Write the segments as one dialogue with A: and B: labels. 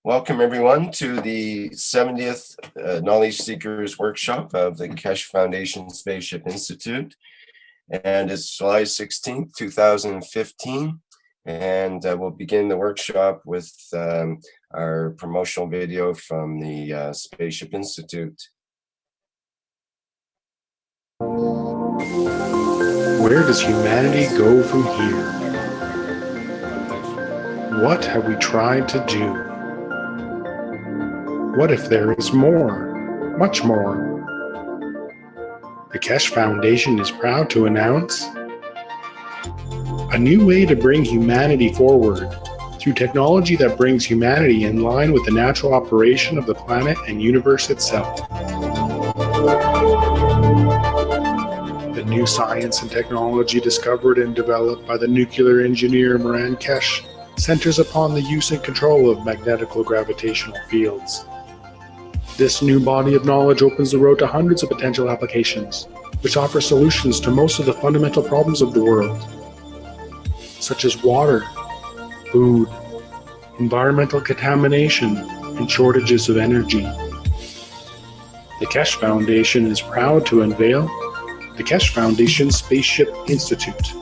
A: Welcome everyone to the 70th Knowledge Seekers Workshop of the Keshe Foundation Spaceship Institute. And it's July 16th, 2015. And we'll begin the workshop with our promotional video from the Spaceship Institute.
B: Where does humanity go from here? What have we tried to do? What if there is more, much more? The Keshe Foundation is proud to announce a new way to bring humanity forward through technology that brings humanity in line with the natural operation of the planet and universe itself. The new science and technology discovered and developed by the nuclear engineer Moran Keshe centers upon the use and control of magnetical gravitational fields. This new body of knowledge opens the road to hundreds of potential applications, which offer solutions to most of the fundamental problems of the world, such as water, food, environmental contamination, and shortages of energy. The Keshe Foundation is proud to unveil the Keshe Foundation Spaceship Institute.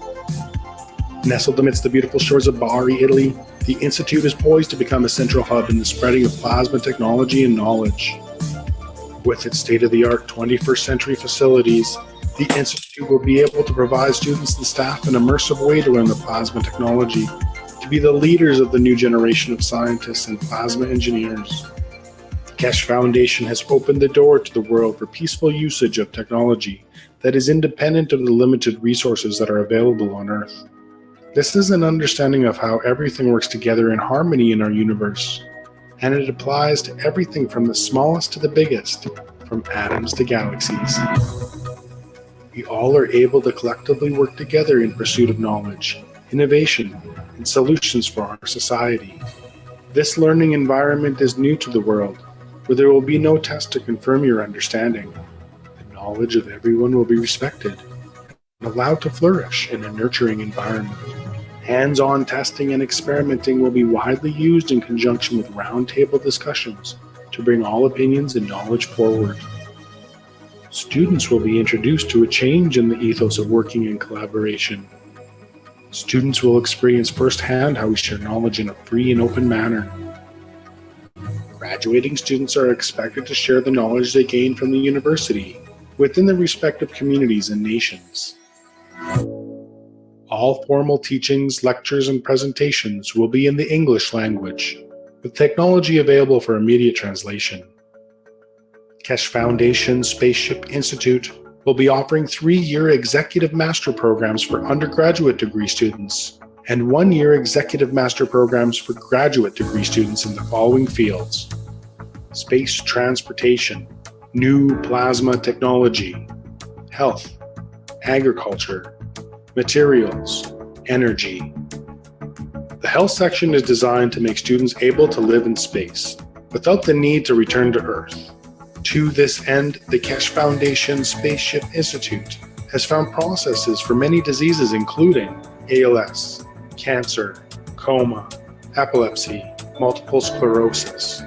B: Nestled amidst the beautiful shores of Bari, Italy, the Institute is poised to become a central hub in the spreading of plasma technology and knowledge. With its state-of-the-art 21st century facilities, the Institute will be able to provide students and staff an immersive way to learn the plasma technology, to be the leaders of the new generation of scientists and plasma engineers. The Keshe Foundation has opened the door to the world for peaceful usage of technology that is independent of the limited resources that are available on Earth. This is an understanding of how everything works together in harmony in our universe, and it applies to everything from the smallest to the biggest, from atoms to galaxies. We all are able to collectively work together in pursuit of knowledge, innovation, and solutions for our society. This learning environment is new to the world, where there will be no test to confirm your understanding. The knowledge of everyone will be respected and allowed to flourish in a nurturing environment. Hands-on testing and experimenting will be widely used in conjunction with roundtable discussions to bring all opinions and knowledge forward. Students will be introduced to a change in the ethos of working in collaboration. Students will experience firsthand how we share knowledge in a free and open manner. Graduating students are expected to share the knowledge they gain from the university within their respective communities and nations. All formal teachings, lectures, and presentations will be in the English language, with technology available for immediate translation. Keshe Foundation Spaceship Institute will be offering 3-year executive master programs for undergraduate degree students and 1-year executive master programs for graduate degree students in the following fields: space transportation, new plasma technology, health, agriculture, materials, energy. The health section is designed to make students able to live in space without the need to return to Earth. To this end, the Keshe Foundation Spaceship Institute has found processes for many diseases including ALS, cancer, coma, epilepsy, multiple sclerosis.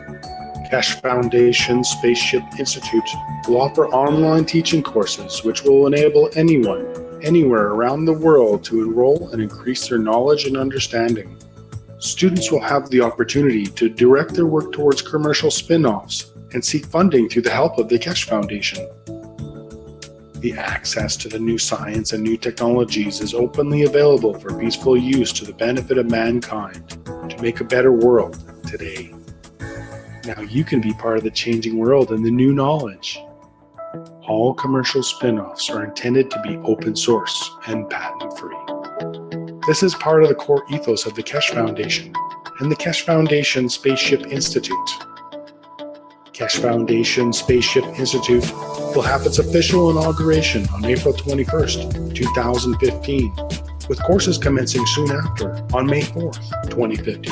B: Keshe Foundation Spaceship Institute will offer online teaching courses which will enable anyone, anywhere around the world to enroll and increase their knowledge and understanding. Students will have the opportunity to direct their work towards commercial spin-offs and seek funding through the help of the Keshe Foundation. The access to the new science and new technologies is openly available for peaceful use to the benefit of mankind to make a better world today. Now you can be part of the changing world and the new knowledge. All commercial spin-offs are intended to be open source and patent-free. This is part of the core ethos of the Keshe Foundation and the Keshe Foundation Spaceship Institute. Keshe Foundation Spaceship Institute will have its official inauguration on April 21st, 2015, with courses commencing soon after on May 4th, 2015.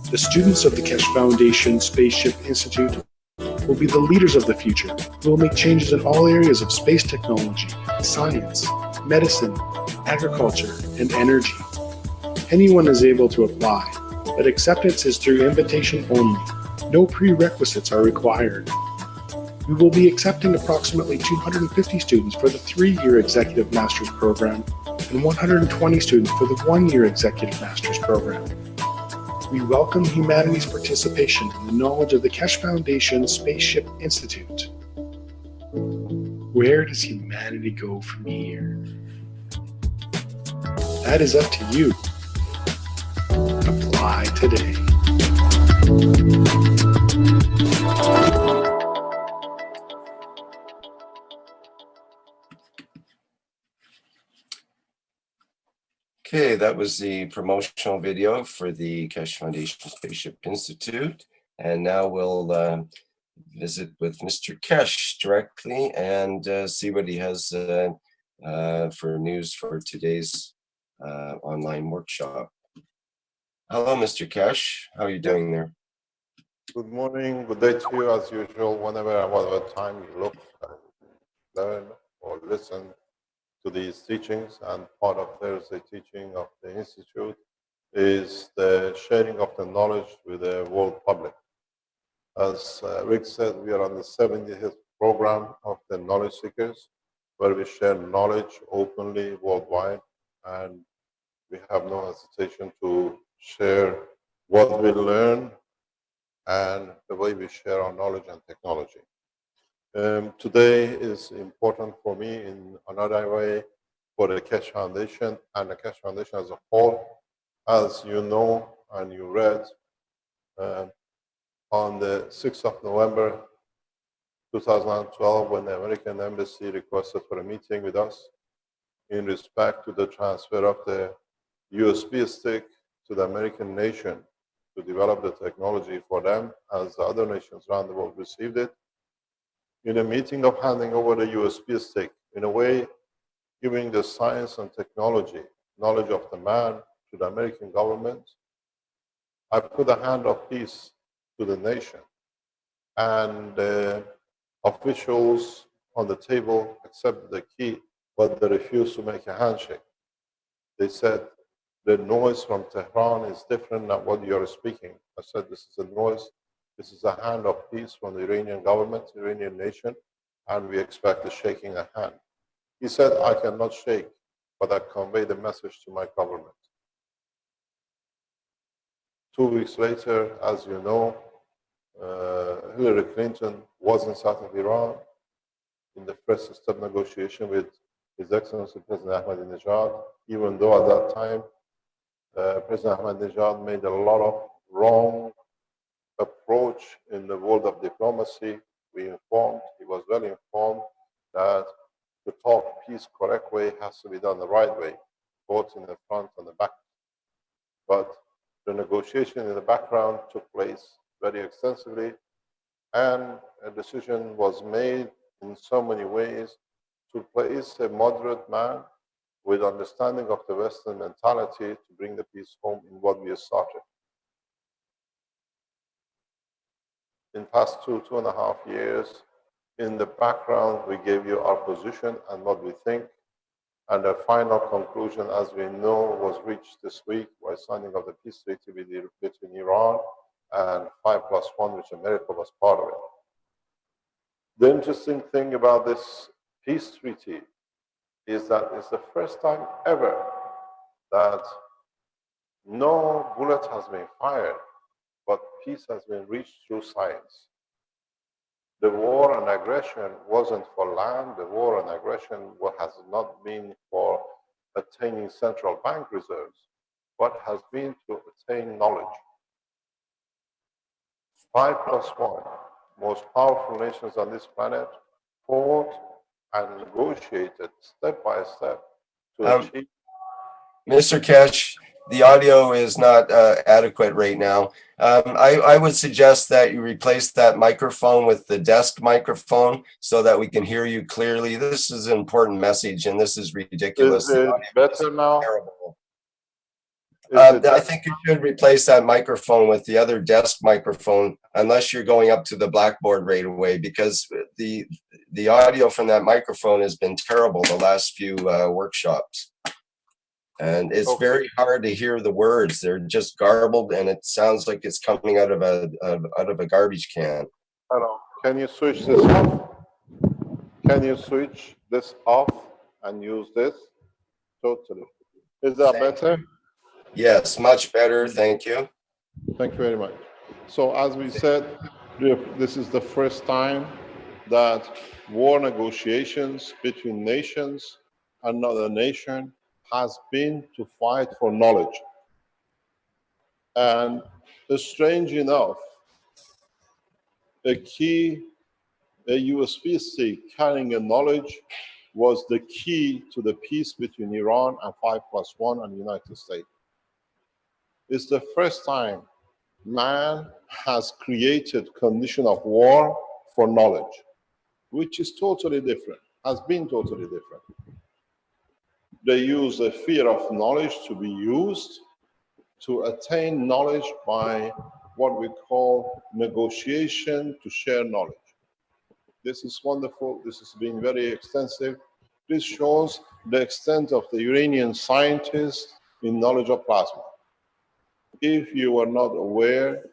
B: The students of the Keshe Foundation Spaceship Institute will be the leaders of the future who will make changes in all areas of space technology, science, medicine, agriculture, and energy. Anyone is able to apply, but acceptance is through invitation only. No prerequisites are required. We will be accepting approximately 250 students for the 3-year Executive Master's Program and 120 students for the 1-year Executive Master's Program. We welcome humanities participation in the knowledge of the Keshe Foundation Spaceship Institute. Where does humanity go from here? That is up to you. Apply today.
A: Okay, that was the promotional video for the Keshe Foundation Spaceship Institute. And now we'll visit with Mr. Keshe directly and see what he has for news for today's online workshop. Hello, Mr. Keshe. How are you doing there?
C: Good morning, good day to you as usual. Whatever time you look and learn or listen to these teachings, and part of Thursday teaching of the Institute is the sharing of the knowledge with the world public. As Rick said, we are on the 70th program of the Knowledge Seekers, where we share knowledge openly worldwide, and we have no hesitation to share what we learn and the way we share our knowledge and technology. Today is important for me in another way for the Keshe Foundation and the Keshe Foundation as a whole. As you know and you read, on the 6th of November 2012, when the American Embassy requested for a meeting with us in respect to the transfer of the USB stick to the American nation to develop the technology for them, as the other nations around the world received it. In a meeting of handing over the USB stick, in a way, giving the science and technology, knowledge of the man to the American government, I put a hand of peace to the nation. And the officials on the table accepted the key, but they refused to make a handshake. They said, the noise from Tehran is different than what you're speaking. I said, this is a noise. This is a hand of peace from the Iranian government, Iranian nation, and we expect a shaking of hand. He said, I cannot shake, but I convey the message to my government. 2 weeks later, as you know, Hillary Clinton was in south of Iran in the first step negotiation with His Excellency President Ahmadinejad, even though at that time President Ahmadinejad made a lot of wrong approach in the world of diplomacy. He was well informed that to talk peace correct way has to be done the right way, both in the front and the back. But the negotiation in the background took place very extensively, and a decision was made in so many ways to place a moderate man with understanding of the Western mentality to bring the peace home in what we started. In past 2.5 years, in the background, we gave you our position and what we think, and the final conclusion, as we know, was reached this week by signing of the peace treaty between Iran and 5+1, which America was part of it. The interesting thing about this peace treaty is that it's the first time ever that no bullet has been fired, but peace has been reached through science. The war and aggression wasn't for land. The war and aggression has not been for attaining central bank reserves, but has been to attain knowledge. 5+1, most powerful nations on this planet, fought and negotiated step by step to achieve.
A: Mr. Keshe, the audio is not adequate right now. I would suggest that you replace that microphone with the desk microphone so that we can hear you clearly. This is an important message, and this is ridiculous.
C: Is it better now?
A: Terrible. I think you should replace that microphone with the other desk microphone, unless you're going up to the blackboard right away, because the audio from that microphone has been terrible the last few workshops. And it's
C: Okay.
A: very hard to hear the words. They're just garbled, and it sounds like it's coming out of a garbage can.
C: Hello. Can you switch this off? Can you switch this off and use this? Totally. Is that better?
A: Yes, much better. Thank you.
C: Thank you very much. So as we said, this is the first time that war negotiations between nations, another nation, has been to fight for knowledge. And strange enough, a USB stick carrying a knowledge was the key to the peace between Iran and 5+1 and the United States. It's the first time man has created condition of war for knowledge, which is totally different, has been totally different. They use the fear of knowledge to be used to attain knowledge by what we call negotiation to share knowledge. This is wonderful. This has been very extensive. This shows the extent of the Iranian scientists in knowledge of plasma. If you are not aware,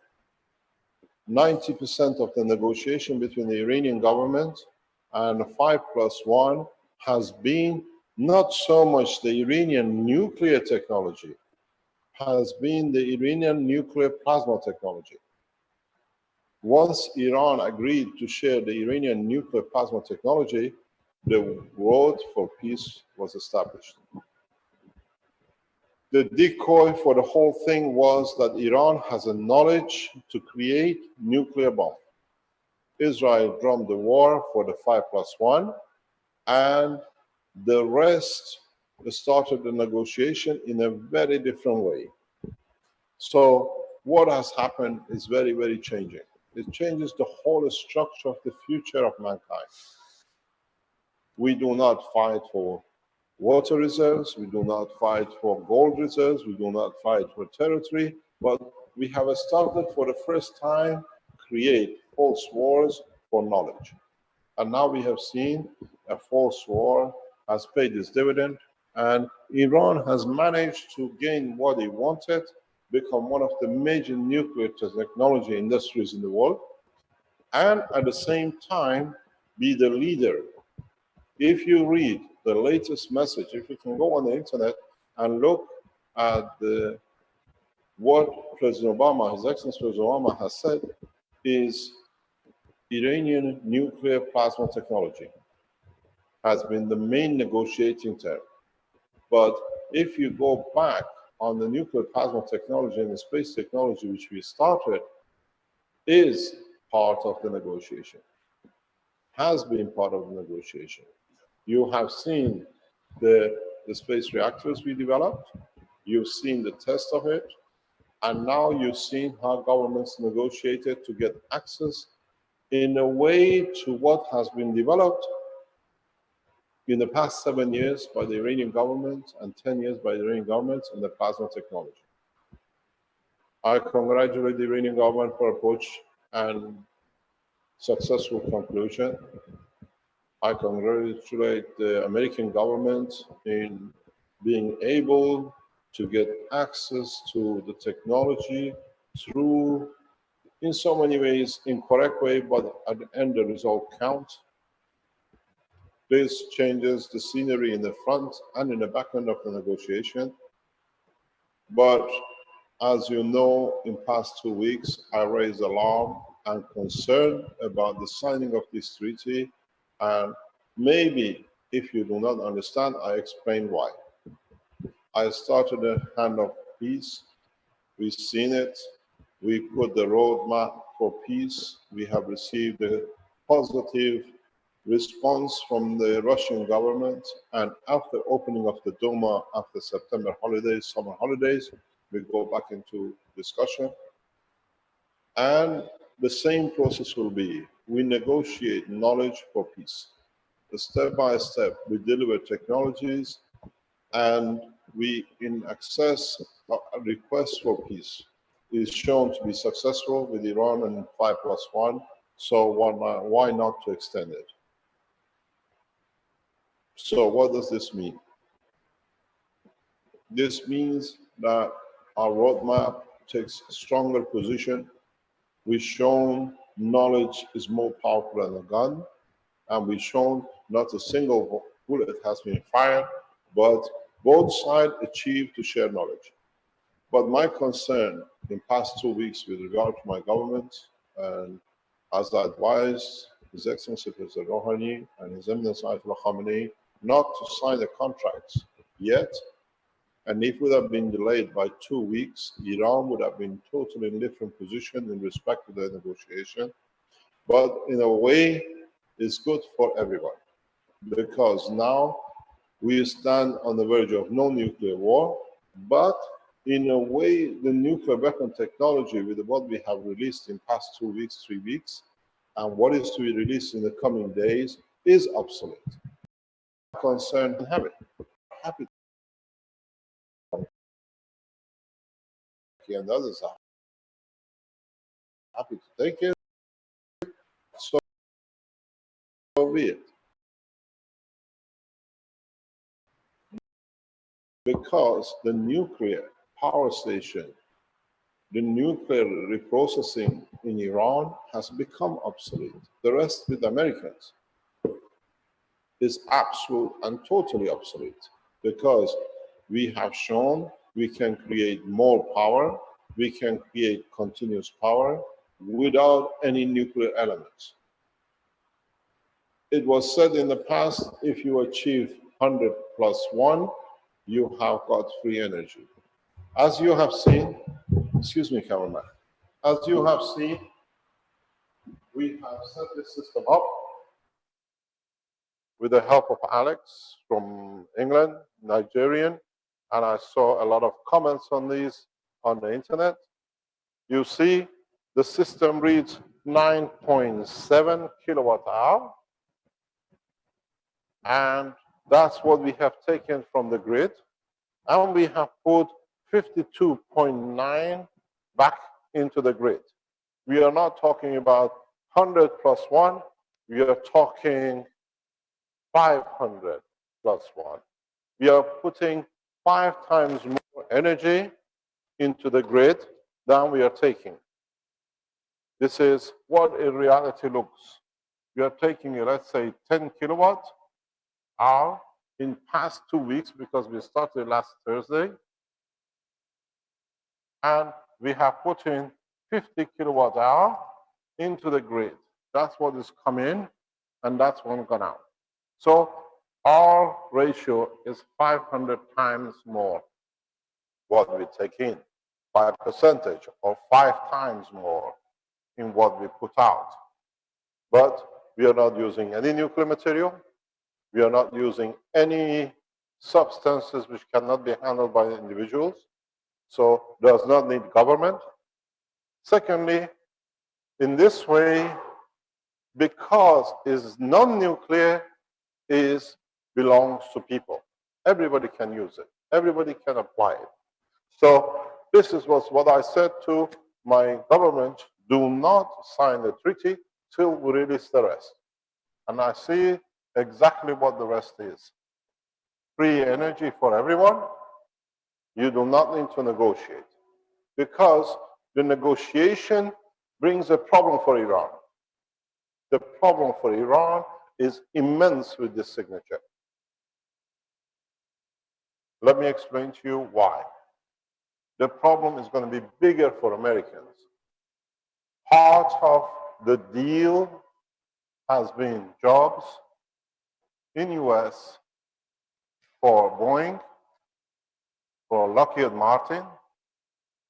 C: 90% of the negotiation between the Iranian government and 5+1 has been not so much the Iranian nuclear technology, has been the Iranian nuclear plasma technology. Once Iran agreed to share the Iranian nuclear plasma technology, the road for peace was established. The decoy for the whole thing was that Iran has a knowledge to create nuclear bomb. Israel drummed the war for the 5+1, and the rest started the negotiation in a very different way. So what has happened is very, very changing. It changes the whole structure of the future of mankind. We do not fight for water reserves, we do not fight for gold reserves, we do not fight for territory, but we have started for the first time create false wars for knowledge. And now we have seen a false war has paid its dividend, and Iran has managed to gain what it wanted, become one of the major nuclear technology industries in the world, and at the same time be the leader. If you read the latest message, if you can go on the internet and look at what President Obama, His Excellency President Obama has said, is Iranian nuclear plasma technology has been the main negotiating term. But if you go back on the nuclear plasma technology and the space technology which we started, is part of the negotiation, has been part of the negotiation. You have seen the space reactors we developed, you've seen the test of it, and now you've seen how governments negotiated to get access in a way to what has been developed in the past 7 years by the Iranian government and 10 years by the Iranian government in the plasma technology. I congratulate the Iranian government for approach and successful conclusion. I congratulate the American government in being able to get access to the technology through, in so many ways, incorrect way, but at the end the result counts. This changes the scenery in the front and in the back end of the negotiation. But as you know, in past 2 weeks, I raised alarm and concern about the signing of this treaty. And maybe if you do not understand, I explain why. I started a hand of peace. We've seen it. We put the roadmap for peace. We have received a positive response from the Russian government, and after opening of the Duma after September holidays, summer holidays, we go back into discussion. And the same process will be, we negotiate knowledge for peace. Step by step, we deliver technologies, and we, in access a request for peace, is shown to be successful with Iran and 5+1, so why not to extend it? So what does this mean? This means that our roadmap takes a stronger position. We've shown knowledge is more powerful than a gun, and we've shown not a single bullet has been fired, but both sides achieved to share knowledge. But my concern in past 2 weeks with regard to my government, and as I advised His Excellency President Rouhani and His Eminence Ayatollah Khamenei not to sign the contracts yet, and if it would have been delayed by 2 weeks, Iran would have been totally in a different position in respect to the negotiation. But in a way, it's good for everyone, because now we stand on the verge of no nuclear war, but in a way, the nuclear weapon technology with what we have released in past 2 weeks, 3 weeks, and what is to be released in the coming days is obsolete. Concern and have it. Happy and others are happy to take it. So be it. Because the nuclear power station, the nuclear reprocessing in Iran has become obsolete. The rest with Americans is absolute and totally obsolete, because we have shown we can create more power, we can create continuous power without any nuclear elements. It was said in the past, if you achieve 100 plus 1, you have got free energy. As you have seen, excuse me, cameraman, as you have seen, we have set this system up with the help of Alex from England, Nigerian, and I saw a lot of comments on these on the internet. You see the system reads 9.7 kilowatt hour, and that's what we have taken from the grid, and we have put 52.9 back into the grid. We are not talking about 100 plus 1, we are talking 500 plus 1. We are putting 5 times more energy into the grid than we are taking. This is what in reality looks. We are taking, let's say, 10 kilowatt hour in past 2 weeks, because we started last Thursday, and we have put in 50 kilowatt hour into the grid. That's what is come in, and that's what gone out. So our ratio is 500 times more what we take in, by percentage, or 5 times more in what we put out. But we are not using any nuclear material. We are not using any substances which cannot be handled by individuals, so does not need government. Secondly, in this way, because it's non-nuclear, belongs to people. Everybody can use it. Everybody can apply it. So this is what I said to my government: do not sign the treaty till we release the rest. And I see exactly what the rest is. Free energy for everyone. You do not need to negotiate, because the negotiation brings a problem for Iran. The problem for Iran is immense with this signature. Let me explain to you why. The problem is going to be bigger for Americans. Part of the deal has been jobs in US for Boeing, for Lockheed Martin,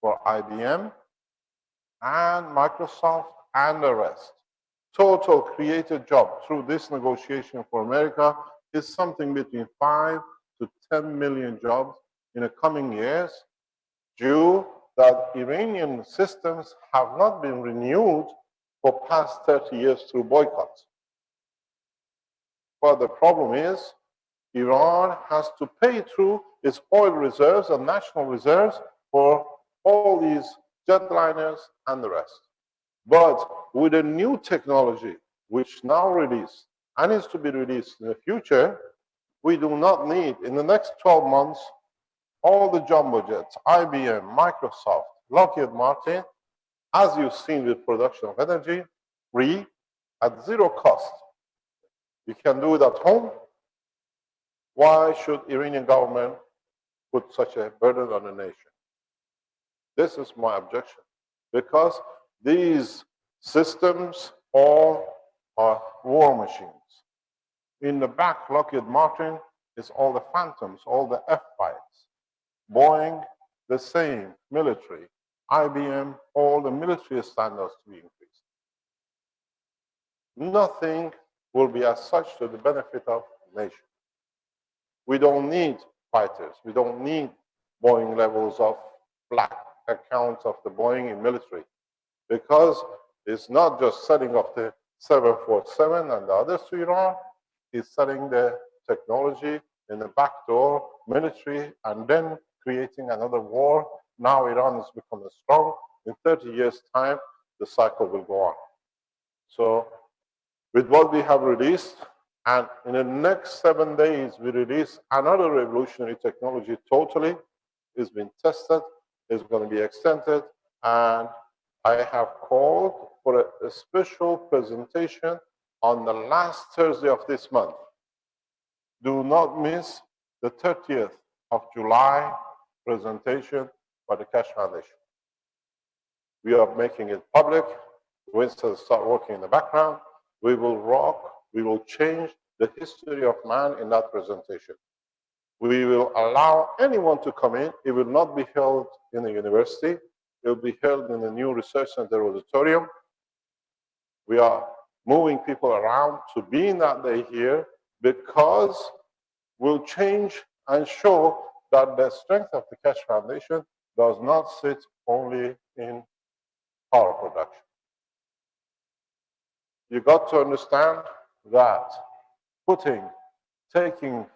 C: for IBM, and Microsoft, and the rest. Total created job through this negotiation for America is something between 5 to 10 million jobs in the coming years, due that Iranian systems have not been renewed for past 30 years through boycotts. But the problem is, Iran has to pay through its oil reserves and national reserves for all these jetliners and the rest. But with a new technology, which now released and is to be released in the future, we do not need, in the next 12 months, all the jumbo jets, IBM, Microsoft, Lockheed Martin, as you've seen with production of energy, free at zero cost. You can do it at home. Why should Iranian government put such a burden on the nation? This is my objection, because these systems all are war machines. In the back, Lockheed Martin is all the Phantoms, all the F-5s. Boeing, the same, military. IBM, all the military standards to be increased. Nothing will be as such to the benefit of the nation. We don't need fighters. We don't need Boeing levels of black accounts of the Boeing in military, because it's not just setting up the 747 and the others to Iran, it's setting the technology in the back door, military, and then creating another war. Now Iran is becoming strong. In 30 years' time, the cycle will go on. So with what we have released, and in the next 7 days, we release another revolutionary technology totally. It's been tested, it's going to be extended, and I have called for a special presentation on the last Thursday of this month. Do not miss the 30th of July presentation by the Keshe Foundation. We are making it public. Winston start working in the background. We will rock, we will change the history of man in that presentation. We will allow anyone to come in. It will not be held in a university. It will be held in the new research center auditorium. We are moving people around to be in that day here, because we'll change and show that the strength of the Keshe Foundation does not sit only in power production. You got to understand that taking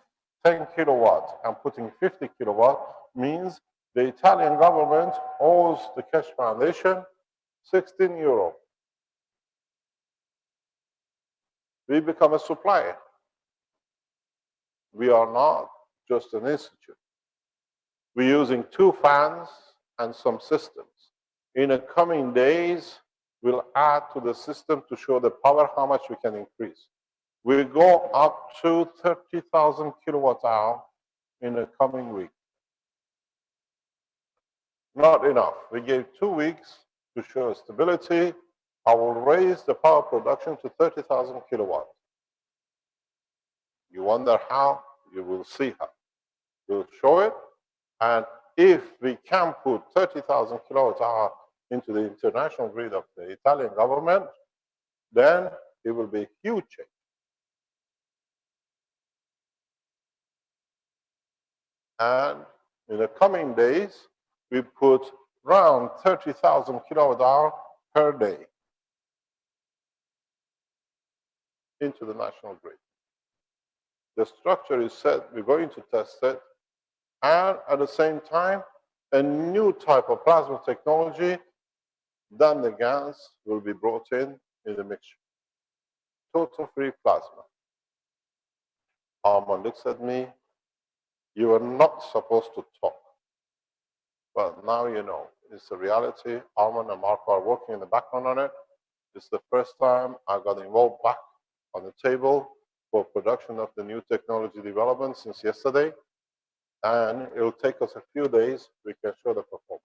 C: 10 kilowatt and putting 50 kilowatt means the Italian government owes the Keshe Foundation 16 euro. We become a supplier. We are not just an institute. We're using 2 fans and some systems. In the coming days, we'll add to the system to show the power, how much we can increase. We'll go up to 30,000 kilowatt hour in the coming week. Not enough. We gave 2 weeks to show stability. I will raise the power production to 30,000 kilowatt. You wonder how? You will see how. We'll show it. And if we can put 30,000 kilowatt hour into the international grid of the Italian government, then it will be a huge change. And in the coming days, we put around 30,000 kilowatt hour per day into the national grid. The structure is set, we're going to test it, and at the same time, a new type of plasma technology, then the GANS will be brought in the mixture. Total free plasma. Armand looks at me, you are not supposed to talk. But now you know, it's a reality. Armand and Marco are working in the background on it. It's the first time I got involved back on the table for production of the new technology development since yesterday. And it will take us a few days, we can show the performance.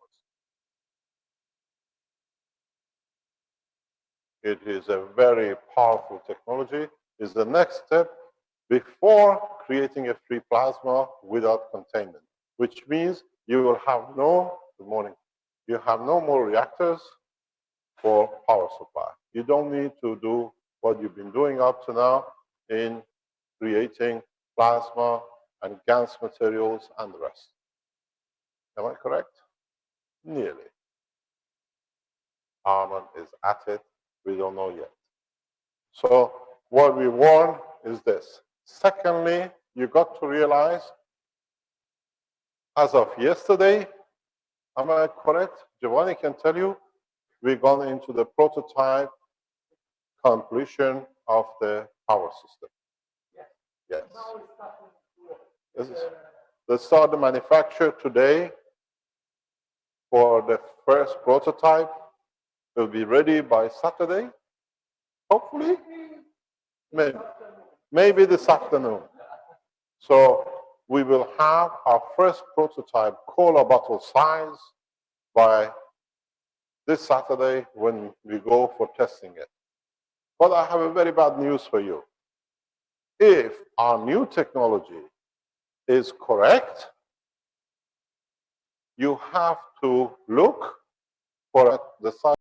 C: It is a very powerful technology. It's the next step before creating a free plasma without containment, which means you will have you have no more reactors for power supply. You don't need to do what you've been doing up to now in creating plasma and GANS materials and the rest. Am I correct? Nearly. Armand is at it. We don't know yet. So what we want is this. Secondly, you got to realize, as of yesterday, am I correct? Giovanni can tell you, we've gone into the prototype completion of the power system. Yes. Yes. Let's start the manufacture today for the first prototype. It will be ready by Saturday, hopefully, maybe this afternoon. So we will have our first prototype cola bottle size by this Saturday when we go for testing it. But I have a very bad news for you. If our new technology is correct, you have to look for the size.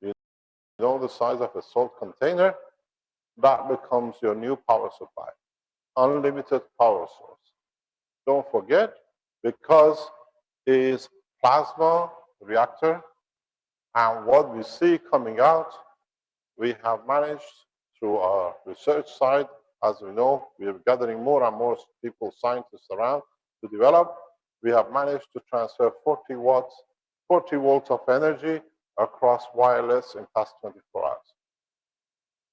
C: You know the size of a salt container? That becomes your new power supply. Unlimited power source. Don't forget, because it is plasma reactor, and what we see coming out, we have managed through our research side, as we know, we are gathering more and more people, scientists around to develop. We have managed to transfer 40 volts of energy across wireless in past 24 hours.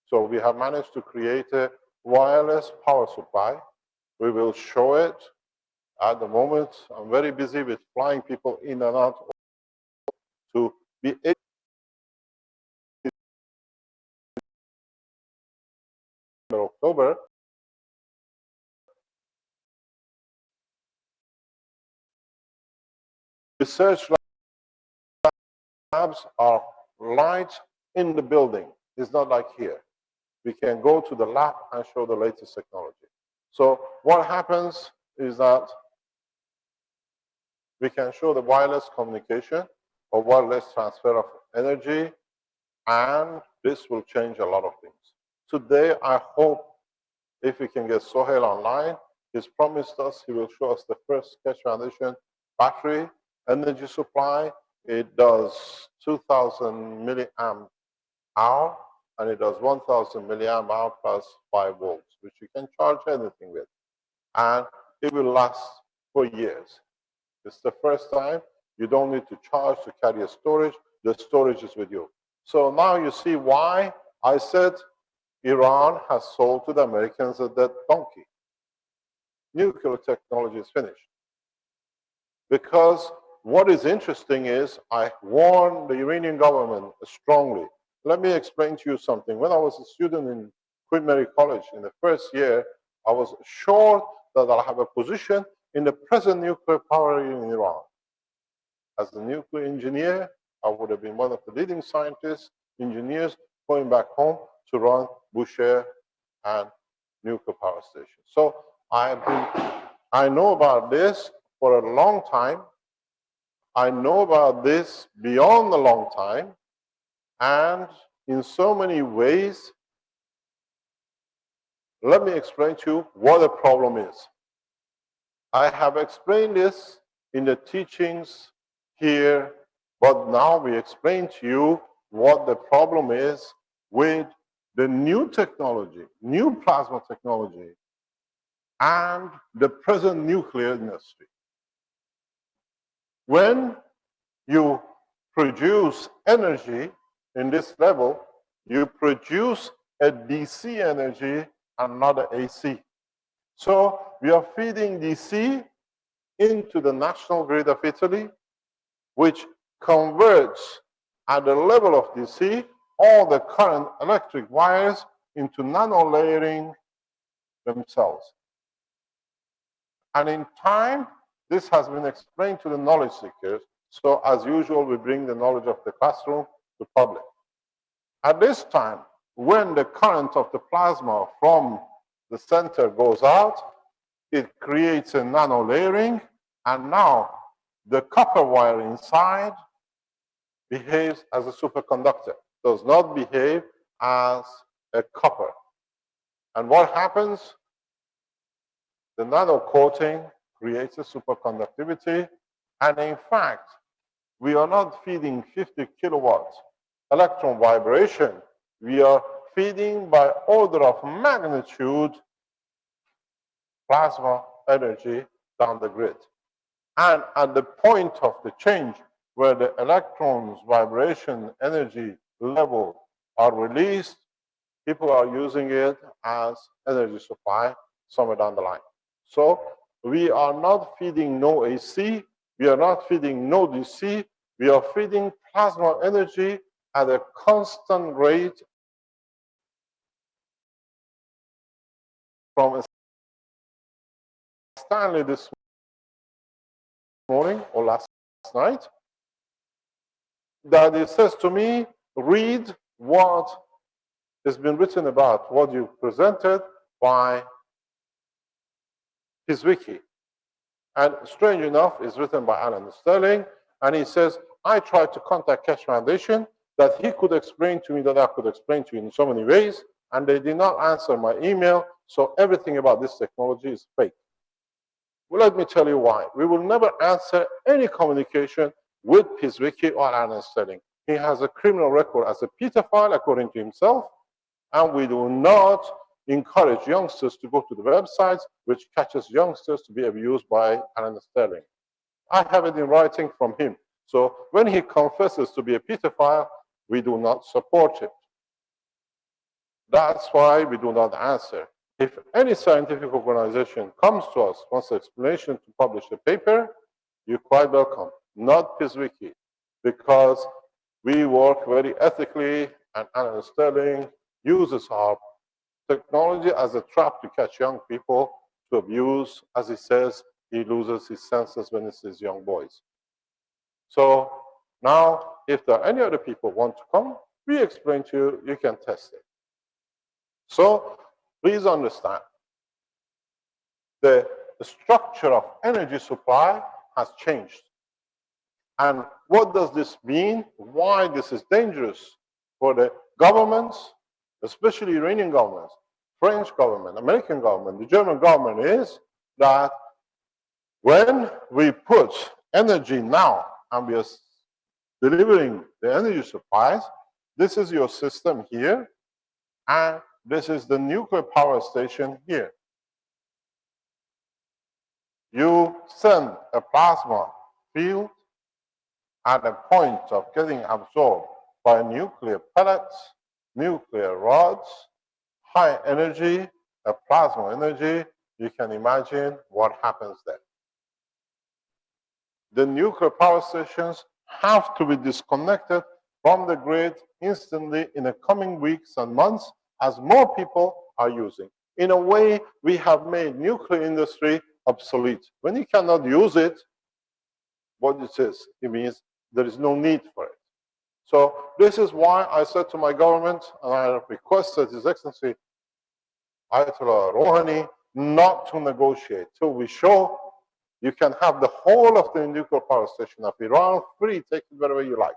C: So we have managed to create a wireless power supply. We will show it. At the moment, I'm very busy with flying people in and out to be able in October. Research labs are right in the building. It's not like here. We can go to the lab and show the latest technology. So what happens is that we can show the wireless communication or wireless transfer of energy, and this will change a lot of things. Today, I hope if we can get Sohail online, he's promised us he will show us the first Keshe Foundation battery energy supply. It does 2000 milliamp hour, and it does 1000 milliamp hour plus 5 volts, which you can charge anything with. And it will last for years. It's the first time you don't need to charge to carry a storage. The storage is with you. So now you see why I said Iran has sold to the Americans a dead donkey. Nuclear technology is finished. Because what is interesting is I warned the Iranian government strongly. Let me explain to you something. When I was a student in Queen Mary College in the first year, I was sure that I'll have a position in the present nuclear power in Iran. As a nuclear engineer, I would have been one of the leading scientists, engineers, going back home to run Bushehr and nuclear power station. So I know about this for a long time. I know about this beyond a long time. And in so many ways, let me explain to you what the problem is. I have explained this in the teachings here, but now we explain to you what the problem is with the new technology, new plasma technology, and the present nuclear industry. When you produce energy in this level, you produce a DC energy and not an AC. So we are feeding DC into the national grid of Italy, which converts at the level of DC all the current electric wires into nano layering themselves. And in time, this has been explained to the knowledge seekers. So as usual, we bring the knowledge of the classroom to public. At this time, when the current of the plasma from the center goes out, it creates a nano layering, and now the copper wire inside behaves as a superconductor, does not behave as a copper. And what happens? The nano coating creates a superconductivity, and in fact, we are not feeding 50 kilowatts electron vibration. We are feeding by order of magnitude plasma energy down the grid. And at the point of the change where the electrons vibration energy level are released, people are using it as energy supply somewhere down the line. So we are not feeding no AC, we are not feeding no DC, we are feeding plasma energy at a constant rate from Stanley this morning or last night, that it says to me, read what has been written about what you presented by his wiki. And strange enough, it's written by Alan Sterling, and he says, I tried to contact Keshe Foundation that he could explain to me that I could explain to you in so many ways, and they did not answer my email, so everything about this technology is fake. Well, let me tell you why. We will never answer any communication with PizWiki or Alan Sterling. He has a criminal record as a pedophile, according to himself, and we do not encourage youngsters to go to the websites which catches youngsters to be abused by Alan Sterling. I have it in writing from him. So when he confesses to be a pedophile, we do not support it. That's why we do not answer. If any scientific organization comes to us, wants an explanation to publish a paper, you're quite welcome. Not PizWiki, because we work very ethically, and Alan Sterling uses our technology as a trap to catch young people to abuse. As he says, he loses his senses when he sees young boys. So now, if there are any other people who want to come, we explain to you, you can test it. So please understand, the structure of energy supply has changed. And what does this mean? Why this is dangerous for the governments, especially Iranian governments, French government, American government, the German government, is that when we put energy now and we are delivering the energy supplies, this is your system here, and this is the nuclear power station here. You send a plasma field at a point of getting absorbed by nuclear pellets, nuclear rods, high energy, a plasma energy. You can imagine what happens there. The nuclear power stations have to be disconnected from the grid instantly in the coming weeks and months as more people are using. In a way, we have made nuclear industry obsolete. When you cannot use it, what it is, it means there is no need for it. So this is why I said to my government, and I requested His Excellency Ayatollah Rouhani not to negotiate till we show you can have the whole of the nuclear power station of Iran free, take it wherever you like.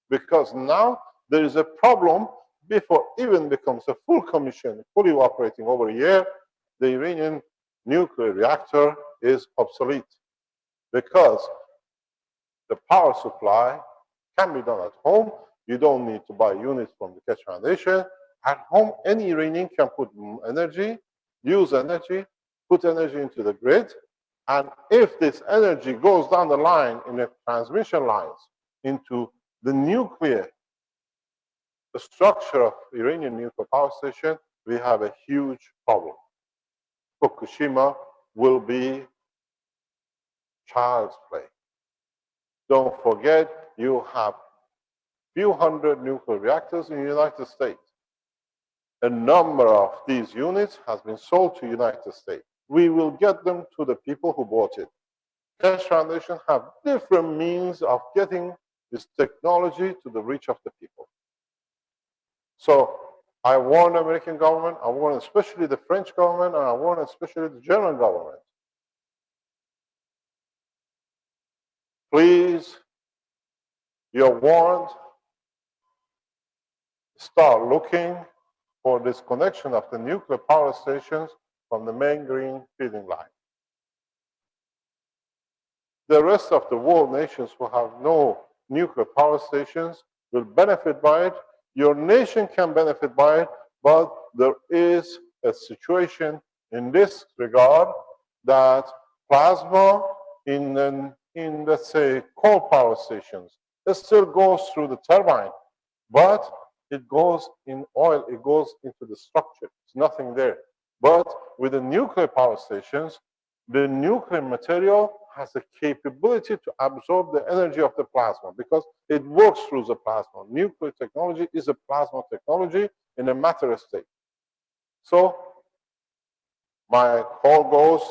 C: Because now there is a problem before even becomes a full commission, fully operating over a year, the Iranian nuclear reactor is obsolete. Because the power supply can be done at home. You don't need to buy units from the Keshe Foundation. At home, any Iranian can put energy, use energy, put energy into the grid. And if this energy goes down the line in the transmission lines into the nuclear structure of Iranian nuclear power station, we have a huge problem. Fukushima will be child's play. Don't forget, you have few hundred nuclear reactors in the United States. A number of these units has been sold to the United States. We will get them to the people who bought it. Keshe Foundation have different means of getting this technology to the reach of the people. So I warn the American government, I warn especially the French government, and I warn especially the German government. Please, you're warned, start looking for disconnection of the nuclear power stations from the main green feeding line. The rest of the world nations who have no nuclear power stations will benefit by it. Your nation can benefit by it, but there is a situation in this regard that plasma in let's say, coal power stations, it still goes through the turbine, but it goes in oil, it goes into the structure. It's nothing there. But with the nuclear power stations, the nuclear material has the capability to absorb the energy of the plasma because it works through the plasma. Nuclear technology is a plasma technology in a matter state. So my call goes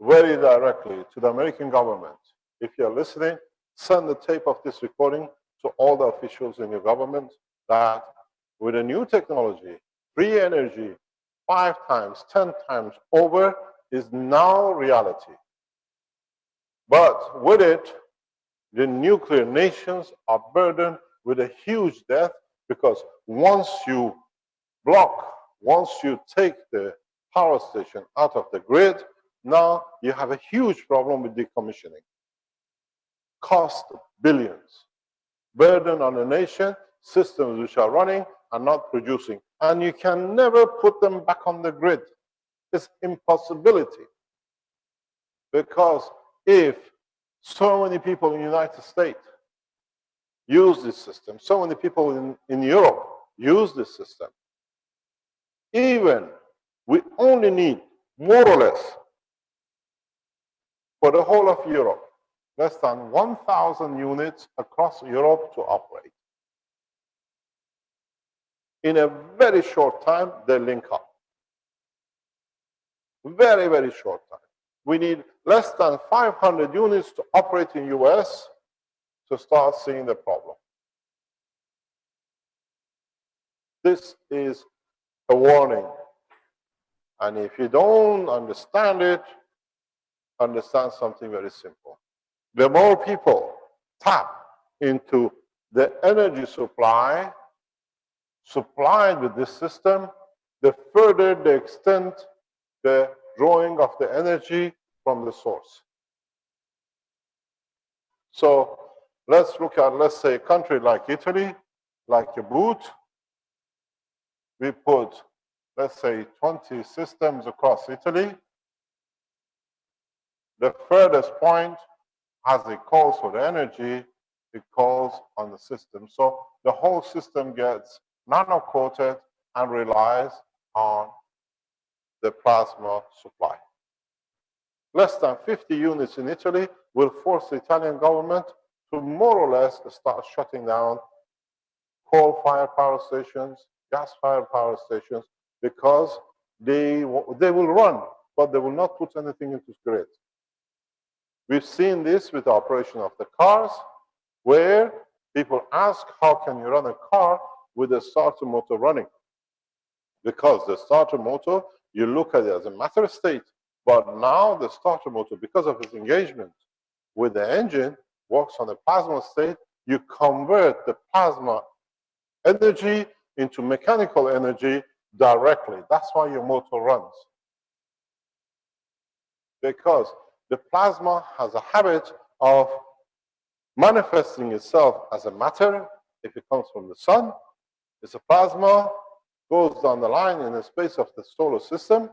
C: very directly to the American government. If you're listening, send the tape of this recording to all the officials in your government that with a new technology, free energy, 5 times, 10 times over is now reality. But with it, the nuclear nations are burdened with a huge debt because once you block, once you take the power station out of the grid, now you have a huge problem with decommissioning. Cost billions. Burden on a nation, systems which are running are not producing. And you can never put them back on the grid. It's impossibility. Because if so many people in the United States use this system, so many people in Europe use this system, even we only need more or less for the whole of Europe, less than 1,000 units across Europe to operate. In a very short time, they link up. Very, very short time. We need less than 500 units to operate in US to start seeing the problem. This is a warning. And if you don't understand it, understand something very simple. The more people tap into the energy supply supplied with this system, the further the extent the drawing of the energy from the source. So let's look at, let's say, a country like Italy, like a boot. We put, let's say, 20 systems across Italy. The furthest point, as it calls for the energy, it calls on the system. So the whole system gets nano-coated and relies on the plasma supply. Less than 50 units in Italy will force the Italian government to more or less start shutting down coal-fired power stations, gas-fired power stations, because they will run, but they will not put anything into the grid. We've seen this with the operation of the cars, where people ask, how can you run a car with a starter motor running? Because the starter motor, you look at it as a matter state, but now the starter motor, because of its engagement with the engine, works on a plasma state. You convert the plasma energy into mechanical energy directly. That's why your motor runs. Because the plasma has a habit of manifesting itself as a matter. If it comes from the sun, it's a plasma, goes down the line in the space of the solar system,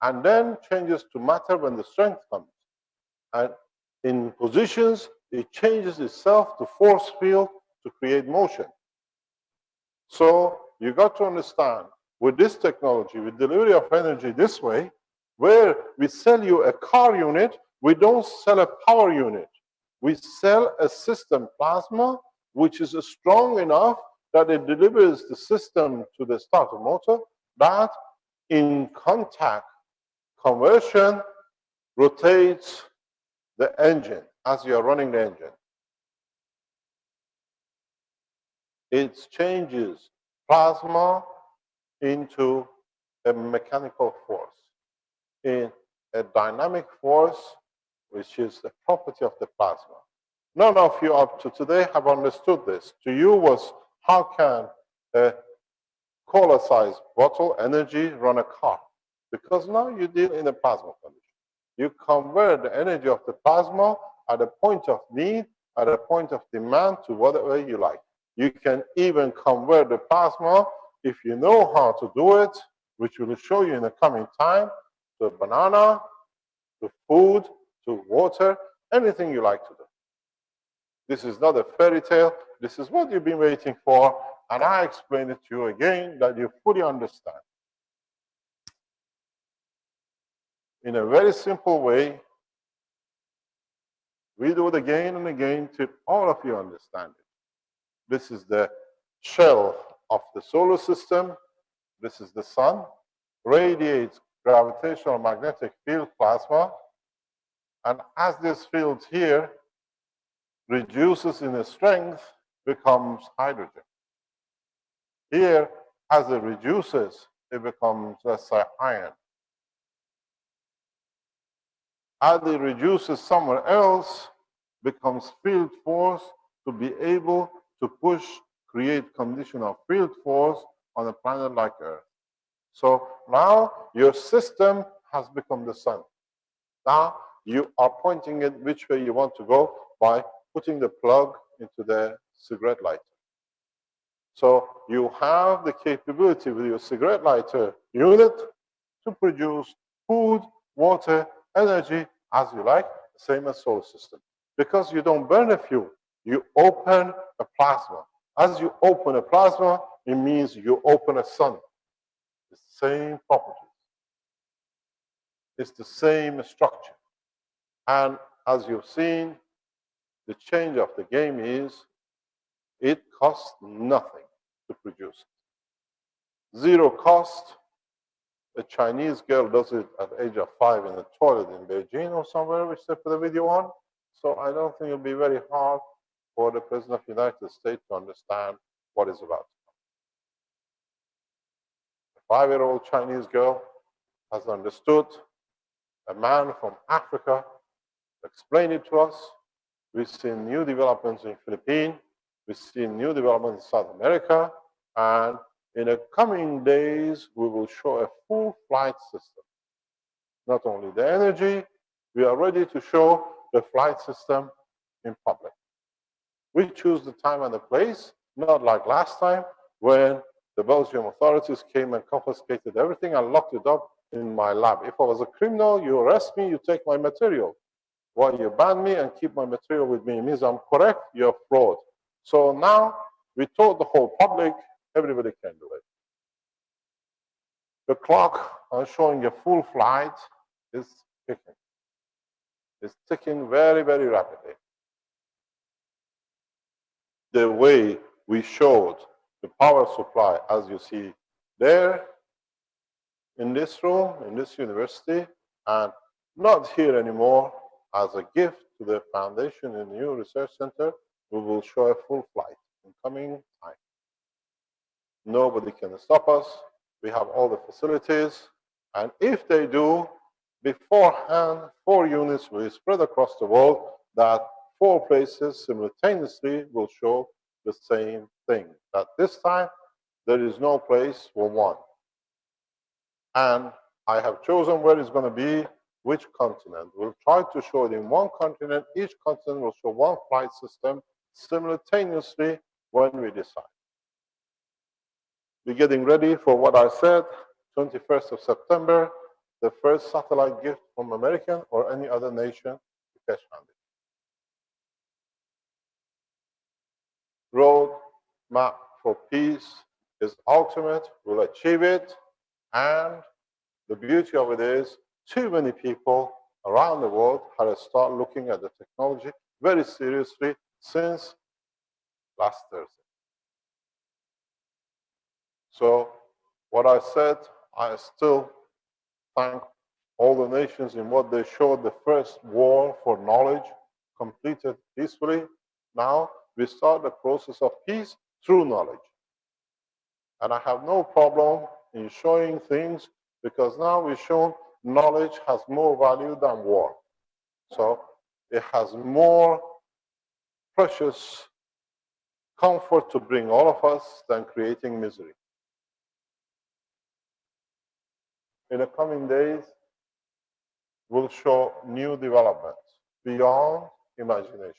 C: and then changes to matter when the strength comes. And in positions, it changes itself to force field to create motion. So you got to understand, with this technology, with delivery of energy this way, where we sell you a car unit, we don't sell a power unit. We sell a system plasma, which is strong enough that it delivers the system to the starter motor that in contact conversion rotates the engine as you are running the engine. It changes plasma into a mechanical force, in a dynamic force, which is the property of the plasma. None of you up to today have understood this. To you was, how can a cola-sized bottle energy run a car? Because now you deal in a plasma condition. You convert the energy of the plasma at a point of need, at a point of demand to whatever you like. You can even convert the plasma, if you know how to do it, which we will show you in the coming time, to a banana, to food, to water, anything you like to do. This is not a fairy tale. This is what you've been waiting for, And I explain it to you again that you fully understand. In a very simple way, we do it again and again till all of you understand it. This is the shell of the solar system. This is the sun. Radiates gravitational magnetic field plasma. And as this field here reduces in strength, becomes hydrogen. Here, as it reduces, it becomes, let's say, iron. As it reduces somewhere else, becomes field force to be able to push, create condition of field force on a planet like Earth. So now your system has become the sun. Now you are pointing it which way you want to go by putting the plug into the cigarette lighter. So you have the capability with your cigarette lighter unit to produce food, water, energy, as you like, same as solar system. Because you don't burn a fuel, you open a plasma. As you open a plasma, it means you open a sun. The same properties. It's the same structure. And as you've seen, the change of the game is it costs nothing to produce it. Zero cost. A Chinese girl does it at the age of 5 in a toilet in Beijing or somewhere, which they put a video on. So I don't think it'll be very hard for the President of the United States to understand what it's about. A 5-year-old Chinese girl has understood. A man from Africa explained it to us. We've seen new developments in Philippines. We've seen new developments in South America. And in the coming days, we will show a full flight system. Not only the energy, we are ready to show the flight system in public. We choose the time and the place, not like last time when the Belgian authorities came and confiscated everything and locked it up in my lab. If I was a criminal, you arrest me, you take my material. Well, you ban me and keep my material with me. It means I'm correct, you're fraud. So now we told the whole public, everybody can do it. The clock on showing a full flight is ticking. It's ticking very, very rapidly. The way we showed the power supply, as you see there, in this room, in this university, and not here anymore, as a gift to the foundation and new research center, we will show a full flight in coming time. Nobody can stop us. We have all the facilities. And if they do, beforehand, 4 units will spread across the world that 4 places simultaneously will show the same thing. That this time, there is no place for one. And I have chosen where it's going to be, which continent. We'll try to show it in one continent. Each continent will show one flight system simultaneously when we decide. We're getting ready for what I said, 21st of September, the first satellite gift from American or any other nation to Keshe Foundation. Road map for peace is ultimate. We'll achieve it. And the beauty of it is too many people around the world have started looking at the technology very seriously since last Thursday. So what I said, I still thank all the nations in what they showed the first war for knowledge completed peacefully. Now we start the process of peace through knowledge. And I have no problem in showing things because now we've shown knowledge has more value than war. So it has more precious comfort to bring all of us than creating misery. In the coming days, we'll show new developments beyond imagination.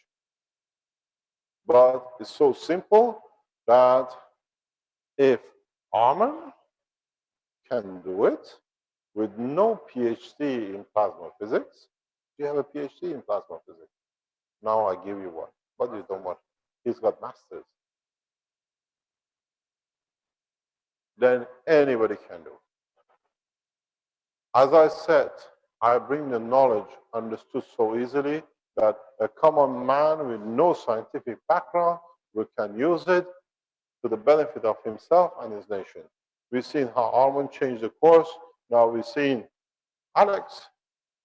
C: But it's so simple that if Armin can do it with no PhD in plasma physics, you have a PhD in plasma physics. Now I give you one, but you don't want. He's got masters. than anybody can do. As I said, I bring the knowledge understood so easily that a common man with no scientific background can use it to the benefit of himself and his nation. We've seen how Armand changed the course. Now we've seen Alex,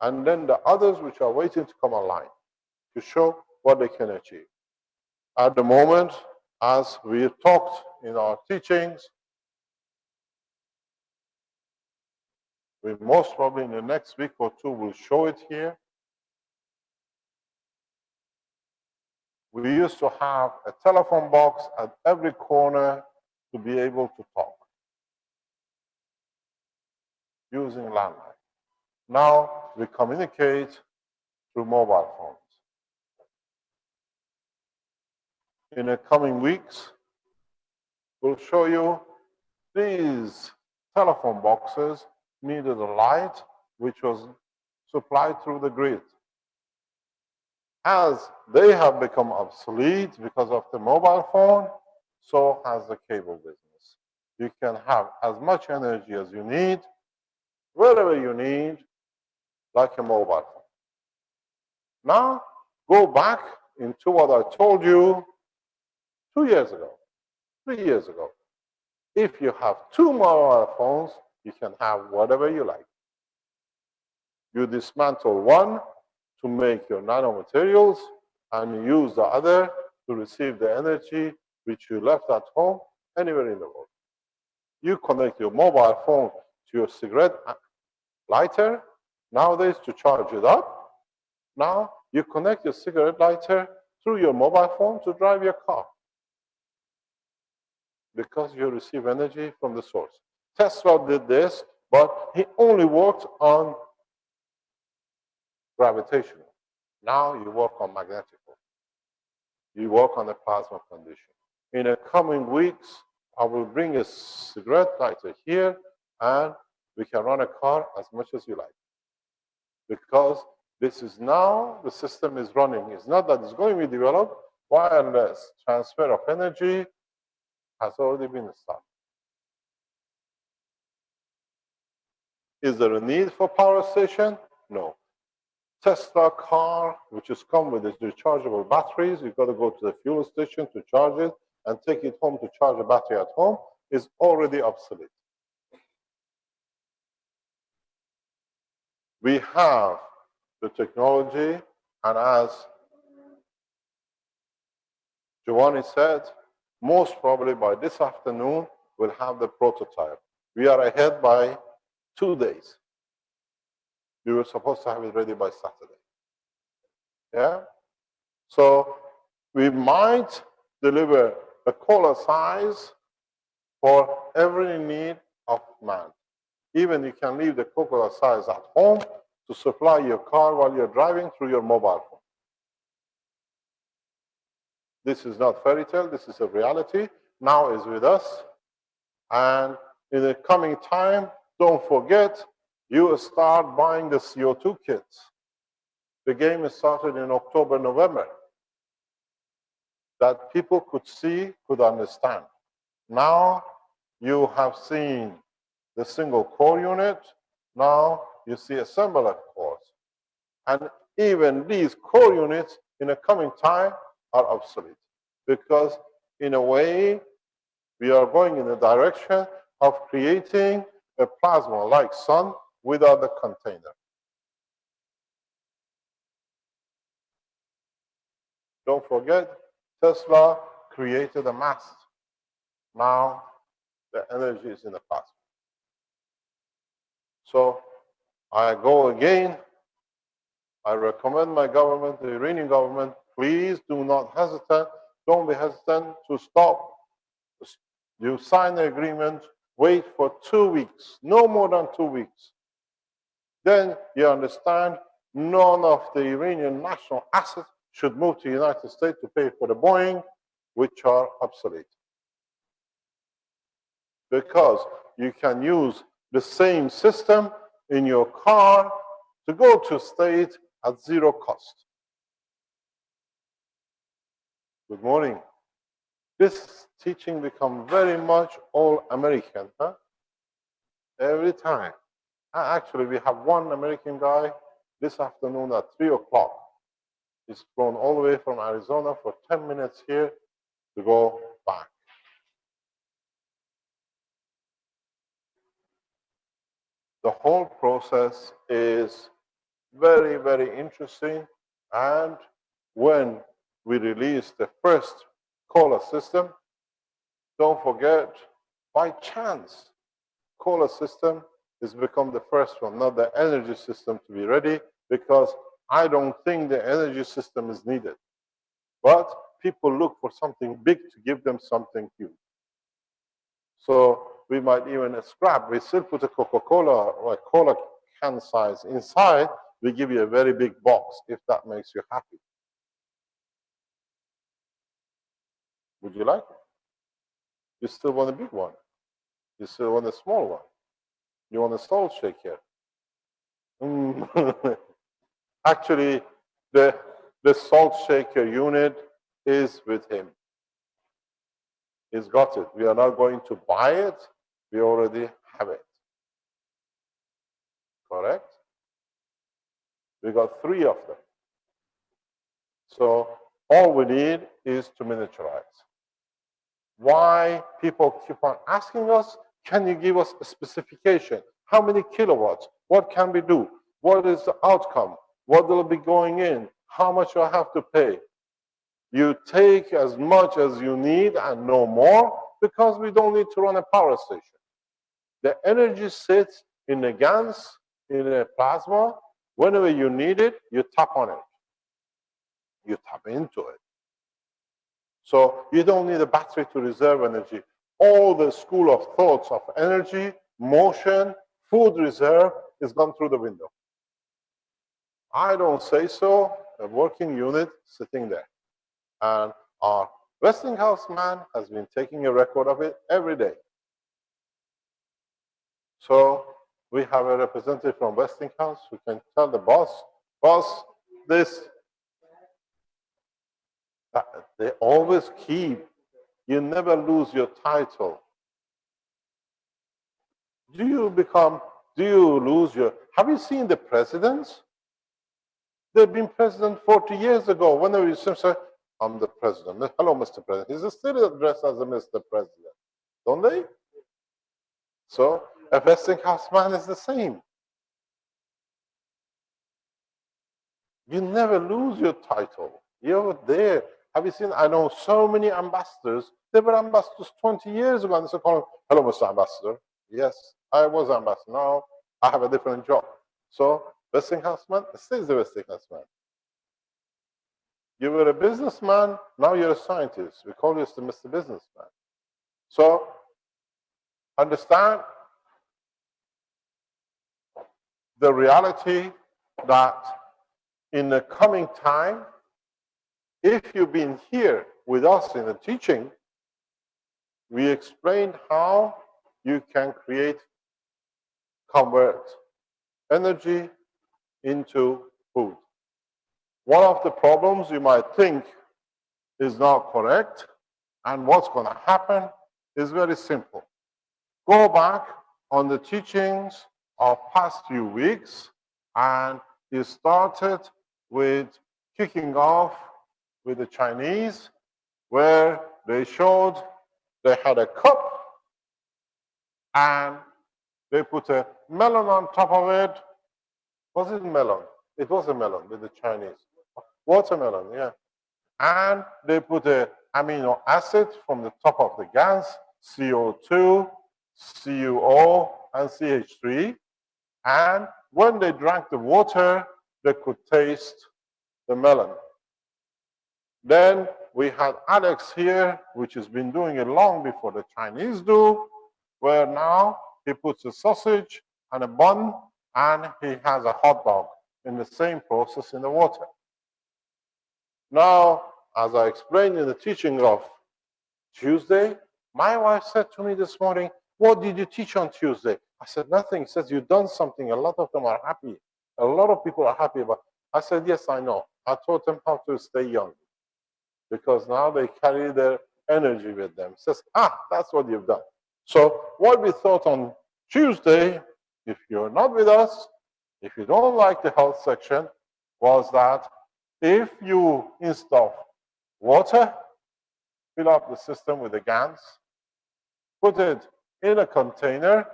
C: and then the others which are waiting to come online to show what they can achieve. At the moment, as we talked in our teachings, we most probably in the next week or two will show it here. We used to have a telephone box at every corner to be able to talk using landline. Now we communicate through mobile phones. In the coming weeks, we'll show you these telephone boxes needed a light which was supplied through the grid. As they have become obsolete because of the mobile phone, so has the cable business. You can have as much energy as you need, wherever you need, like a mobile phone. Now, go back into what I told you 2 years ago, 3 years ago. If you have 2 mobile phones, you can have whatever you like. You dismantle one to make your nanomaterials, and you use the other to receive the energy which you left at home anywhere in the world. You connect your mobile phone to your cigarette lighter nowadays to charge it up. Now you connect your cigarette lighter through your mobile phone to drive your car because you receive energy from the source. Tesla did this, but he only worked on gravitational. Now you work on magnetical. You work on the plasma condition. In the coming weeks, I will bring a cigarette lighter here, and we can run a car as much as you like. Because this is now, the system is running. It's not that it's going to be developed. Wireless transfer of energy has already been started. Is there a need for power station? No. Tesla car, which has come with its rechargeable batteries, you've got to go to the fuel station to charge it and take it home to charge a battery at home, is already obsolete. We have the technology, and as Giovanni said, most probably by this afternoon, we'll have the prototype. We are ahead by 2 days. We were supposed to have it ready by Saturday. Yeah? So we might deliver a cola size for every need of man. Even you can leave the Coca-Cola size at home to supply your car while you're driving through your mobile phone. This is not fairy tale, this is a reality. Now is with us. And in the coming time, don't forget, you start buying the CO2 kits. The game is started in October, November. That people could see, could understand. Now you have seen the single core unit. Now you see assembler cores. And even these core units in the coming time are obsolete. Because in a way, we are going in the direction of creating a plasma like sun without the container. Don't forget, Tesla created a mass. Now the energy is in the plasma. So I go again. I recommend my government, the Iranian government, please do not hesitate. Don't be hesitant to stop. You sign the agreement, wait for 2 weeks, no more than 2 weeks. Then you understand none of the Iranian national assets should move to the United States to pay for the Boeing, which are obsolete. Because you can use the same system in your car to go to state at 0 cost. Good morning. This teaching become very much all American, huh? Every time. Actually, we have one American guy this afternoon at 3 o'clock. He's flown all the way from Arizona for 10 minutes here to go back. The whole process is very, very interesting. And when we release the first COLA system, don't forget, by chance, COLA system has become the first one, not the energy system to be ready, because I don't think the energy system is needed. But people look for something big to give them something huge. So we might even scrap. We still put a Coca-Cola or a cola can size inside. We give you a very big box if that makes you happy. Would you like it? You still want a big one? You still want a small one? You want a salt shaker? Actually, the salt shaker unit is with him. He's got it. We are not going to buy it. We already have it. Correct? We got 3 of them. So all we need is to miniaturize. Why people keep on asking us, can you give us a specification? How many kilowatts? What can we do? What is the outcome? What will be going in? How much do I have to pay? You take as much as you need and no more, because we don't need to run a power station. The energy sits in the GANS, in a plasma. Whenever you need it, you tap on it. You tap into it. So you don't need a battery to reserve energy. All the school of thoughts of energy, motion, food reserve is gone through the window. I don't say so. A working unit sitting there. And our Westinghouse man has been taking a record of it every day. So we have a representative from Westinghouse who can tell the boss, this. They always keep. You never lose your title. Do you lose your, have you seen the presidents? They've been president 40 years ago. Whenever you say, I'm the president. Hello, Mr. President. He's still addressed as a Mr. President, don't they? So a Westinghouse man is the same. You never lose your title. You're there. Have you seen? I know so many ambassadors. They were ambassadors 20 years ago. And they said, hello, Mr. Ambassador. Yes, I was ambassador. Now I have a different job. So Westinghouse man stays the Westinghouse man. You were a businessman. Now you're a scientist. We call you Mr. Businessman. So understand the reality that in the coming time, if you've been here with us in the teaching, we explained how you can convert energy into food. One of the problems you might think is not correct, and what's going to happen is very simple. Go back on the teachings of past few weeks, and you started with kicking off with the Chinese, where they showed they had a cup and they put a melon on top of it. Was it melon? It was a melon with the Chinese. Watermelon, yeah. And they put a amino acid from the top of the GANS, CO2, CuO, and CH3. And when they drank the water, they could taste the melon. Then we had Alex here, which has been doing it long before the Chinese do, where now he puts a sausage and a bun, and he has a hot dog in the same process in the water. Now, as I explained in the teaching of Tuesday, my wife said to me this morning, what did you teach on Tuesday? I said, nothing. She says, you've done something. A lot of them are happy. A lot of people are happy about it. I said, yes, I know. I taught them how to stay young, because now they carry their energy with them. It says, that's what you've done. So what we thought on Tuesday, if you're not with us, if you don't like the health section, was that if you install water, fill up the system with the GANS, put it in a container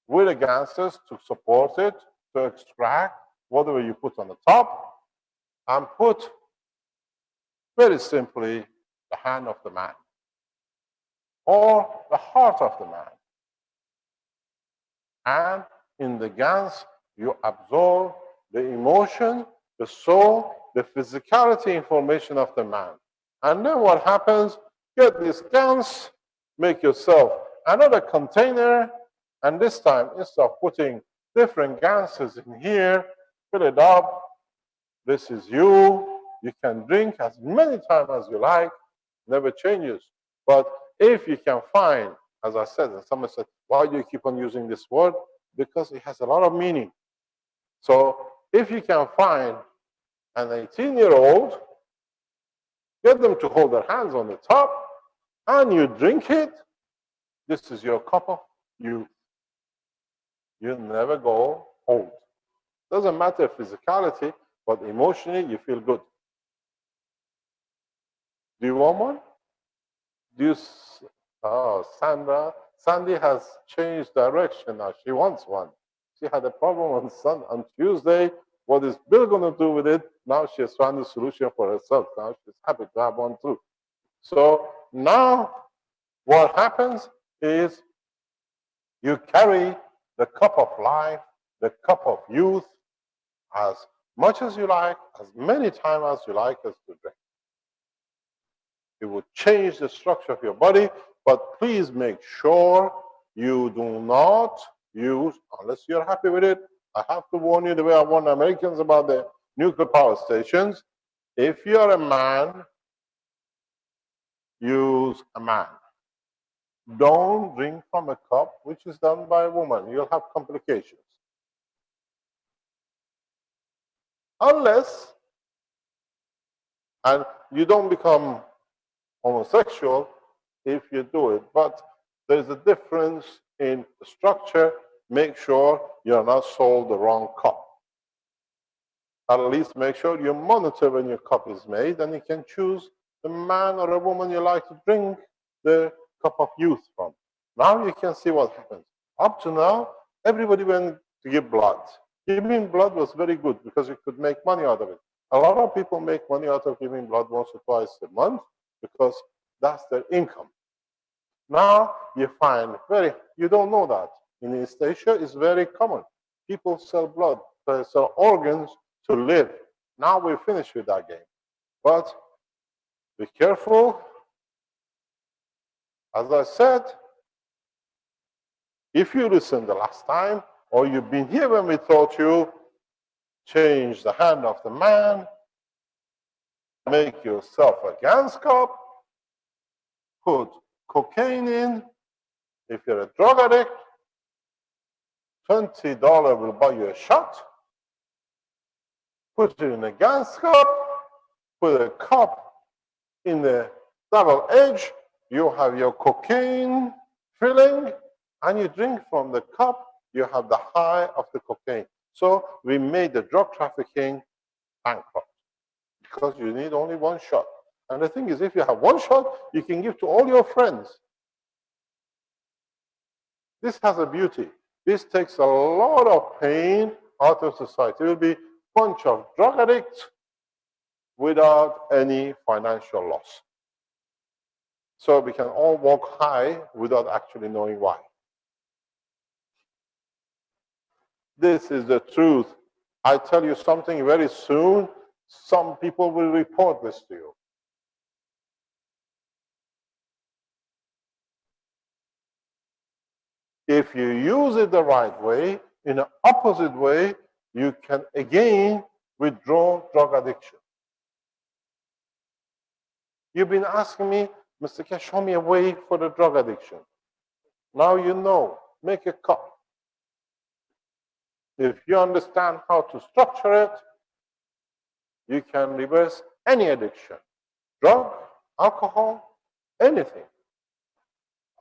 C: with the GANSes to support it, to extract whatever you put on the top, and put, very simply, the hand of the man or the heart of the man. And in the GANS, you absorb the emotion, the soul, the physicality information of the man. And then what happens? Get this GANS, make yourself another container, and this time, instead of putting different GANSes in here, fill it up. This is you. You can drink as many times as you like, never changes. But if you can find, as I said, and someone said, why do you keep on using this word? Because it has a lot of meaning. So if you can find an 18-year-old, get them to hold their hands on the top, and you drink it, this is your cup of youth. You'll never go old. Doesn't matter physicality, but emotionally you feel good. Do you want one? Do you? Oh, Sandy has changed direction now. She wants one. She had a problem on Tuesday. What is Bill going to do with it? Now she has found a solution for herself. Now she's happy to have one too. So now what happens is you carry the cup of life, the cup of youth, as much as you like, as many times as you like us to drink. It will change the structure of your body, but please make sure you do not use, unless you're happy with it. I have to warn you the way I warn Americans about the nuclear power stations. If you're a man, use a man. Don't drink from a cup which is done by a woman. You'll have complications. Unless, and you don't become homosexual if you do it, but there's a difference in structure. Make sure you're not sold the wrong cup. At least make sure you monitor when your cup is made, and you can choose the man or a woman you like to drink the cup of youth from. Now you can see what happens. Up to now, everybody went to give blood. Giving blood was very good because you could make money out of it. A lot of people make money out of giving blood once or twice a month because that's their income. Now you find you don't know that. In East Asia, it's very common. People sell blood, they sell organs to live. Now we're finished with that game. But be careful. As I said, if you listened the last time, or you've been here when we taught you, change the hand of the man, make yourself a GANS cup, put cocaine in. If you're a drug addict, $20 will buy you a shot. Put it in a GANS cup, put a cup in the double edge, you have your cocaine filling, and you drink from the cup, you have the high of the cocaine. So we made the drug trafficking bankrupt because you need only one shot. And the thing is, if you have one shot, you can give to all your friends. This has a beauty. This takes a lot of pain out of society. It will be a bunch of drug addicts without any financial loss. So we can all walk high without actually knowing why. This is the truth. I tell you something very soon, some people will report this to you. If you use it the right way, in an opposite way, you can again withdraw drug addiction. You've been asking me, Mr. Keshe, show me a way for the drug addiction. Now you know, make a cup. If you understand how to structure it, you can reverse any addiction. Drug, alcohol, anything.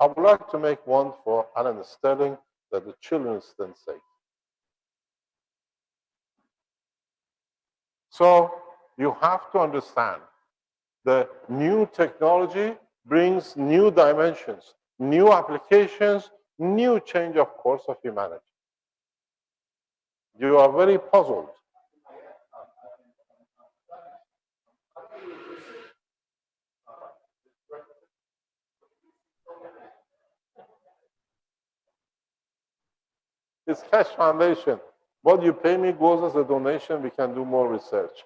C: I would like to make one for Alan Sterling that the children stand safe. So you have to understand the new technology brings new dimensions, new applications, new change of course of humanity. You are very puzzled. It's Keshe Foundation. What you pay me goes as a donation. We can do more research.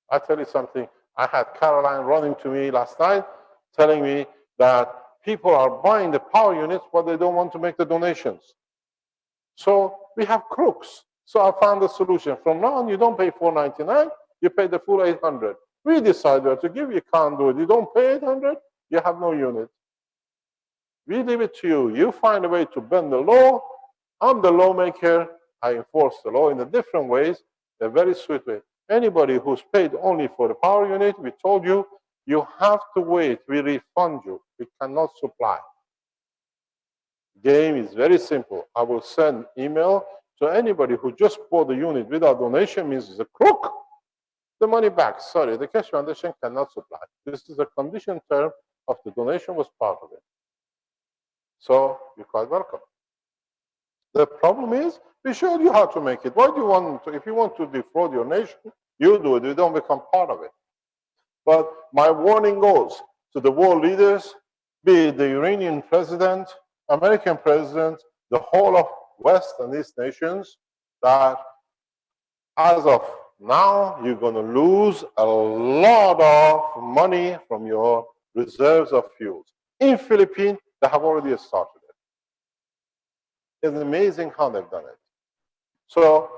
C: I tell you something. I had Caroline running to me last night telling me that people are buying the power units, but they don't want to make the donations. So we have crooks. So I found a solution. From now on, you don't pay $499, you pay the full $800. We decided to give you, can't do it. You don't pay $800, you have no unit. We leave it to you. You find a way to bend the law. I'm the lawmaker. I enforce the law in the different ways, a very sweet way. Anybody who's paid only for the power unit, we told you, you have to wait. We refund you. We cannot supply. Game is very simple. I will send email to anybody who just bought the unit without donation, means it's a crook. The money back. Sorry, the Keshe Foundation cannot supply. This is a condition term of the donation was part of it. So you're quite welcome. The problem is, we showed you how to make it. Why do you want to? If you want to defraud your nation, you do it. You don't become part of it. But my warning goes to the world leaders, be it the Iranian president, American president, the whole of West and East nations, that as of now, you're going to lose a lot of money from your reserves of fuels. In Philippines, they have already started it. It's amazing how they've done it. So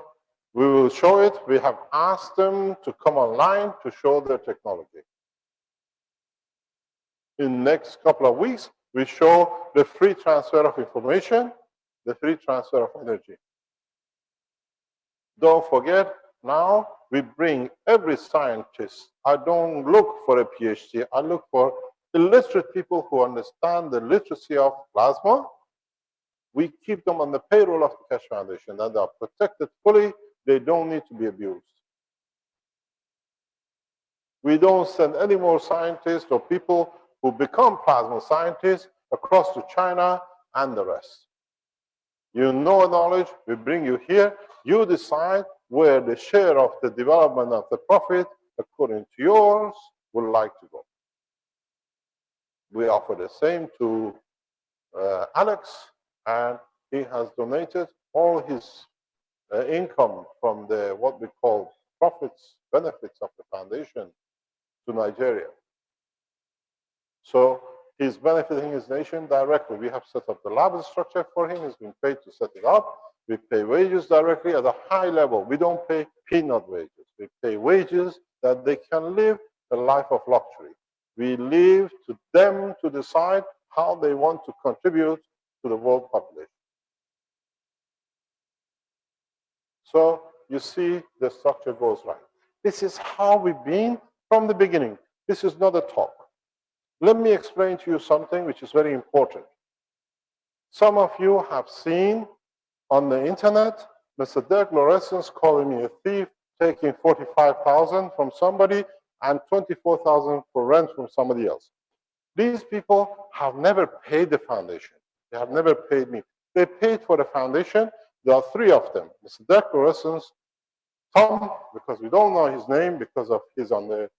C: we will show it. We have asked them to come online to show their technology. In the next couple of weeks, we show the free transfer of information, the free transfer of energy. Don't forget, now we bring every scientist. I don't look for a PhD. I look for illiterate people who understand the literacy of plasma. We keep them on the payroll of the Keshe Foundation, and they are protected fully. They don't need to be abused. We don't send any more scientists or people who become plasma scientists across to China and the rest. You know knowledge, we bring you here. You decide where the share of the development of the profit, according to yours, would like to go. We offer the same to Alex, and he has donated all his income from the what we call profits, benefits of the foundation to Nigeria. So he's benefiting his nation directly. We have set up the lab structure for him. He's been paid to set it up. We pay wages directly at a high level. We don't pay peanut wages. We pay wages that they can live a life of luxury. We leave to them to decide how they want to contribute to the world population. So you see the structure goes right. This is how we've been from the beginning. This is not a talk. Let me explain to you something which is very important. Some of you have seen on the internet Mr. Dirk Lorentzens calling me a thief, taking $45,000 from somebody and $24,000 for rent from somebody else. These people have never paid the foundation. They have never paid me. They paid for the foundation. There are three of them. Mr. Dirk Lorentzens, Tom, because we don't know his name because of he's on the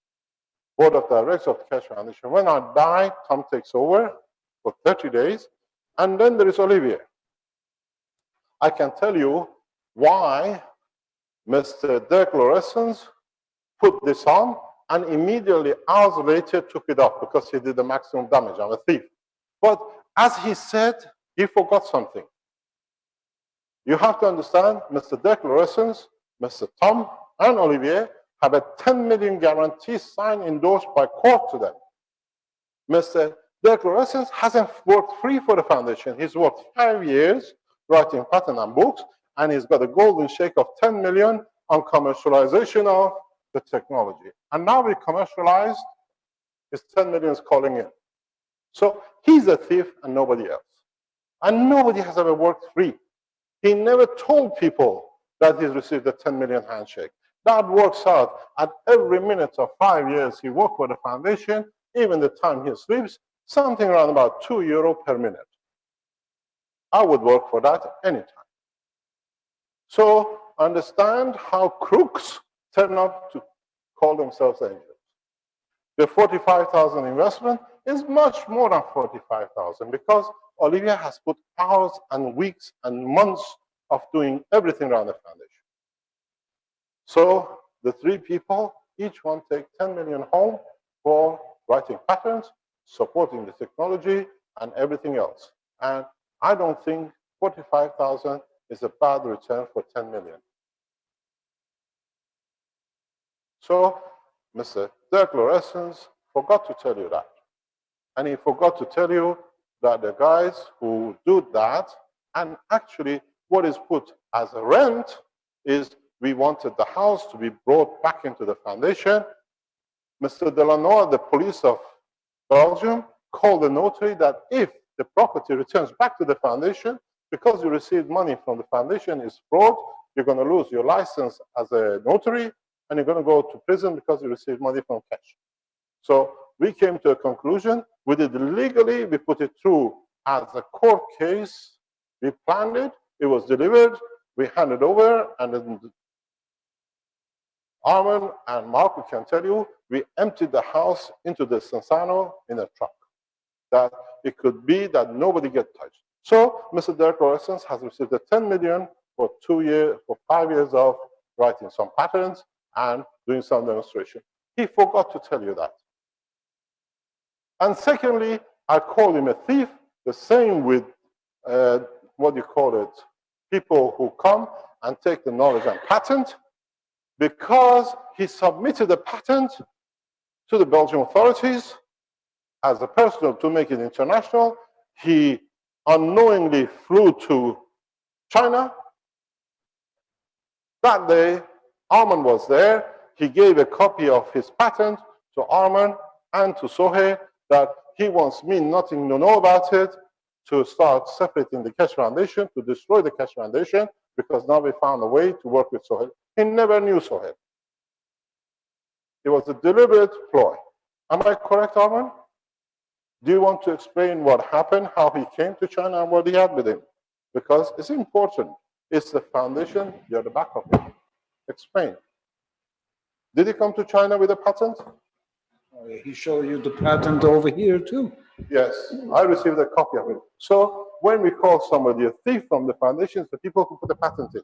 C: board of directors of the Keshe Foundation. When I die, Tom takes over for 30 days. And then there is Olivier. I can tell you why Mr. Dirk Lorentzens put this on and immediately hours later took it off because he did the maximum damage. I'm a thief. But as he said, he forgot something. You have to understand, Mr. Dirk Lorentzens, Mr. Tom, and Olivier have a 10 million guarantee signed, endorsed by court to them. Mr. Dirk Lorentzens hasn't worked free for the foundation. He's worked 5 years writing patent and books, and he's got a golden shake of 10 million on commercialization of the technology. And now we commercialized, his 10 million is calling in. So he's a thief and nobody else. And nobody has ever worked free. He never told people that he's received a 10 million handshake. That works out at every minute of 5 years he worked for the foundation, even the time he sleeps, something around about €2 per minute. I would work for that anytime. So understand how crooks turn up to call themselves angels. The 45,000 investment is much more than 45,000 because Olivia has put hours and weeks and months of doing everything around the foundation. So the three people, each one take 10 million home for writing patterns, supporting the technology, and everything else. And I don't think 45,000 is a bad return for 10 million. So Mr. Dirk Lorentzens forgot to tell you that. And he forgot to tell you that the guys who do that, and actually what is put as a rent is we wanted the house to be brought back into the foundation. Mr. Delanois, the police of Belgium, called the notary that if the property returns back to the foundation, because you received money from the foundation is fraud, you're going to lose your license as a notary, and you're going to go to prison because you received money from cash. So we came to a conclusion. We did it legally. We put it through as a court case. We planned it. It was delivered. We handed over. And then Armin and Marco can tell you, we emptied the house into the Sensano in a truck. That it could be that nobody get touched. So Mr. Dirk Lorentzens has received a 10 million for 2 years, for 5 years of writing some patterns and doing some demonstration. He forgot to tell you that. And secondly, I call him a thief. The same with, what you call it, people who come and take the knowledge and patent, because he submitted a patent to the Belgian authorities as a personal to make it international. He unknowingly flew to China. That day, Arman was there. He gave a copy of his patent to Arman and to Sohail that he wants me nothing to know about it, to start separating the Keshe Foundation, to destroy the Keshe Foundation, because now we found a way to work with Sohail. He never knew Sohail. It was a deliberate ploy. Am I correct, Arman? Do you want to explain what happened, how he came to China, and what he had with him? Because it's important. It's the foundation, you're the back of it. Explain. Did he come to China with a patent?
D: He showed you the patent over here too.
C: Yes, I received a copy of it. So when we call somebody a thief from the foundation, it's the people who put the patent in.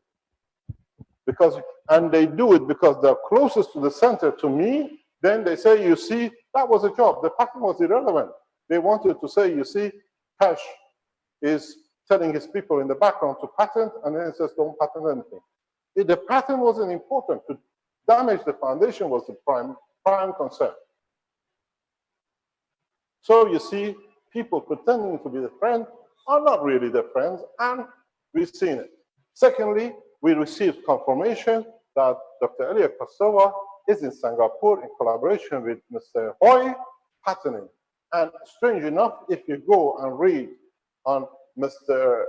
C: Because, and they do it because they're closest to the center to me, then they say, you see, that was a job. The patent was irrelevant. They wanted to say, you see, Keshe is telling his people in the background to patent, and then it says, don't patent anything. The patent wasn't important. To damage the foundation was the prime concern. So you see, people pretending to be the friend are not really the friends, and we've seen it. Secondly, we received confirmation that Dr. Elia Kostova is in Singapore in collaboration with Mr. Hoy, patenting. And strange enough, if you go and read on Mr.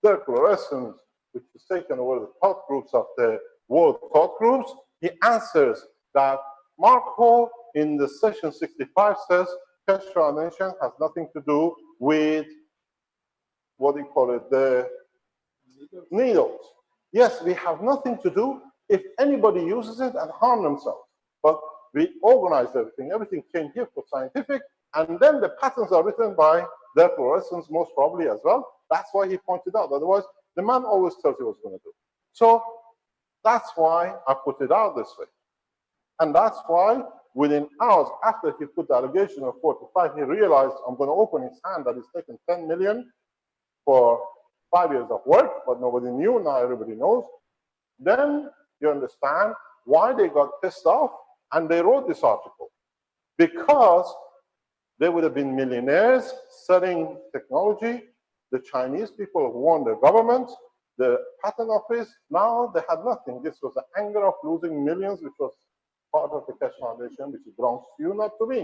C: Dirk Lorentzens, which is taken over the thought groups of the world thought groups, he answers that Marco in the session 65 says Keshe Foundation has nothing to do with, what do you call it, the needles. Yes, we have nothing to do if anybody uses it and harm themselves. But we organized everything. Everything came here for scientific, and then the patents are written by Dirk Lorentzens most probably as well. That's why he pointed out. Otherwise, the man always tells you what he's going to do. So that's why I put it out this way. And that's why within hours after he put the allegation of 45, he realized I'm going to open his hand that he's taken 10 million for 5 years of work, but nobody knew. Now everybody knows. Then you understand why they got pissed off and they wrote this article. Because they would have been millionaires selling technology. The Chinese people won the government, the patent office. Now they had nothing. This was the anger of losing millions, which was part of the Keshe Foundation, which belongs to you, not to me.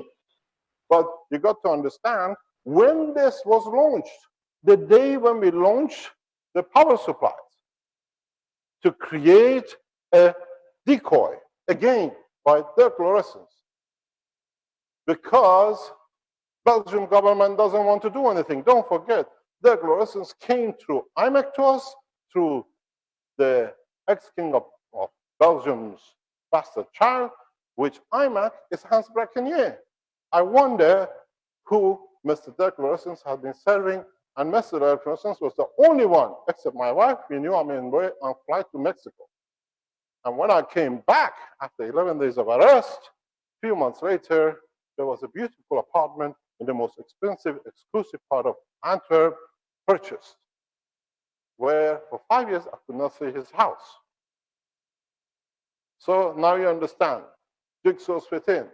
C: But you got to understand, when this was launched, the day when we launched the power supplies to create a decoy, again, by their fluorescence, because Belgium government doesn't want to do anything. Don't forget, their fluorescence came through IMEC to us, through the ex-king of Belgium's bastard child, which IMAC is Hans Bracquenier. I wonder who Mr. Dirk Fluorescence had been serving, and Mr. Dirk Fluorescence was the only one, except my wife, we knew I'm on flight to Mexico. And when I came back after 11 days of arrest, a few months later, there was a beautiful apartment in the most expensive, exclusive part of Antwerp, purchased, where for 5 years I could not see his house. So now you understand, jigsaws fit in.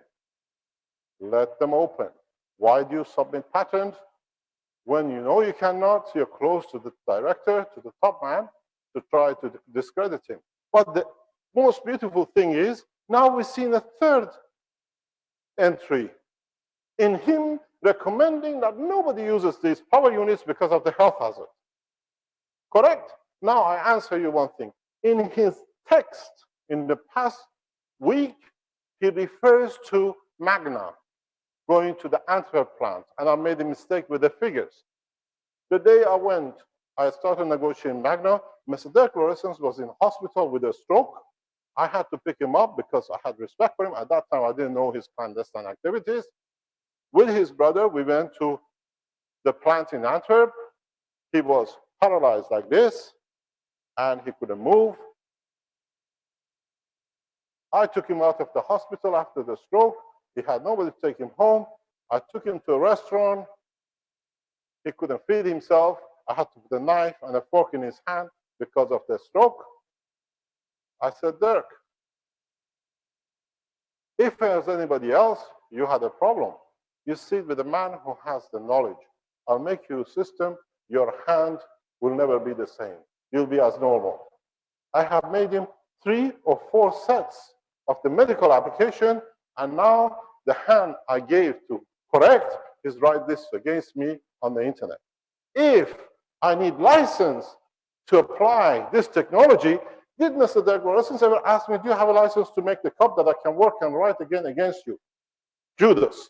C: Let them open. Why do you submit patents when you know you cannot? You're close to the director, to the top man, to try to discredit him. But the most beautiful thing is, now we've seen a third entry in him recommending that nobody uses these power units because of the health hazard. Correct? Now I answer you one thing. In his text in the past week, he refers to Magna going to the Antwerp plant, and I made a mistake with the figures. The day I started negotiating Magna, Mr. Dirk Fluorescence was in hospital with a stroke. I had to pick him up because I had respect for him. At that time, I didn't know his clandestine activities. With his brother, we went to the plant in Antwerp. He was paralyzed like this, and he couldn't move. I took him out of the hospital after the stroke. He had nobody to take him home. I took him to a restaurant. He couldn't feed himself. I had to put a knife and a fork in his hand because of the stroke. I said, Dirk, if there's anybody else, you had a problem. You sit with a man who has the knowledge. I'll make you a system. Your hand will never be the same. You'll be as normal. I have made him 3 or 4 sets of the medical application, and now the hand I gave to correct is right this against me on the internet. If I need license to apply this technology, did Mr. Dirk Fluorescence ever ask me, do you have a license to make the cup that I can work and write again against you? Judas.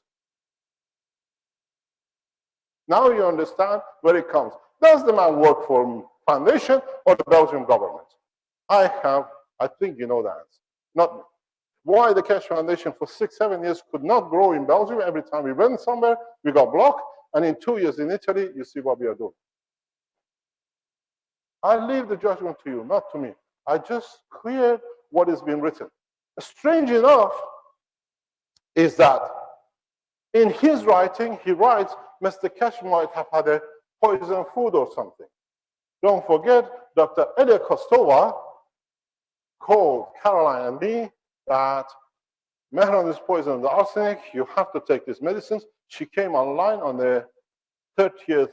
C: Now you understand where it comes. Does the man work for foundation or the Belgian government? I think you know the answer. Not me. Why the Keshe Foundation for 6-7 years could not grow in Belgium? Every time we went somewhere, we got blocked. And in 2 years in Italy, you see what we are doing. I leave the judgment to you, not to me. I just cleared what has been written. Strange enough is that in his writing, he writes, Mr. Keshe might have had a poison food or something. Don't forget, Dr. Elia Kostova called Caroline and me that Mehran is poisoned with arsenic. You have to take these medicines. She came online on the 30th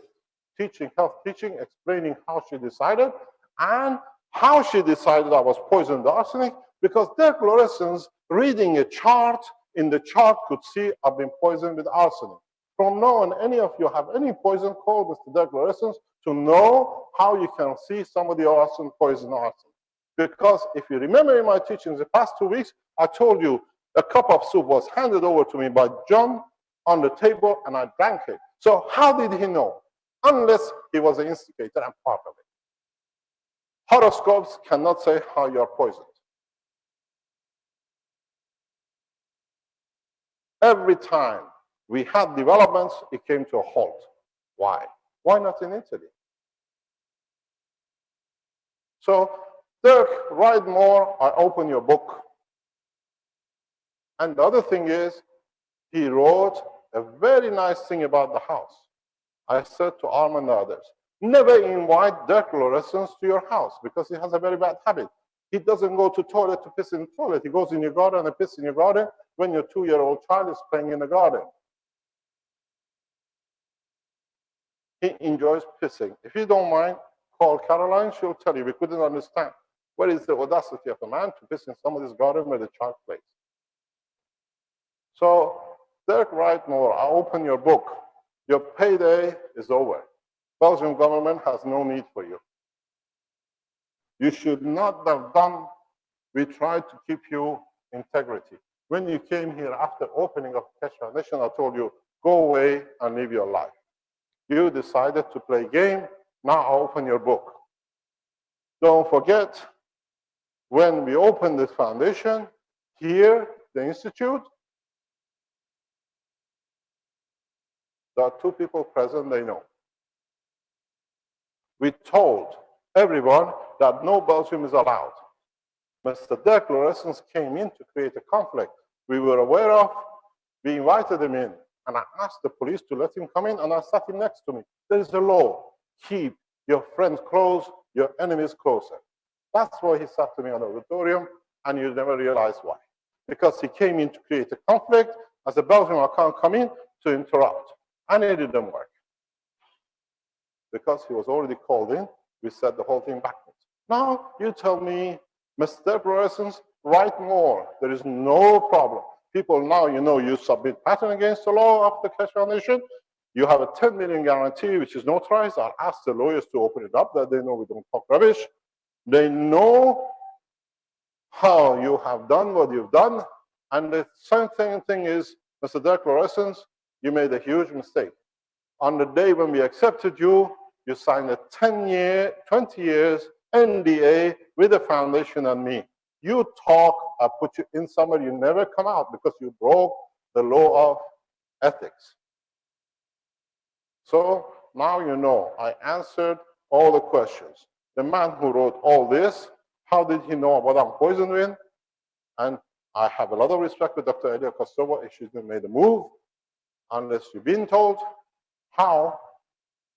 C: health teaching, explaining how she decided and how she decided I was poisoned with arsenic, because Dirk Fluorescence, reading a chart, in the chart could see I've been poisoned with arsenic. From now on, any of you have any poison, call Mr. Dirk Fluorescence to know how you can see somebody arsenic poison arsenic. Because if you remember in my teachings the past 2 weeks, I told you a cup of soup was handed over to me by John on the table and I drank it. So how did he know? Unless he was an instigator and part of it. Horoscopes cannot say how you are poisoned. Every time we had developments, it came to a halt. Why? Why not in Italy? So, Dirk, write more, I open your book. And the other thing is, he wrote a very nice thing about the house. I said to Arm and others, never invite Dirk Fluorescence to your house because he has a very bad habit. He doesn't go to toilet to piss in the toilet. He goes in your garden and piss in your garden when your 2-year-old child is playing in the garden. He enjoys pissing. If you don't mind, call Caroline. She'll tell you. We couldn't understand. What is the audacity of a man to piss in somebody's garden where the child plays? So, Dirk Rightmore, I open your book. Your payday is over. Belgian government has no need for you. You should not have done. We tried to keep you integrity. When you came here after opening of Keshe Foundation, I told you, go away and live your life. You decided to play game. Now I open your book. Don't forget, when we opened this foundation, here, the institute, there are two people present, they know. We told everyone that no Belgium is allowed. Mr. Dirk Lorentzens came in to create a conflict we were aware of. We invited him in, and I asked the police to let him come in, and I sat him next to me. There is a law. Keep your friends close, your enemies closer. That's why he sat to me on the auditorium, and you never realize why. Because he came in to create a conflict. As a Belgian, I can't come in to interrupt. And it didn't work. Because he was already called in, we set the whole thing backwards. Now, you tell me, Mr. Lorentzens, write more. There is no problem. People now, you know, you submit patent against the law of the Keshe Foundation. You have a 10 million guarantee, which is notarized. I'll ask the lawyers to open it up, that they know we don't talk rubbish. They know how you have done what you've done. And the same thing is, Mr. Dirk Lorentzens, you made a huge mistake. On the day when we accepted you, you signed a 10-year, 20 years NDA with the foundation and me. You talk, I put you in somewhere, you never come out because you broke the law of ethics. So now you know, I answered all the questions. The man who wrote all this, how did he know what I'm poisoned with? And I have a lot of respect for Dr. Elia Kostova if she's made a move, unless you've been told how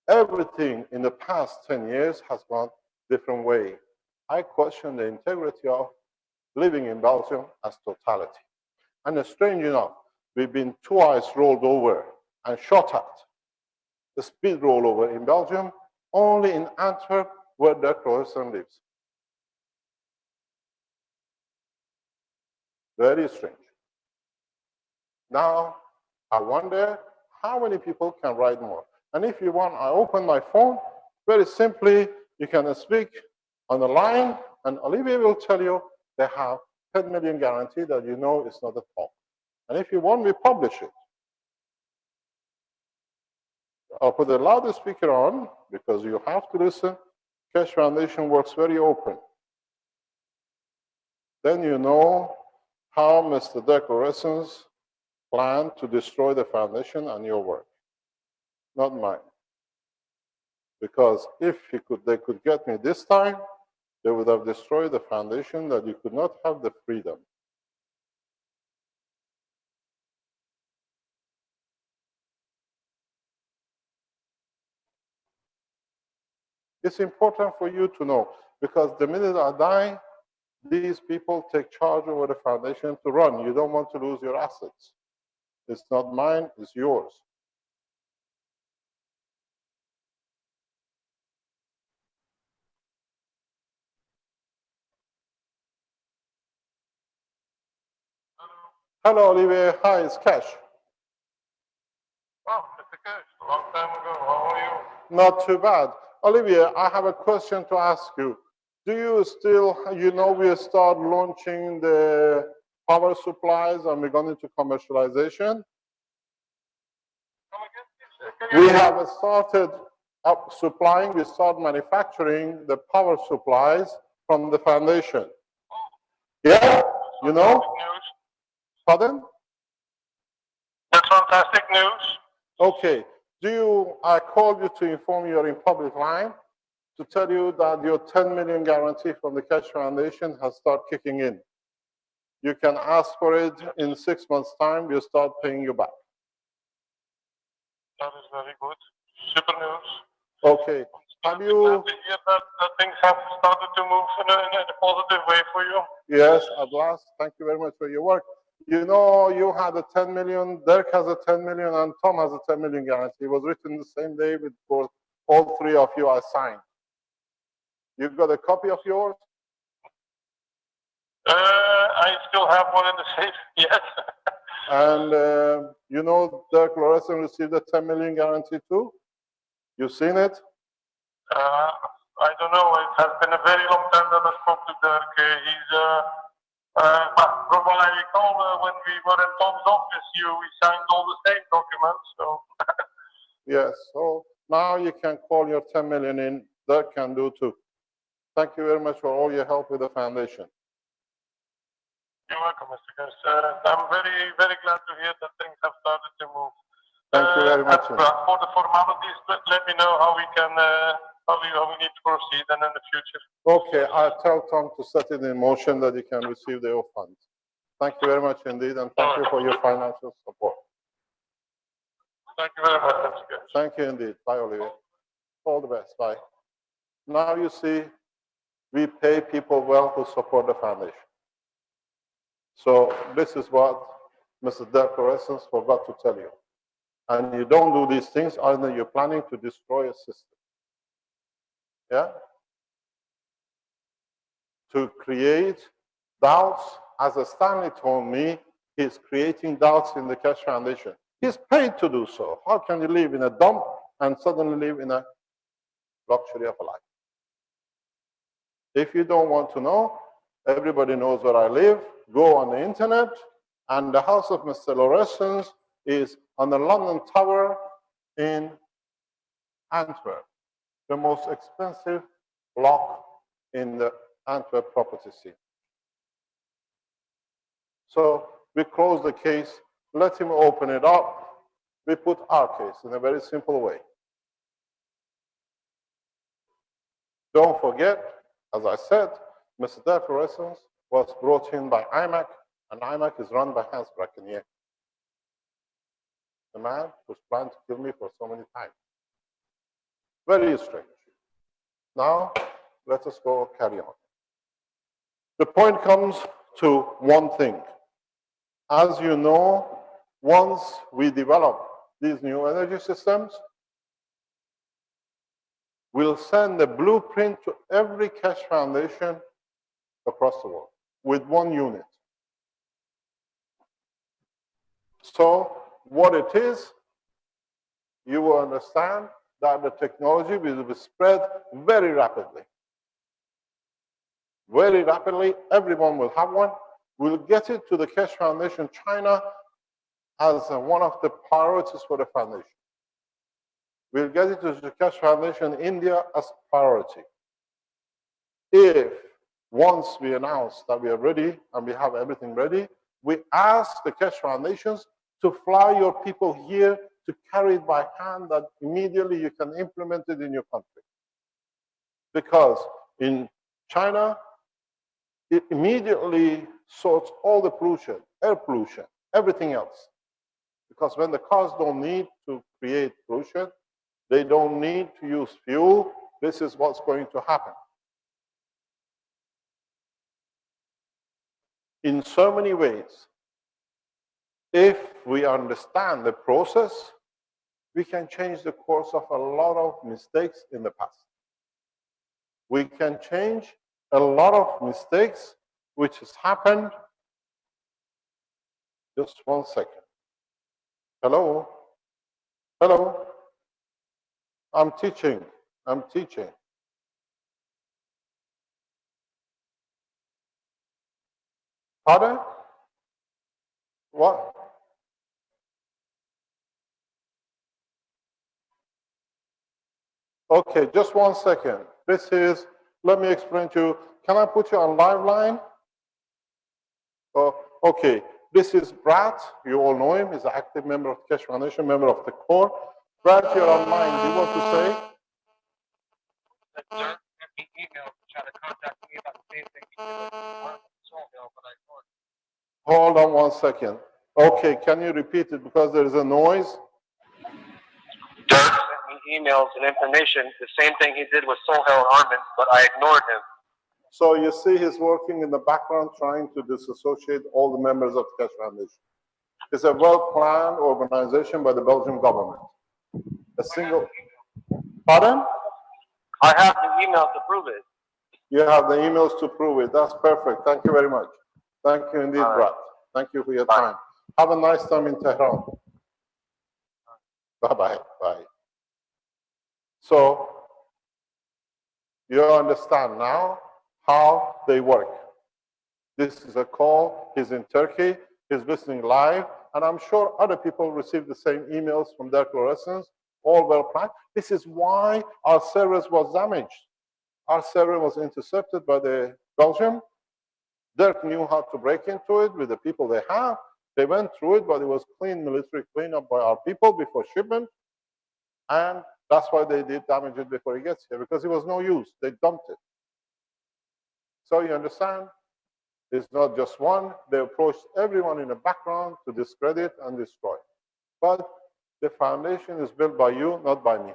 C: everything in the past 10 years has gone different way. I question the integrity of living in Belgium as totality. And strange enough, we've been twice rolled over and shot at. The speed rollover in Belgium, only in Antwerp, where Dirk Lorentzens lives. Very strange. Now, I wonder how many people can write more. And if you want, I open my phone. Very simply, you can speak on the line, and Olivier will tell you they have 10 million guarantee that you know it's not a talk. And if you want, we publish it. I'll put the loudspeaker on because you have to listen. Keshe Foundation works very open. Then you know how Mr. Dirk Lorentzens planned to destroy the foundation and your work, not mine. Because if they could get me this time, they would have destroyed the foundation, that you could not have the freedom. It's important for you to know, because the minute I die, these people take charge over the foundation to run. You don't want to lose your assets. It's not mine, it's yours. Hello, Olivier. Hi, it's Keshe.
E: Oh, Mr. Keshe, a long time ago. How are you?
C: Not too bad. Olivier, I have a question to ask you. Do you still, you know, we start launching the power supplies and we're going into commercialization?
E: Come again, please.
C: We have started up supplying, we start manufacturing the power supplies from the foundation. Yeah, you know?
E: News.
C: Pardon?
E: That's fantastic news.
C: Okay. I called you to inform you are in public line to tell you that your 10 million guarantee from the Keshe Foundation has started kicking in. You can ask for it in 6 months' time, we'll start paying you back.
E: That is very good. Super news.
C: Okay. Have you?
E: Glad to hear that things have started to move in a positive way for you.
C: Yes, at last. Thank you very much for your work. You know, you had a 10 million, Dirk has a 10 million, and Tom has a 10 million guarantee. It was written the same day with all three of you are signed. You've got a copy of yours?
E: I still have one in the safe, yes.
C: And you know, Dirk Lorenzen received a 10 million guarantee too. You've seen it?
E: I don't know. It has been a very long time that I spoke to Dirk. But from what I recall, when we were in Tom's office, we signed all the same documents. So.
C: Yes. So now you can call your 10 million in. Dirk can do too. Thank you very much for all your help with the foundation.
E: You're welcome, Mr. Keshe. I'm very, very glad to hear that things have started to move.
C: Thank you very much.
E: For the formalities, let me know how we can, how we need to proceed and in the future.
C: Okay, I'll tell Tom to set it in motion that you can receive the funds. Thank you very much indeed, and thank you for your financial support.
E: Thank you very much, Mr. Keshe.
C: Thank you indeed. Bye, Olivier. All the best. Bye. Now you see, we pay people well who support the foundation. So this is what Mr. Dirk Lorenzen forgot to tell you. And you don't do these things either you're planning to destroy a system. Yeah? To create doubts, as Stanley told me, he's creating doubts in the Keshe Foundation. He's paid to do so. How can you live in a dump and suddenly live in a luxury of a life? If you don't want to know, everybody knows where I live. Go on the internet, and the house of Mr. Lorenzen is on the London Tower in Antwerp, the most expensive block in the Antwerp property scene. So we close the case, let him open it up. We put our case in a very simple way. Don't forget, as I said, Mr. Dirk Lorenzen was brought in by IMAC, and IMAC is run by Hans Brackenier, the man who's planned to kill me for so many times. Very strange. Now, let us go carry on. The point comes to one thing. As you know, once we develop these new energy systems, we'll send a blueprint to every Keshe Foundation across the world with one unit. So what it is, you will understand that the technology will be spread very rapidly. Very rapidly, everyone will have one. We'll get it to the Keshe Foundation China as one of the priorities for the foundation. We'll get it to the Keshe Foundation India as priority. If once we announce that we are ready and we have everything ready, we ask the Keshe Foundations to fly your people here to carry it by hand, that immediately you can implement it in your country. Because in China, it immediately sorts all the pollution, air pollution, everything else. Because when the cars don't need to create pollution, they don't need to use fuel, this is what's going to happen. In so many ways, if we understand the process, we can change the course of a lot of mistakes in the past. We can change a lot of mistakes which has happened. Just 1 second. Hello? Hello? I'm teaching. I'm teaching. Pardon? What? Okay, just 1 second. This is, let me explain to you. Can I put you on live line? Oh, okay. This is Brad. You all know him. He's an active member of the Keshe Foundation, member of the core. Brad, you're online. Do you want to say? Hold on 1 second. Okay, can you repeat it because there is a noise?
E: Dirk sent me emails and information, the same thing he did with Sohail Armin, but I ignored him.
C: So you see he's working in the background trying to disassociate all the members of the Keshe Foundation. It's a well-planned organization by the Belgian government. A single... Pardon?
E: I have the email to prove it.
C: You have the emails to prove it. That's perfect. Thank you very much. Thank you indeed, Brad. Thank you for your time. Have a nice time in Tehran. Bye-bye. Bye. So you understand now how they work. This is a call. He's in Turkey. He's listening live. And I'm sure other people received the same emails from their fluorescence, all well planned. This is why our service was damaged. Our server was intercepted by the Belgium. Dirk knew how to break into it with the people they have. They went through it, but it was clean, military cleanup by our people before shipment. And that's why they did damage it before it gets here, because it was no use. They dumped it. So you understand? It's not just one. They approached everyone in the background to discredit and destroy. But the foundation is built by you, not by me.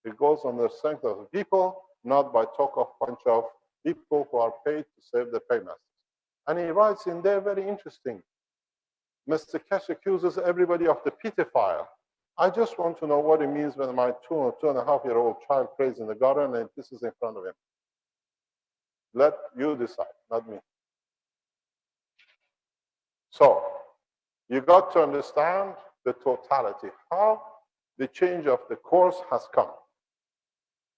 C: It goes on the strength of the people, not by talk of a bunch of people who are paid to save the paymasters. And he writes in there, very interesting. Mr. Keshe accuses everybody of the pedophile. I just want to know what it means when my 2 or 2.5-year-old child plays in the garden and pisses in front of him. Let you decide, not me. So, you got to understand the totality, how the change of the course has come.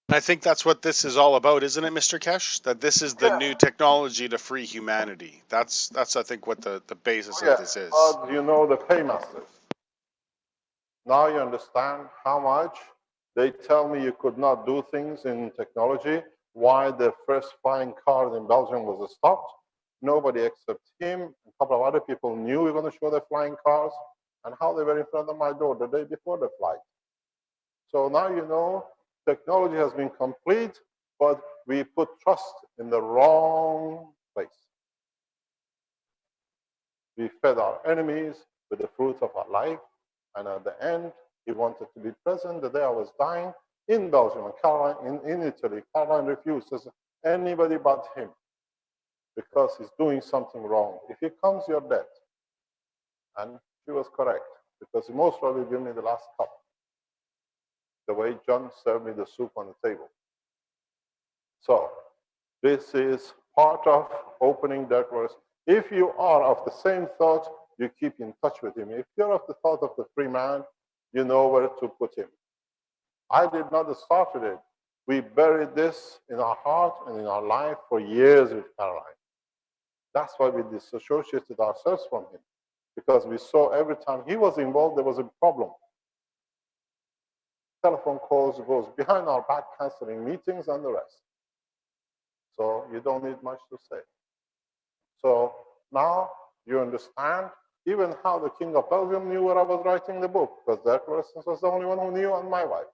F: I think that's what this is all about, isn't it, Mr. Keshe? That this is the new technology to free humanity. That's I think what the basis of this is.
C: But you know the paymasters. Now you understand how much they tell me you could not do things in technology, why the first flying car in Belgium was stopped. Nobody except him, a couple of other people knew we were going to show the flying cars, and how they were in front of my door the day before the flight. So now you know technology has been complete, but we put trust in the wrong place. We fed our enemies with the fruits of our life, and at the end, he wanted to be present the day I was dying in Belgium and Caroline in Italy. Caroline refused, says anybody but him, because he's doing something wrong. If he comes, you're dead. And she was correct, because he most probably gave me the last cup, the way John served me the soup on the table. So this is part of opening that verse. If you are of the same thought, you keep in touch with him. If you're of the thought of the free man, you know where to put him. I did not start with it. We buried this in our heart and in our life for years with Caroline. That's why we disassociated ourselves from him, because we saw every time he was involved, there was a problem. Telephone calls goes behind our back, canceling meetings and the rest. So you don't need much to say. So now you understand even how the King of Belgium knew where I was writing the book, because that person was the only one who knew, and my wife.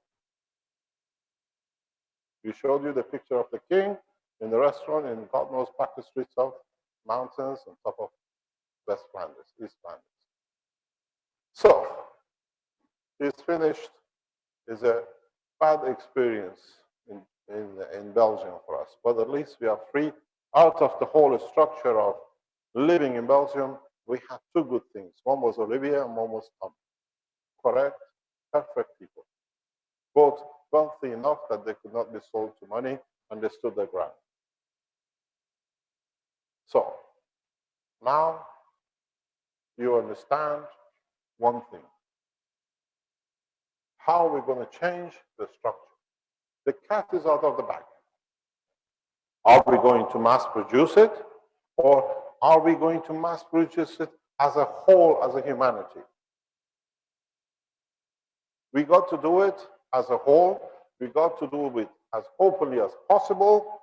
C: We showed you the picture of the king in the restaurant in God knows back the streets of mountains on top of West Flanders, East Flanders. So it's finished. It's a bad experience in Belgium for us, but at least we are free. Out of the whole structure of living in Belgium, we had two good things. One was Olivia and one was Tom. Correct, perfect people. Both wealthy enough that they could not be sold to money, and they stood their ground. So now you understand one thing. How are we going to change the structure? The cat is out of the bag. Are we going to mass produce it, or are we going to mass produce it as a whole, as a humanity? We got to do it as a whole. We got to do it as openly as possible,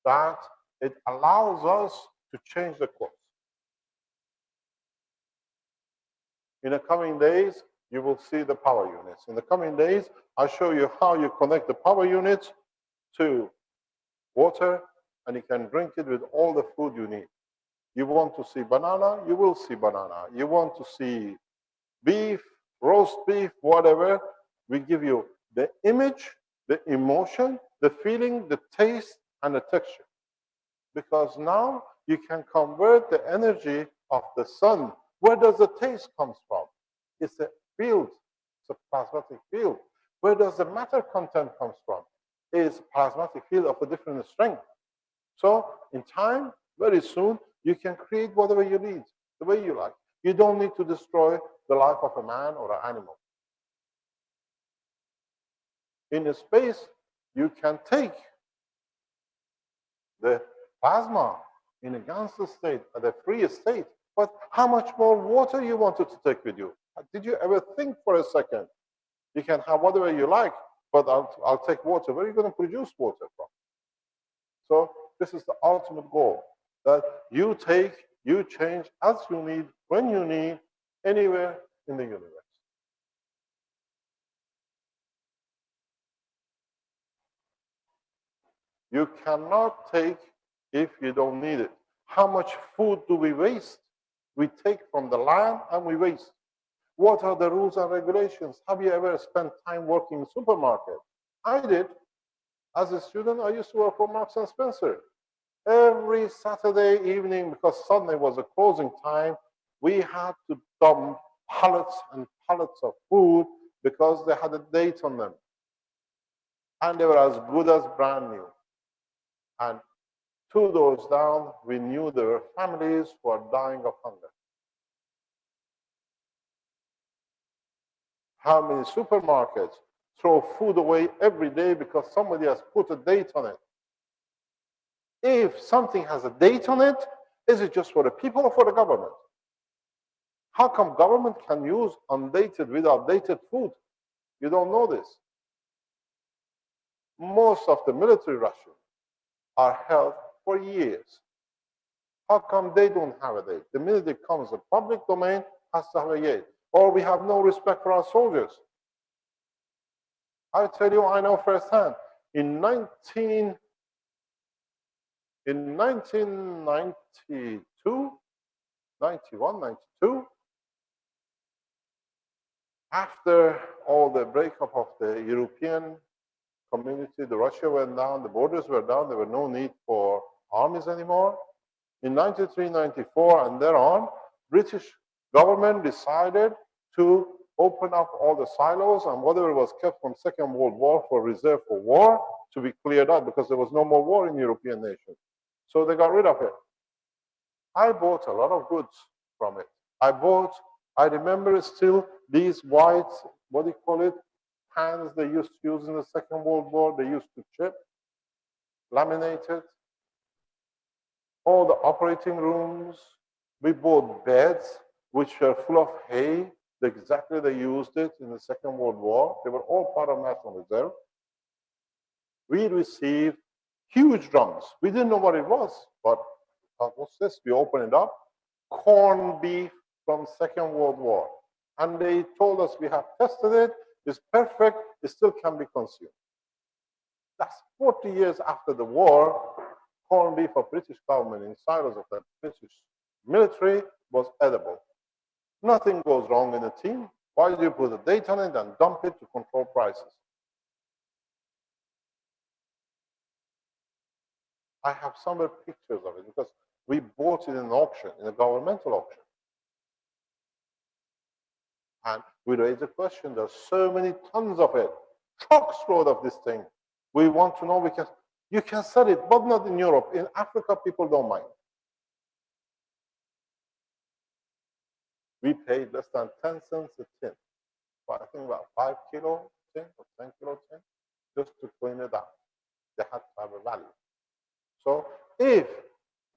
C: that it allows us to change the course. In the coming days, you will see the power units. In the coming days, I'll show you how you connect the power units to water, and you can drink it with all the food you need. You want to see banana, you will see banana. You want to see beef, roast beef, whatever, we give you the image, the emotion, the feeling, the taste, and the texture. Because now you can convert the energy of the sun. Where does the taste come from? It's a field, it's a plasmatic field. Where does the matter content come from? It's a plasmatic field of a different strength. So in time, very soon, you can create whatever you need, the way you like. You don't need to destroy the life of a man or an animal. In a space, you can take the plasma in a GANS state, at a free state, but how much more water you wanted to take with you? Did you ever think for a second? You can have whatever you like, but I'll take water. Where are you going to produce water from? So this is the ultimate goal, that you take, you change as you need, when you need, anywhere in the universe. You cannot take if you don't need it. How much food do we waste? We take from the land and we waste. What are the rules and regulations? Have you ever spent time working in supermarket? I did. As a student, I used to work for Marks and Spencer. Every Saturday evening, because Sunday was a closing time, we had to dump pallets and pallets of food because they had a date on them. And they were as good as brand new. And 2 doors down, we knew there were families who are dying of hunger. How many supermarkets throw food away every day because somebody has put a date on it? If something has a date on it, is it just for the people or for the government? How come government can use undated without dated food? You don't know this. Most of the military rations are held for years. How come they don't have a date? The minute it comes, the public domain has to have a date. Or we have no respect for our soldiers. I tell you, I know firsthand. In 1992, 91, 92, after all the breakup of the European community, the Russia went down, the borders were down, there were no need for armies anymore. In 93, 94, and thereon, British government decided to open up all the silos and whatever was kept from Second World War for reserve for war to be cleared out because there was no more war in European nations. So they got rid of it. I bought a lot of goods from it. I remember still these white, what do you call it, pans they used to use in the Second World War. They used to chip, laminated. All the operating rooms. We bought beds which were full of hay. Exactly they used it in the Second World War. They were all part of National Reserve. We received huge drums. We didn't know what it was, but what's this? We opened it up. Corned beef from Second World War. And they told us we have tested it. It's perfect. It still can be consumed. That's 40 years after the war. Corned beef of British government in silos of the British military was edible. Nothing goes wrong in a team. Why do you put a date on it and dump it to control prices? I have somewhere pictures of it because we bought it in an auction, in a governmental auction. And we raised the question, there's so many tons of it, trucks load of this thing. We want to know, you can sell it, but not in Europe. In Africa, people don't mind. We paid less than 10 cents a tin. So I think about 5 kilo tin or 10 kilo tin, just to clean it out. They had to have a value. So if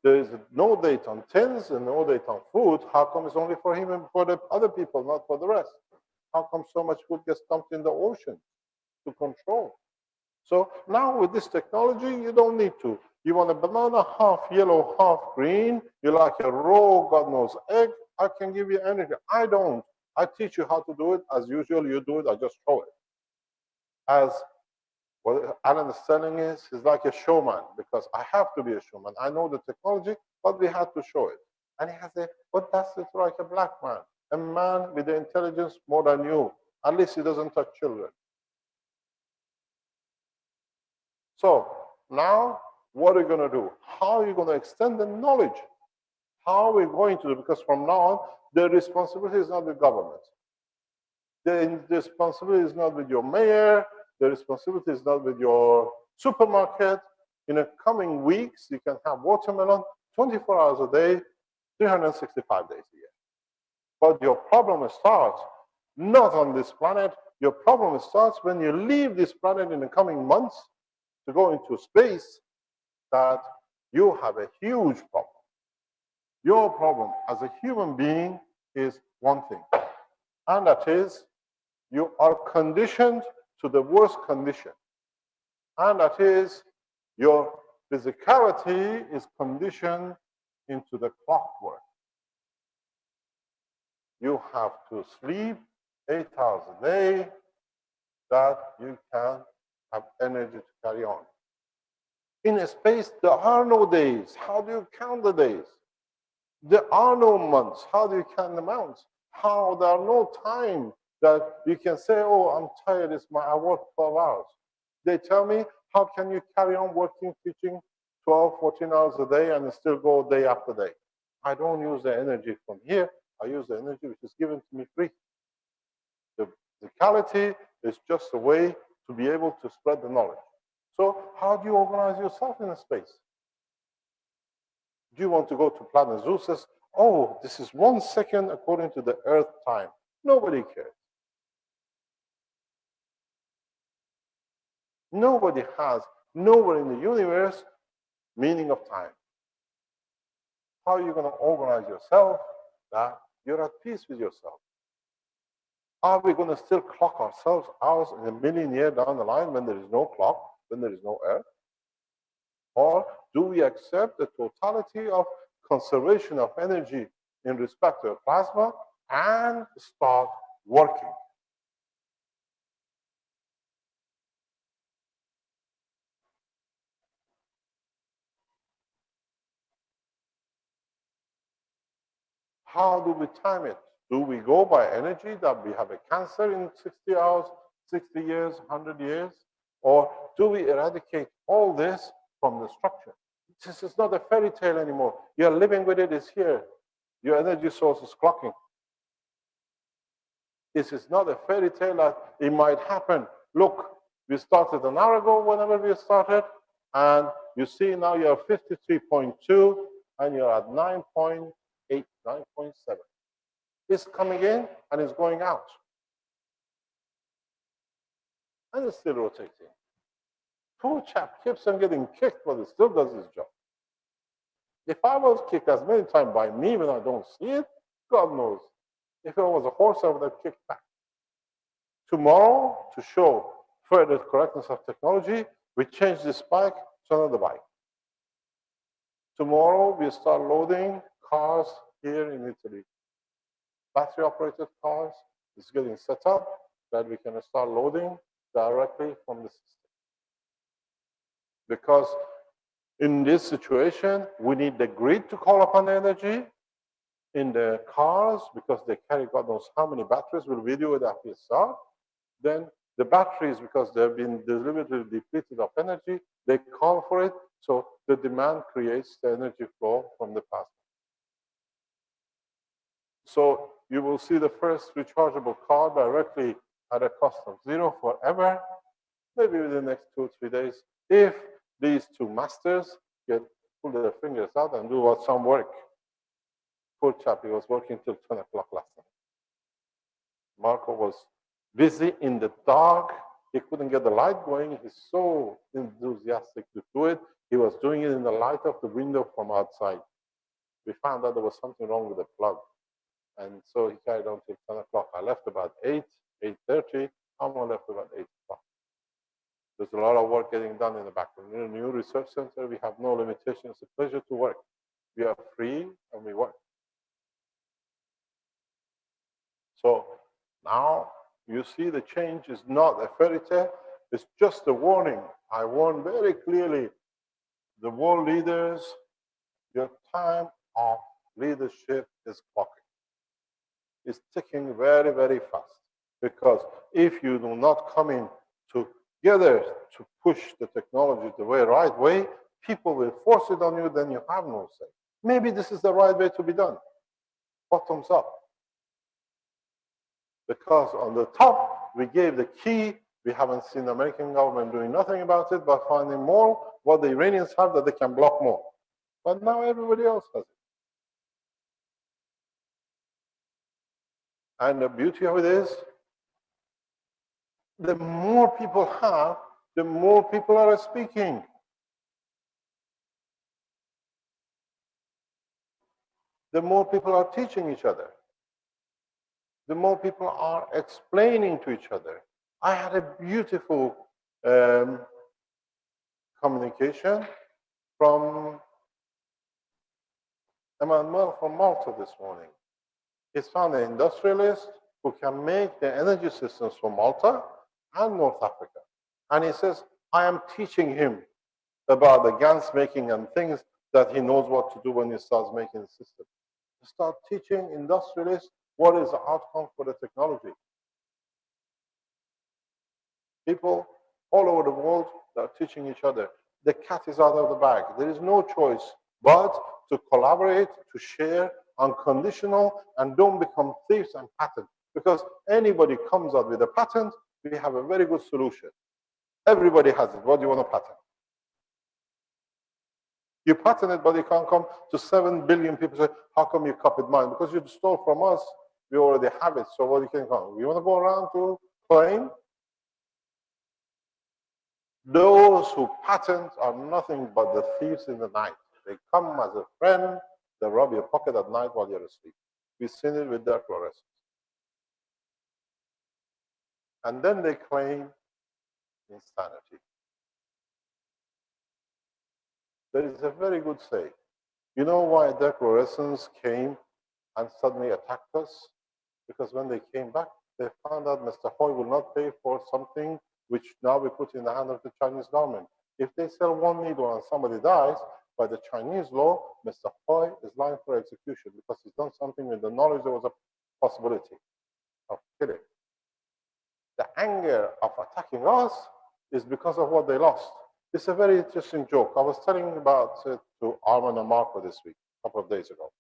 C: there is no date on tins and no date on food, how come it's only for him and for the other people, not for the rest? How come so much food gets dumped in the ocean to control? So now with this technology, you don't need to. You want a banana half yellow, half green. You like a raw, God knows, egg. I can give you anything. I don't. I teach you how to do it. As usual, you do it. I just show it. As what Alan is telling is, he's like a showman because I have to be a showman. I know the technology, but we had to show it. And he has a, but that's it like a black man, a man with the intelligence more than you. At least he doesn't touch children. So now, what are you going to do? How are you going to extend the knowledge? How are we going to do? Because from now on, the responsibility is not with government. The responsibility is not with your mayor. The responsibility is not with your supermarket. In the coming weeks, you can have watermelon 24 hours a day, 365 days a year. But your problem starts not on this planet. Your problem starts when you leave this planet in the coming months to go into space, that you have a huge problem. Your problem as a human being is one thing, and that is you are conditioned to the worst condition, and that is your physicality is conditioned into the clockwork. You have to sleep 8 hours a day that you can have energy to carry on. In a space, there are no days. How do you count the days? There are no months. How do you count the months? How there are no time that you can say, oh, I'm tired, I work 12 hours. They tell me, how can you carry on working, teaching 12, 14 hours a day and still go day after day? I don't use the energy from here. I use the energy which is given to me free. The physicality is just a way to be able to spread the knowledge. So how do you organize yourself in a space? Do you want to go to planet Zeus? Oh, this is 1 second according to the Earth time. Nobody cares. Nobody has, nowhere in the universe, meaning of time. How are you going to organize yourself that you're at peace with yourself? Are we going to still clock ourselves hours in a million years down the line when there is no clock, when there is no Earth? Or do we accept the totality of conservation of energy in respect to a plasma and start working? How do we time it? Do we go by energy that we have a cancer in 60 hours, 60 years, 100 years? Or do we eradicate all this from the structure? This is not a fairy tale anymore. You're living with it, it's here. Your energy source is clocking. This is not a fairy tale that it might happen. Look, we started an hour ago, whenever we started, and you see now you're 53.2 and you're at 9.8, 9.7. It's coming in and it's going out. And it's still rotating. Poor chap keeps on getting kicked, but it still does his job. If I was kicked as many times by me when I don't see it, God knows. If I was a horse, I would have kicked back. Tomorrow, to show further correctness of technology, we change this bike to another bike. Tomorrow, we start loading cars here in Italy. Battery-operated cars is getting set up that we can start loading directly from the system. Because in this situation, we need the grid to call upon the energy. In the cars, because they carry God knows how many batteries, we'll video it after we start. Then the batteries, because they've been deliberately depleted of energy, they call for it, so the demand creates the energy flow from the plasma. So you will see the first rechargeable car directly at a cost of zero forever, maybe within the next 2 or 3 days, if these two masters pull their fingers out and do some work. Poor chap, he was working till 10 o'clock last night. Marco was busy in the dark. He couldn't get the light going. He's so enthusiastic to do it. He was doing it in the light of the window from outside. We found out there was something wrong with the plug. And so he carried on till 10 o'clock. I left about 8, 8:30. I'm left about 8 o'clock. There's a lot of work getting done in the background. In a new research center, we have no limitations. It's a pleasure to work. We are free and we work. So now you see the change is not a fairy tale. It's just a warning. I warn very clearly the world leaders, your time of leadership is clocking. It's ticking very, very fast. Because if you do not come in together to push the technology the right way, people will force it on you, then you have no say. Maybe this is the right way to be done. Bottoms up. Because on the top, we gave the key. We haven't seen the American government doing nothing about it, but finding more what the Iranians have that they can block more. But now everybody else has it. And the beauty of it is, the more people have, the more people are speaking. The more people are teaching each other. The more people are explaining to each other. I had a beautiful communication from Emmanuel from Malta this morning. He's found an industrialist who can make the energy systems for Malta and North Africa. And he says, I am teaching him about the GANS making and things that he knows what to do when he starts making the system. To start teaching industrialists what is the outcome for the technology. People all over the world are teaching each other. The cat is out of the bag. There is no choice but to collaborate, to share, unconditional, and don't become thieves and patent. Because anybody comes out with a patent, we have a very good solution. Everybody has it. What do you want to patent? You patent it, but you can't come to 7 billion people and say, how come you copied mine? Because you stole from us. We already have it. So what you can come? You want to go around to claim? Those who patent are nothing but the thieves in the night. They come as a friend, they rob your pocket at night while you're asleep. We've seen it with their fluorescence. And then they claim insanity. There is a very good saying. You know why their fluorescence came and suddenly attacked us? Because when they came back, they found out Mr. Hoy will not pay for something which now we put in the hand of the Chinese government. If they sell one needle and somebody dies, by the Chinese law, Mr. Hoy is lying for execution because he's done something with the knowledge there was a possibility of killing. The anger of attacking us is because of what they lost. It's a very interesting joke. I was telling about it to Arman and Marco this week, a couple of days ago.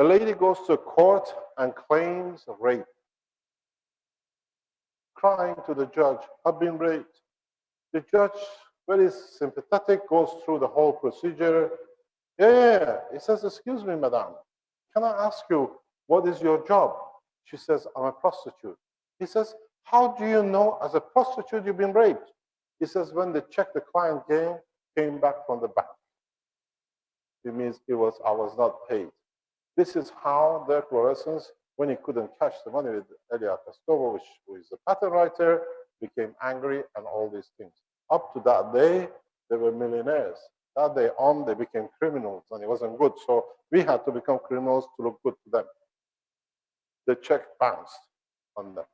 C: A lady goes to court and claims rape, crying to the judge, I've been raped. The judge, very sympathetic, goes through the whole procedure. Yeah. He says, excuse me, madam, can I ask you, what is your job? She says, I'm a prostitute. He says, how do you know as a prostitute you've been raped? He says, when the check the client came back from the bank. It means I was not paid. This is how their fluorescence, when he couldn't cash the money with Elia Kostova, who is a patent writer, became angry and all these things. Up to that day, they were millionaires. That day on, they became criminals, and it wasn't good. So we had to become criminals to look good to them. The check bounced on them.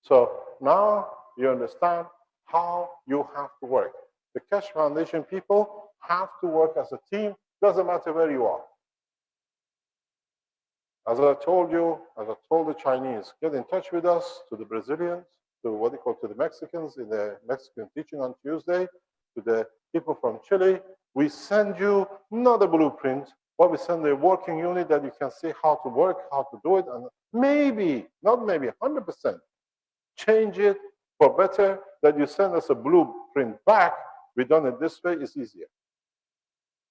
C: So now you understand how you have to work. The Keshe Foundation people have to work as a team. Doesn't matter where you are. As I told you, as I told the Chinese, get in touch with us, to the Brazilians, to what they call to the Mexicans in the Mexican teaching on Tuesday, to the people from Chile. We send you not a blueprint, but we send a working unit that you can see how to work, how to do it, and maybe, not maybe, 100%, change it for better, that you send us a blueprint back. We've done it this way, it's easier.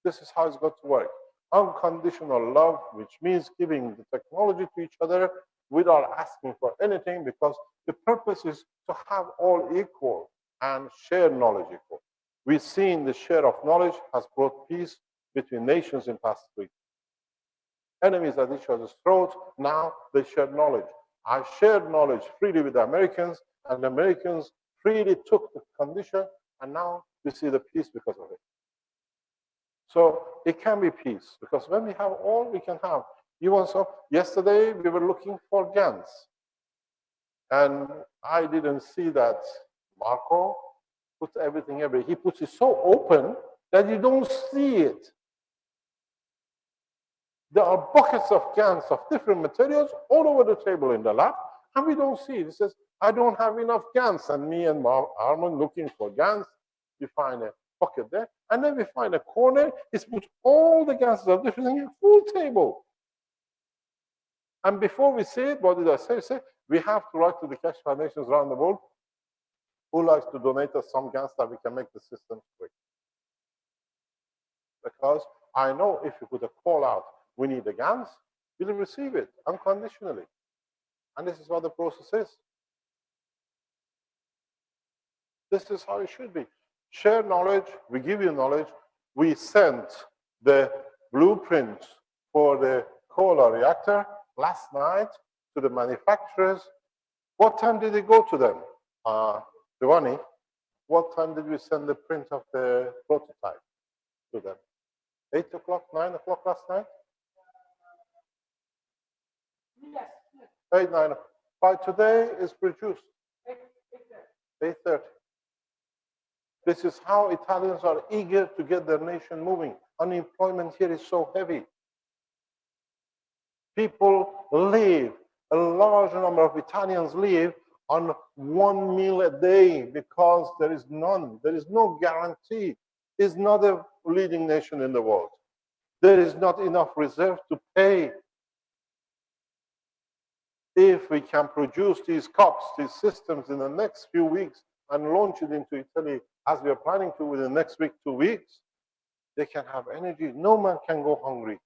C: This is how it's got to work. Unconditional love, which means giving the technology to each other without asking for anything, because the purpose is to have all equal and share knowledge equal. We've seen the share of knowledge has brought peace between nations in past weeks. Enemies at each other's throats, now they share knowledge. I shared knowledge freely with the Americans, and the Americans freely took the condition, and now we see the peace because of it. So it can be peace, because when we have all we can have. You also, yesterday we were looking for GANS, and I didn't see that Marco puts everything everywhere. He puts it so open that you don't see it. There are buckets of GANS of different materials all over the table in the lab, and we don't see it. He says, I don't have enough GANS, and me and Armand looking for GANS. We find a bucket there, and then we find a corner. It's put all the GANSes of different things in a full table. And before we see it, what did I say? Say, we have to write to the Keshe Foundations around the world who likes to donate us some GANS that we can make the system quick. Because I know if you put a call out, we need a GANS, you'll receive it unconditionally. And this is what the process is. This is how it should be. Share knowledge, we give you knowledge. We sent the blueprint for the cola reactor last night to the manufacturers. What time did it go to them? Giovanni, what time did we send the print of the prototype to them? 8 o'clock, 9 o'clock last night? Yes. 8, 9 o'clock. By today, it's produced. 8:30. This is how Italians are eager to get their nation moving. Unemployment here is so heavy. People live, a large number of Italians live on 1 meal a day because there is none. There is no guarantee. It's not a leading nation in the world. There is not enough reserve to pay. If we can produce these cups, these systems in the next few weeks and launch it into Italy as we are planning to within the next week, 2 weeks, they can have energy. No man can go hungry.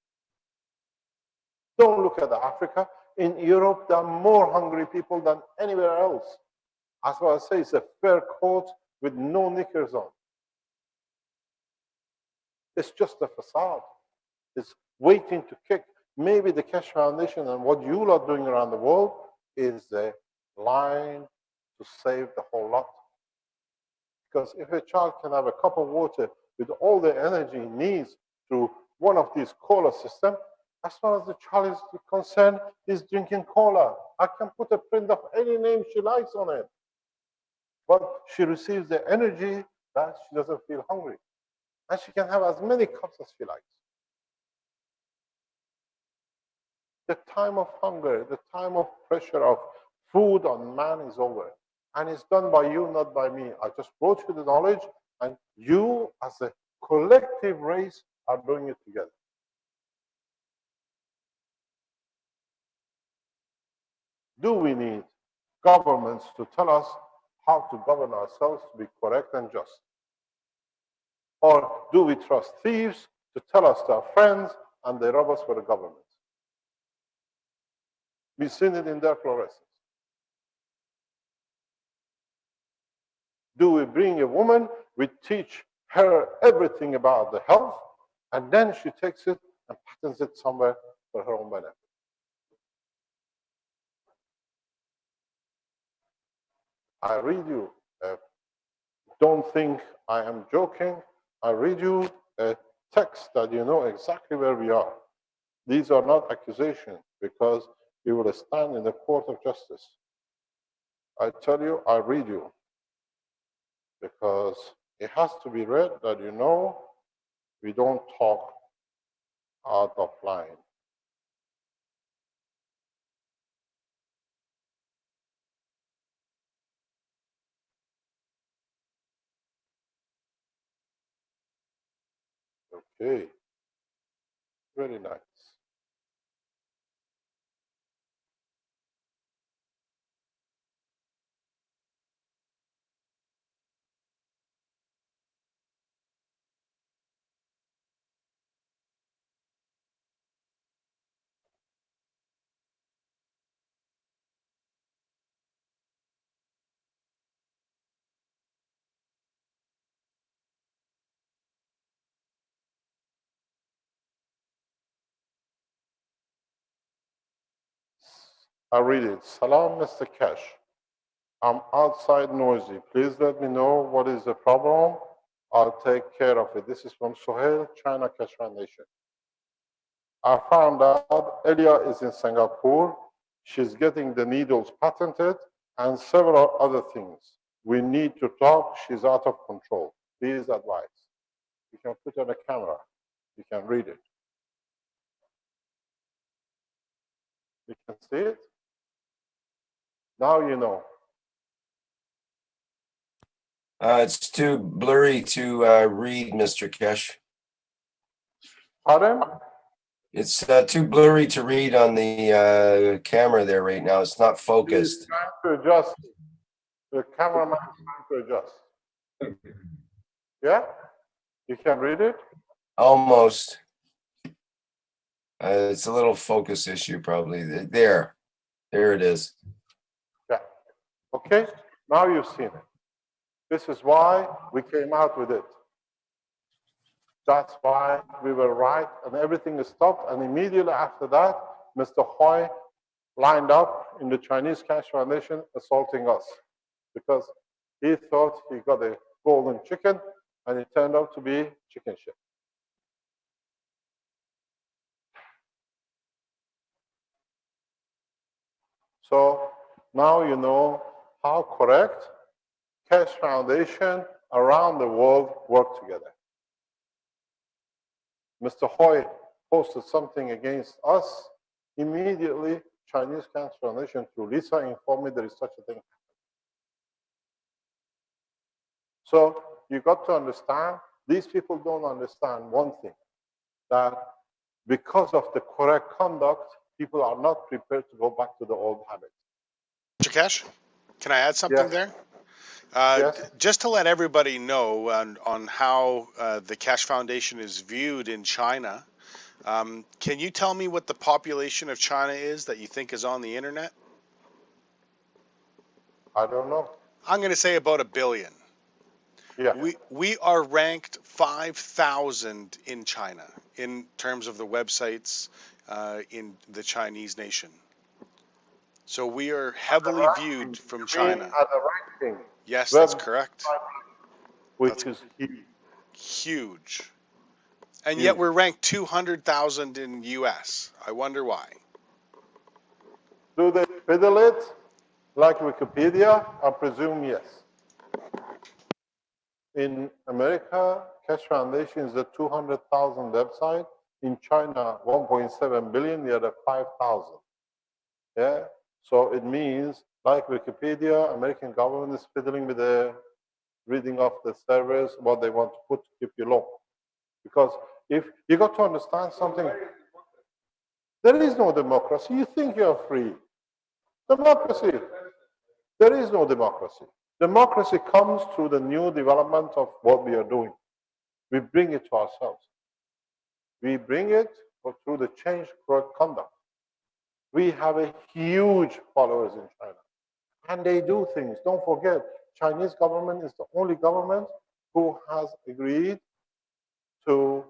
C: Don't look at Africa. In Europe, there are more hungry people than anywhere else. As well as I say, it's a fur coat with no knickers on. It's just a facade. It's waiting to kick. Maybe the Keshe Foundation and what you are doing around the world is the line to save the whole lot. Because if a child can have a cup of water with all the energy he needs through one of these cola systems, as far as the child is concerned, he's drinking cola. I can put a print of any name she likes on it. But she receives the energy that she doesn't feel hungry. And she can have as many cups as she likes. The time of hunger, the time of pressure of food on man is over. And it's done by you, not by me. I just brought you the knowledge, and you, as a collective race, are doing it together. Do we need governments to tell us how to govern ourselves to be correct and just? Or do we trust thieves to tell us to our friends and they rob us for the government? We've seen it in their fluorescence. Do we bring a woman, we teach her everything about the health, and then she takes it and patents it somewhere for her own benefit? I read you, don't think I am joking, I read you a text that you know exactly where we are. These are not accusations, because we will stand in the court of justice. I tell you, I read you, because it has to be read that you know we don't talk out of line. Okay, very nice. I read it. Salam, Mr. Keshe. I'm outside noisy. Please let me know what is the problem. I'll take care of it. This is from Sohail, China Keshe Foundation. I found out Elia is in Singapore. She's getting the needles patented and several other things. We need to talk. She's out of control. Please advise. You can put on a camera. You can read it. You can see it. Now you know.
A: It's too blurry to read, Mr. Keshe.
C: Pardon?
A: It's too blurry to read on the camera there right now. It's not
C: He's
A: focused.
C: trying to adjust. The cameraman is trying to adjust. Yeah? You can read it?
A: Almost. It's a little focus issue, probably. There. There it is.
C: Yeah. Okay, now you've seen it. This is why we came out with it. That's why we were right, and everything is stopped. And immediately after that, Mr. Hui lined up in the Chinese Keshe Foundation assaulting us because he thought he got a golden chicken, and it turned out to be chicken shit. So now you know how correct Keshe Foundation around the world work together. Mr. Hui posted something against us. Immediately, Chinese Keshe Foundation through Lisa informed me there is such a thing. So you got to understand, these people don't understand one thing, that because of the correct conduct, people are not prepared to go back to the old habits.
F: Mr. Keshe, can I add something
C: Yes.
F: there?
C: Yes.
F: Just to let everybody know on how the Keshe Foundation is viewed in China, can you tell me what the population of China is that you think is on the internet?
C: I don't know.
F: I'm going to say about 1 billion.
C: Yeah.
F: We are ranked 5,000 in China in terms of the websites in the Chinese nation. So we are heavily viewed from China.
C: At the ranking.
F: Yes, that's correct.
C: Which is huge.
F: Huge. And
C: Huge.
F: yet we're ranked 200,000 in US. I wonder why.
C: Do they fiddle it like Wikipedia? I presume yes. In America, Keshe Foundation is a 200,000 website. In China, 1.7 billion, the other 5,000. Yeah. So it means, like Wikipedia, American government is fiddling with the reading of the servers, what they want to put to keep you low. Because if you got to understand something, there is no democracy. You think you're free. Democracy. There is no democracy. Democracy comes through the new development of what we are doing. We bring it to ourselves. We bring it through the change correct conduct. We have a huge followers in China. And they do things. Don't forget, Chinese government is the only government who has agreed to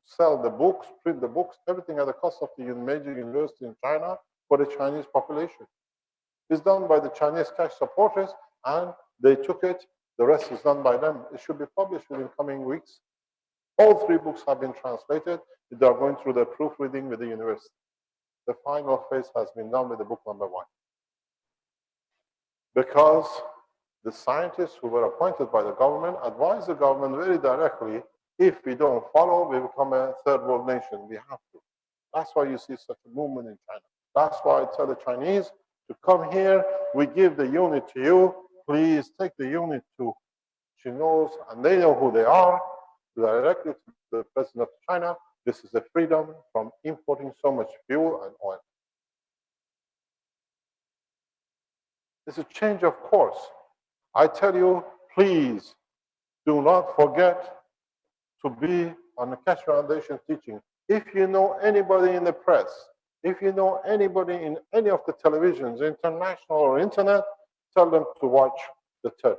C: sell the books, print the books, everything at the cost of the major university in China for the Chinese population. It's done by the Chinese cash supporters, and they took it. The rest is done by them. It should be published within coming weeks. All 3 books have been translated. They are going through the proofreading with the university. The final phase has been done with the book number 1. Because the scientists who were appointed by the government advised the government very directly, if we don't follow, we become a third world nation. We have to. That's why you see such a movement in China. That's why I tell the Chinese to come here. We give the unit to you. Please take the unit to Chinos, and they know who they are, directly to the president of China. This is the freedom from importing so much fuel and oil. It's a change of course. I tell you, please do not forget to be on the Keshe Foundation teaching. If you know anybody in the press, if you know anybody in any of the televisions, international or internet, tell them to watch the 30th.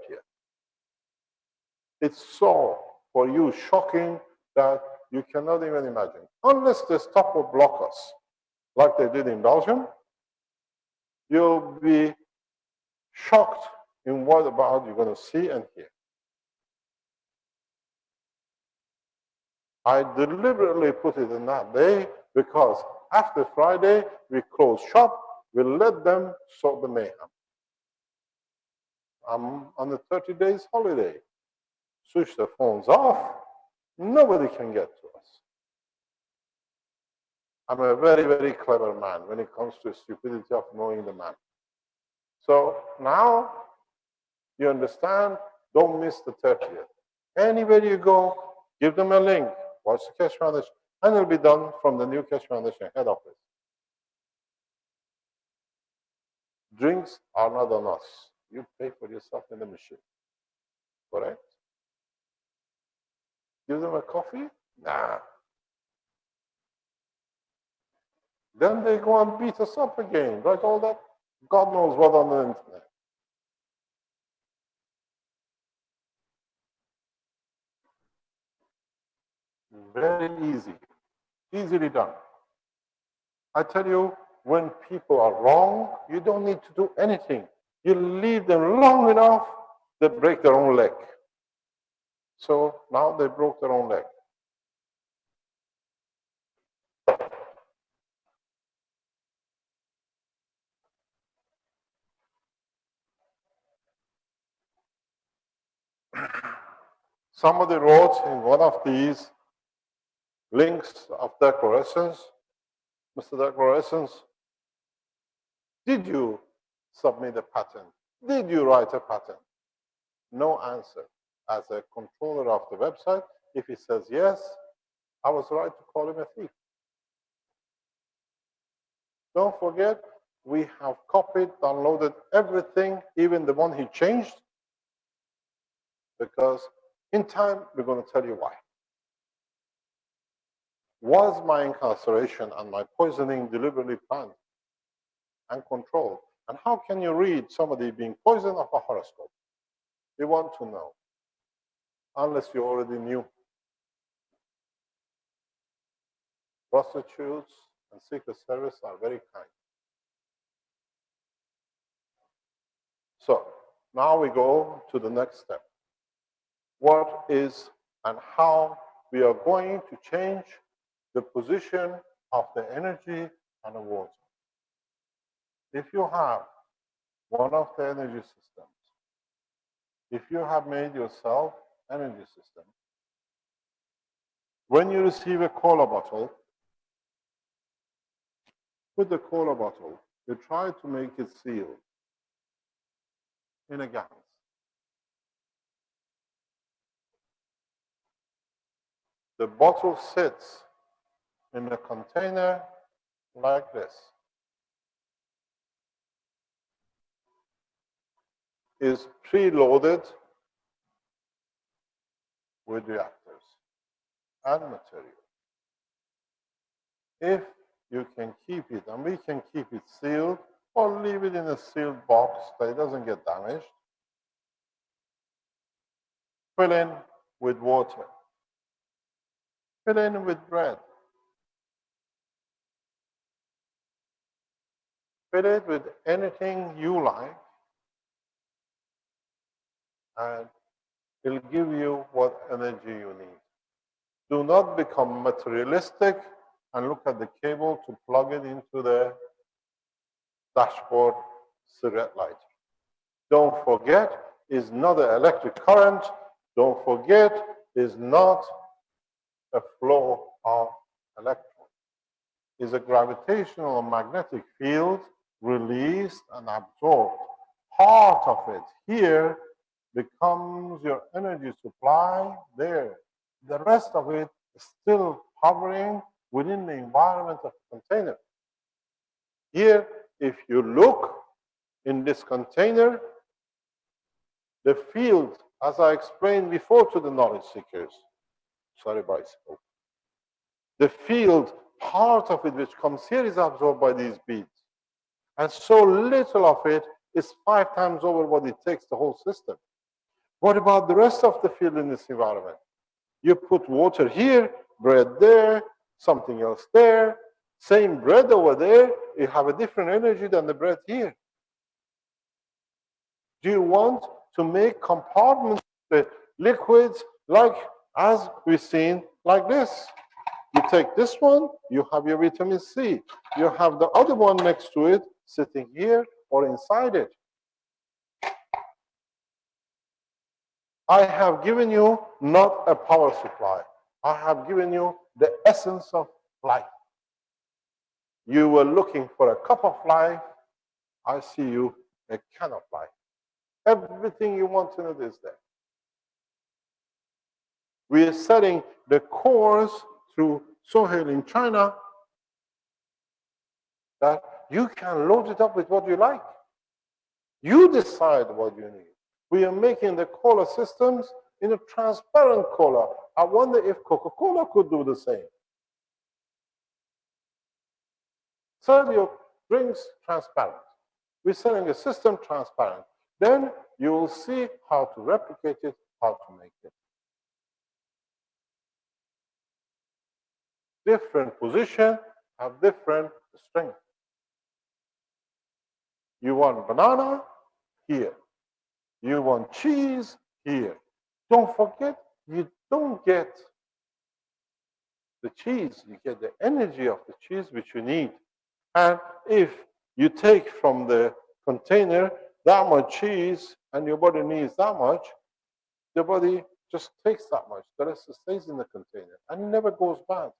C: It's so, for you, shocking that you cannot even imagine. Unless they stop or block us, like they did in Belgium, you'll be shocked in what about you're going to see and hear. I deliberately put it in that day because after Friday, we close shop, we let them sort the mayhem. I'm on the 30 days holiday. Switch the phones off, nobody can get to us. I'm a very, very clever man when it comes to stupidity of knowing the man. So now you understand, don't miss the 30th. Anywhere you go, give them a link, watch the Keshe Foundation, and it'll be done from the new Keshe Foundation head office. Drinks are not on us. You pay for yourself in the machine. Correct? Give them a coffee? Nah. Then they go and beat us up again, right? All that, God knows what on the internet. Very easy, easily done. I tell you, when people are wrong, you don't need to do anything. You leave them long enough, they break their own leg. So now they broke their own leg. Somebody wrote in one of these links of declarations, Mr. Declarations, did you submit a patent? Did you write a patent? No answer. As a controller of the website, if he says yes, I was right to call him a thief. Don't forget, we have copied, downloaded everything, even the one he changed, because in time, we're going to tell you why. Was my incarceration and my poisoning deliberately planned and controlled? And how can you read somebody being poisoned off a horoscope? We want to know, unless you already knew. Prostitutes and Secret Service are very kind. So now we go to the next step. What is and how we are going to change the position of the energy and the water. If you have one of the energy systems, if you have made yourself energy system, when you receive a cola bottle, with the cola bottle, you try to make it sealed in a GANS. The bottle sits in a container like this. Is preloaded with reactors and material. If you can keep it, and we can keep it sealed, or leave it in a sealed box that it doesn't get damaged, fill in with water, fill in with bread, fill it with anything you like, and it'll give you what energy you need. Do not become materialistic and look at the cable to plug it into the dashboard cigarette lighter. Don't forget, it's not an electric current. Don't forget, it's not a flow of electrons. It's a gravitational and magnetic field released and absorbed. Part of it here becomes your energy supply there. The rest of it is still hovering within the environment of the container. Here, if you look in this container, the field, as I explained before to the knowledge seekers, sorry, bicycle, the field, part of it which comes here is absorbed by these beads. And so little of it is 5 times over what it takes the whole system. What about the rest of the field in this environment? You put water here, bread there, something else there, same bread over there, you have a different energy than the bread here. Do you want to make compartments with liquids like, as we've seen, like this? You take this one, you have your vitamin C. You have the other one next to it, sitting here or inside it. I have given you not a power supply. I have given you the essence of life. You were looking for a cup of life. I see you a can of life. Everything you want to know is there. We are setting the course through Sohail in China that you can load it up with what you like. You decide what you need. We are making the cola systems in a transparent cola. I wonder if Coca-Cola could do the same. Sell your drinks transparent. We're selling a system transparent. Then you will see how to replicate it, how to make it. Different position have different strength. You want banana? Here. You want cheese? Here. Don't forget, you don't get the cheese, you get the energy of the cheese which you need. And if you take from the container that much cheese and your body needs that much, the body just takes that much. The rest stays in the container and it never goes bad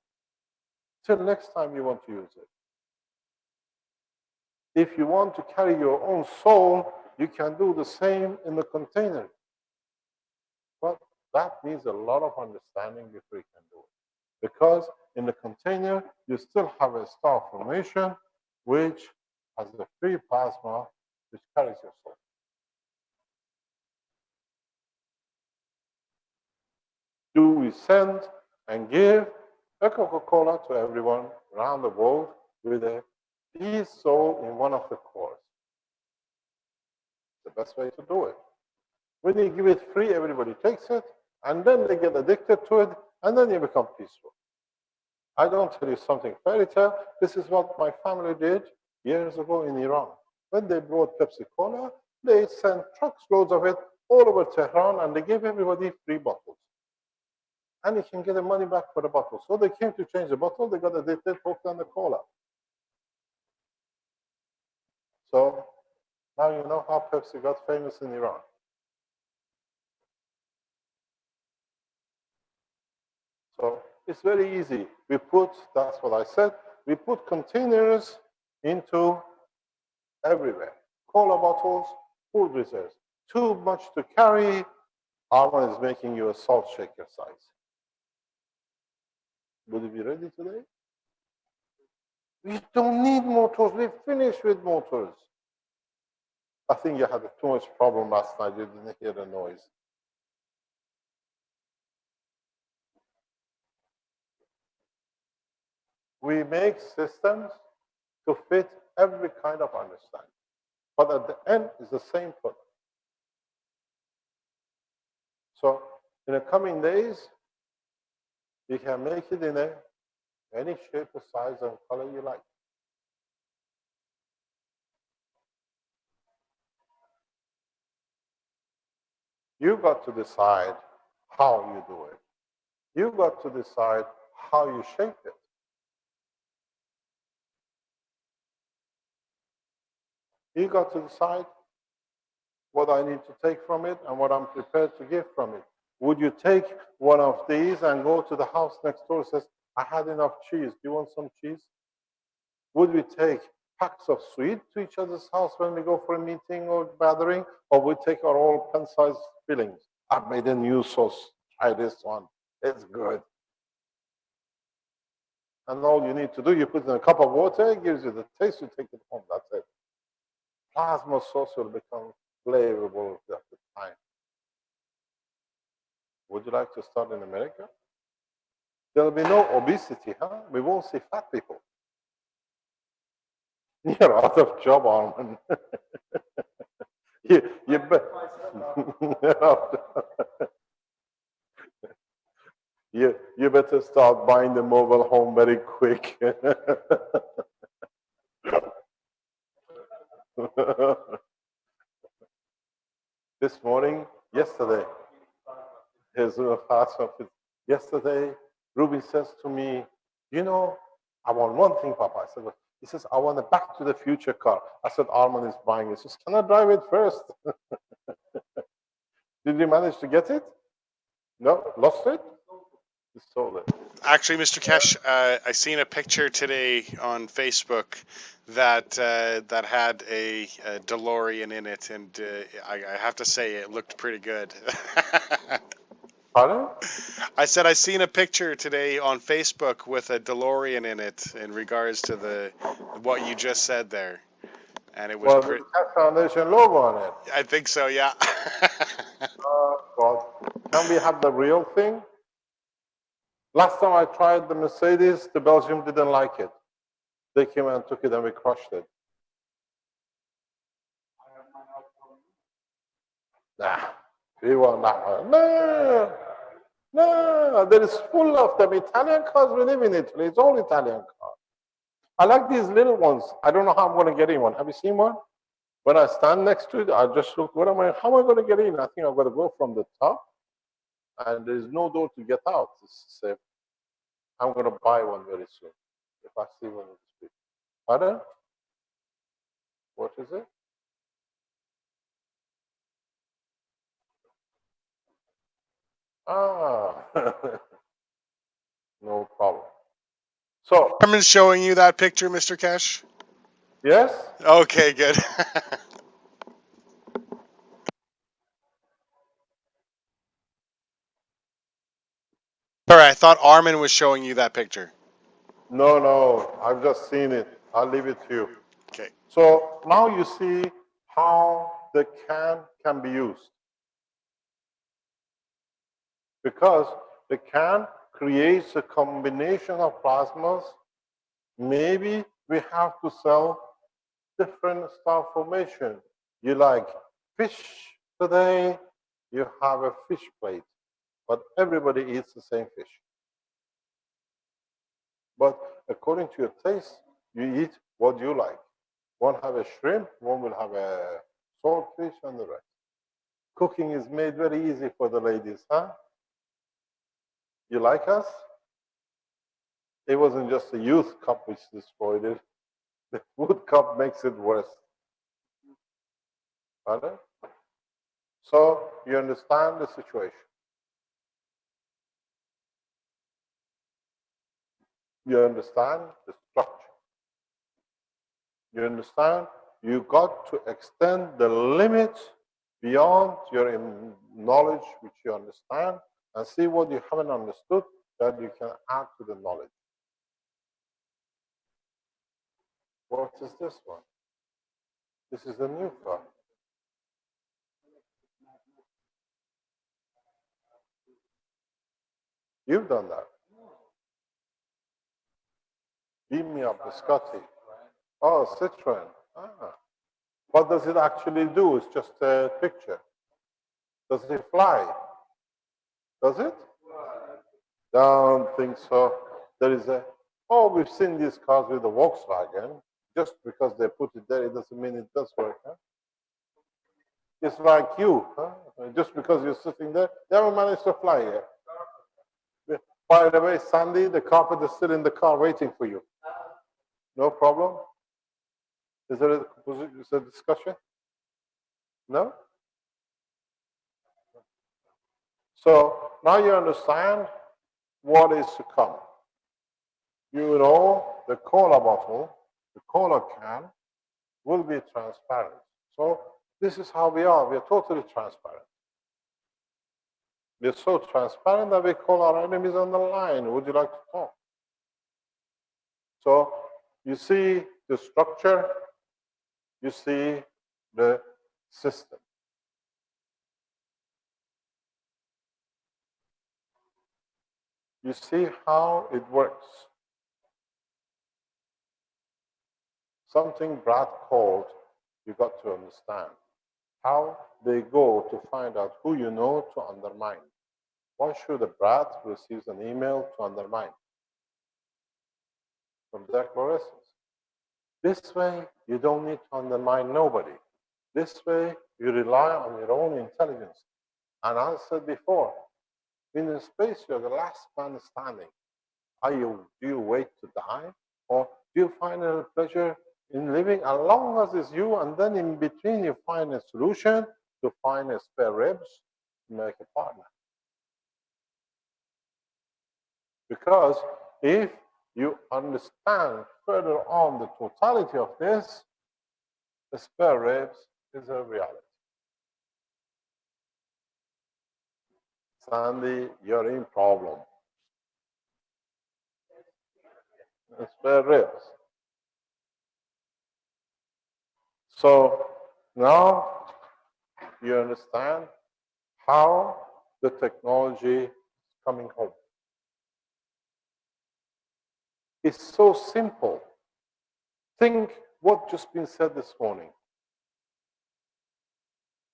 C: till next time you want to use it. If you want to carry your own soul, you can do the same in the container. But that needs a lot of understanding before you can do it. Because in the container, you still have a star formation, which has a free plasma, which carries your soul. Do we send and give a Coca-Cola to everyone around the world with a peace soul in one of the cores? The best way to do it. When you give it free, everybody takes it, and then they get addicted to it, and then you become peaceful. I don't tell you something fairy tale. This is what my family did years ago in Iran. When they brought Pepsi Cola, they sent trucks loads of it all over Tehran, and they gave everybody free bottles. And you can get the money back for the bottle. So they came to change the bottle, they got addicted, hooked on the cola. So now you know how Pepsi got famous in Iran. So it's very easy. We put, that's what I said, we put containers into everywhere. Cola bottles, food reserves. Too much to carry, Arman is making you a salt shaker size. Would you be ready today? We don't need motors. We finished with motors. I think you had too much problem last night. You didn't hear the noise. We make systems to fit every kind of understanding. But at the end, it's the same product. So in the coming days, you can make it in any shape, size, and color you like. You got to decide how you do it. You got to decide how you shape it. You got to decide what I need to take from it and what I'm prepared to give from it. Would you take one of these and go to the house next door and says, I had enough cheese. Do you want some cheese? Would we take packs of sweet to each other's house when we go for a meeting or gathering? Or we take our own pen-sized fillings? I've made a new sauce. Try this one. It's good. And all you need to do, you put in a cup of water, it gives you the taste, you take it home. That's it. Plasma sauce will become flavorful at the time. Would you like to start in America? There'll be no obesity, huh? We won't see fat people. You're out of job, Arman. you better start buying the mobile home very quick. This morning, yesterday, yesterday, Ruby says to me, you know, I want one thing, Papa. I said, he says, I want a Back to the Future car. I said, Arman is buying it. He says, can I drive it first? Did you manage to get it? No? Lost it? You sold it.
F: Actually, Mr. Keshe, I seen a picture today on Facebook that that had a DeLorean in it, and I have to say it looked pretty good.
C: Pardon?
F: I said I seen a picture today on Facebook with a DeLorean in it in regards to what you just said there, and it was pretty.
C: The Keshe Foundation logo on it.
F: I think so, yeah.
C: Oh, God. Can we have the real thing? Last time I tried the Mercedes, the Belgium didn't like it. They came and took it and we crushed it. Nah, we want that one. No, no, there is full of them. Italian cars, we live in Italy. It's all Italian cars. I like these little ones. I don't know how I'm going to get in one. Have you seen one? When I stand next to it, I just look, how am I going to get in? I think I've got to go from the top, and there's no door to get out. It's safe. I'm going to buy one very soon if I see one in the street. Pardon? What is it? Ah, no problem. So,
F: Armin's showing you that picture, Mr. Keshe?
C: yes?
F: Okay, good. Sorry, I thought Armin was showing you that picture.
C: No, no, I've just seen it. I'll leave it to you.
F: Okay.
C: So now you see how the can be used. Because the can creates a combination of plasmas. Maybe we have to sell different star formation. You like fish today, you have a fish plate, but everybody eats the same fish. But according to your taste, you eat what you like. One have a shrimp, one will have a swordfish, and the rest. Cooking is made very easy for the ladies, huh? You like us? It wasn't just the youth cup which destroyed it. The food cup makes it worse. Pardon? So you understand the situation. You understand the structure. You understand you got to extend the limit beyond your knowledge which you understand and see what you haven't understood that you can add to the knowledge. What is this one? This is the new car. You've done that. Beam me up, Biscotti. Oh, Citroen. Ah. What does it actually do? It's just a picture. Does it fly? Does it? Don't think so. There is a, oh, we've seen these cars with the Volkswagen. Just because they put it there, it doesn't mean it does work. Huh? It's like you. Huh? Just because you're sitting there, you haven't managed to fly yet. By the way, Sandy, the carpet is still in the car waiting for you. No problem? Is there a discussion? No? So now you understand what is to come. You know the cola bottle, the cola can will be transparent. So this is how we are. We are totally transparent. We are so transparent that we call our enemies on the line. Would you like to talk? So you see the structure, you see the system. You see how it works. Something Brad called, you got to understand how they go to find out who you know to undermine. Why should a Brad receive an email to undermine from declarations? This way, you don't need to undermine nobody. This way, you rely on your own intelligence. And as I said before, in the space, you're the last man standing. Do you wait to die? Or do you find a pleasure in living as long as it's you, and then in between you find a solution to find a spare ribs to make a partner? Because if you understand further on the totality of this, the spare ribs is a reality. Sandy, you're in problem. The spare ribs. So now you understand how the technology is coming home. It's so simple. Think what just been said this morning.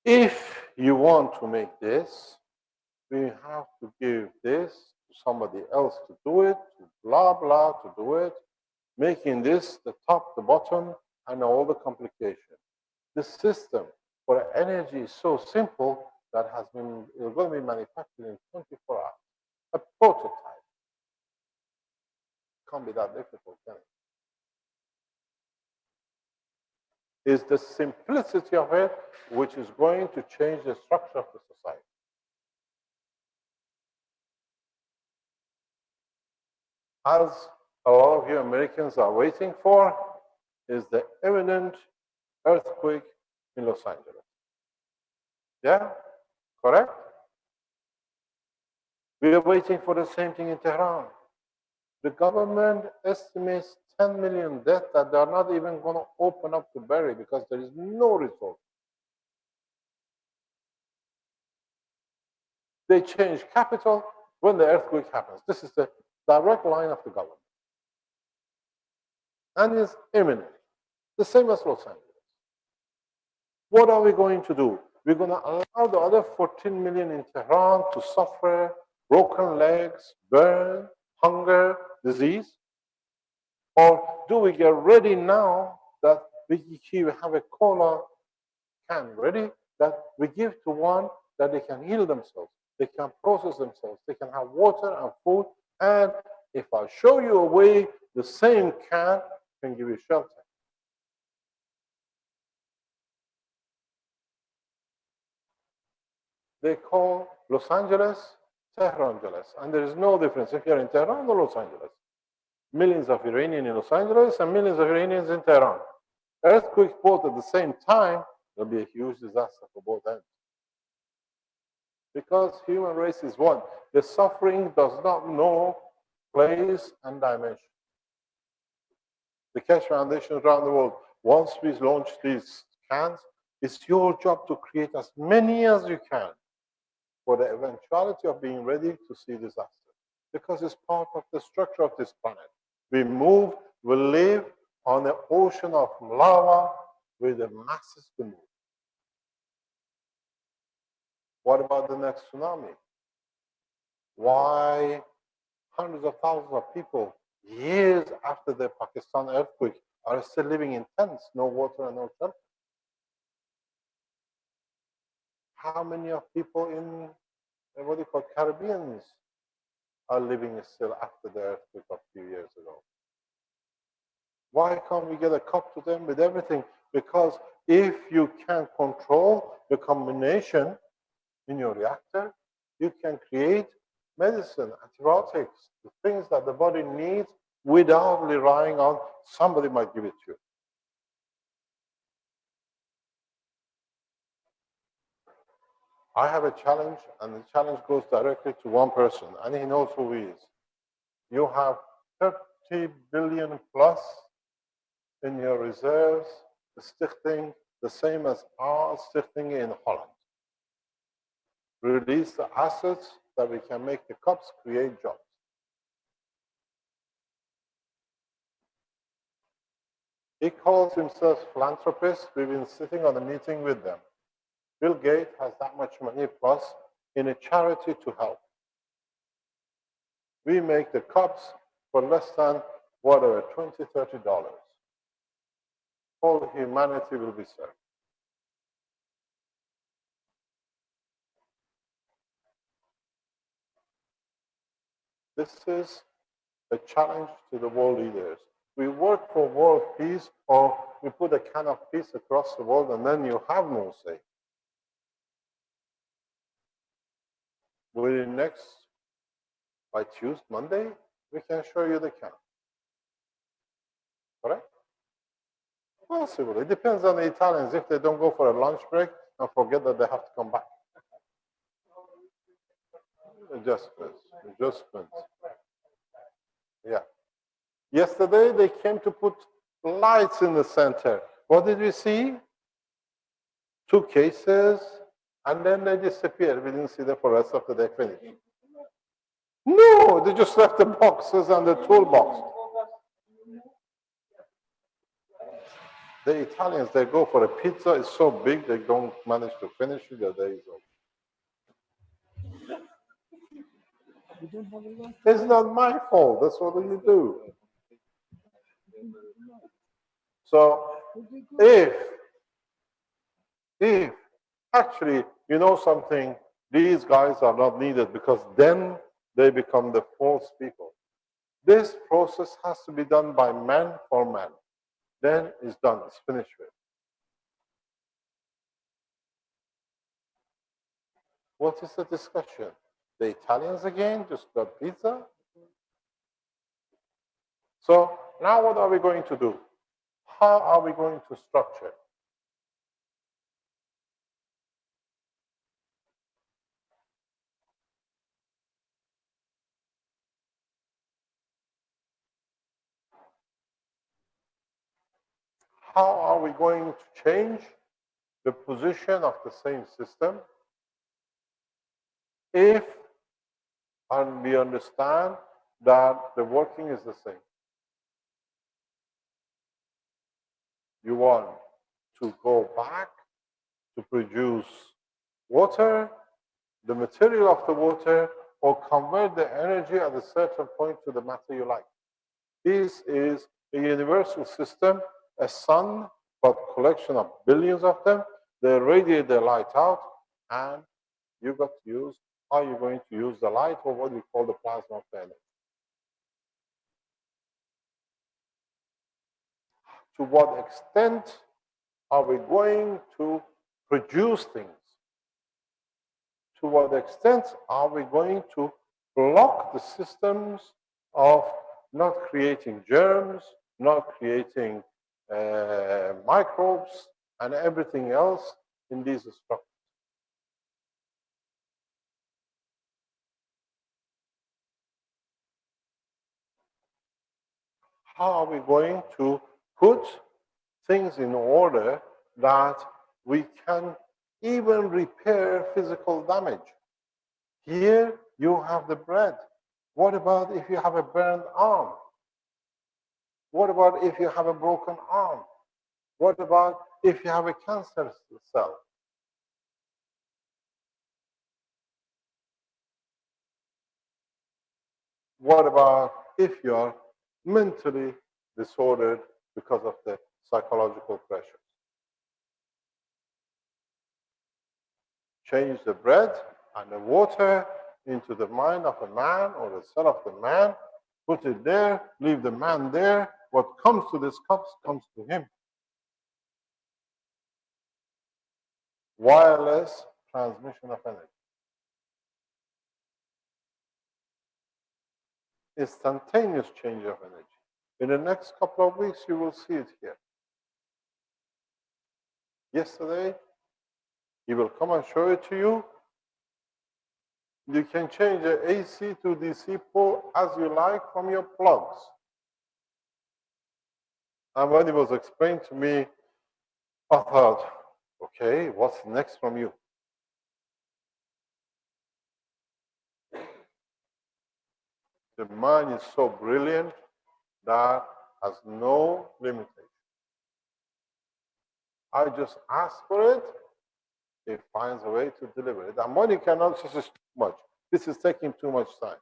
C: If you want to make this, we have to give this to somebody else to do it, to blah, blah, to do it, making this the top, the bottom, and all the complications. The system for energy is so simple that has been going to be manufactured in 24 hours. A prototype. Can't be that difficult, can it? It's the simplicity of it which is going to change the structure of the society. As a lot of you Americans are waiting for, is the imminent earthquake in Los Angeles. Yeah? Correct? We are waiting for the same thing in Tehran. The government estimates 10 million deaths that they are not even going to open up to bury because there is no resource. They change capital when the earthquake happens. This is the direct line of the government. And it's imminent. The same as Los Angeles. What are we going to do? We're going to allow the other 14 million in Tehran to suffer broken legs, burn, hunger, disease? Or do we get ready now that we have a cola can ready that we give to one that they can heal themselves, they can process themselves, they can have water and food, and if I show you a way, the same can give you shelter. They call Los Angeles Tehrangeles, and there is no difference if you're in Tehran or Los Angeles. Millions of Iranians in Los Angeles and millions of Iranians in Tehran. Earthquake both at the same time, there'll be a huge disaster for both ends. Because human race is one. The suffering does not know place and dimension. The Keshe Foundation around the world, once we launch these cans, it's your job to create as many as you can for the eventuality of being ready to see disaster. Because it's part of the structure of this planet. We move, we live on the ocean of lava with the masses to move. What about the next tsunami? Why hundreds of thousands of people, years after the Pakistan earthquake, are still living in tents, no water and no shelter? How many of people in what they call Caribbeans are living still after the earthquake of a few years ago? Why can't we get a cup to them with everything? Because if you can control the combination in your reactor, you can create medicine, antibiotics, the things that the body needs without relying on somebody might give it to you. I have a challenge, and the challenge goes directly to one person, and he knows who he is. You have 30 billion plus in your reserves, the stichting, the same as our stichting in Holland. Release the assets that we can make the cups, create jobs. He calls himself philanthropist. We've been sitting on a meeting with them. Bill Gates has that much money plus in a charity to help. We make the cups for less than, whatever, $20, $30. All humanity will be served. This is a challenge to the world leaders. We work for world peace, or we put a can of peace across the world, and then you have no say. Within next, by Tuesday, Monday, we can show you the can. Correct? Possible. It depends on the Italians. If they don't go for a lunch break and forget that they have to come back. Adjustments. Yeah. Yesterday, they came to put lights in the center. What did we see? 2 cases, and then they disappeared. We didn't see them for the rest of the day. Finished. No, they just left the boxes and the toolbox. The Italians, they go for a pizza, it's so big they don't manage to finish it, the day is over. It's not my fault, that's what you do. So if actually, you know something, these guys are not needed because then they become the false people. This process has to be done by man for man. Then it's done, it's finished with. What is the discussion? The Italians again just got pizza? So now what are we going to do? How are we going to structure? How are we going to change the position of the same system if and we understand that the working is the same? You want to go back to produce water, the material of the water, or convert the energy at a certain point to the matter you like. This is a universal system, a sun, but collection of billions of them. They radiate the light out, and you got to use how you're going to use the light, or what we call the plasma of the energy. To what extent are we going to produce things? To what extent are we going to block the systems of not creating germs, not creating microbes, and everything else in these structures? How are we going to put things in order that we can even repair physical damage? Here you have the bread. What about if you have a burned arm? What about if you have a broken arm? What about if you have a cancer cell? What about if you are mentally disordered because of the psychological pressures? Change the bread and the water into the mind of a man or the cell of the man, put it there, leave the man there. What comes to this cup comes to him. Wireless transmission of energy. Instantaneous change of energy. In the next couple of weeks, you will see it here. Yesterday, he will come and show it to you. You can change the AC to DC port as you like from your plugs. And when it was explained to me, I thought, okay, what's next from you? The mind is so brilliant that has no limitation. I just ask for it, it finds a way to deliver it. And money cannot, this is too much. This is taking too much time.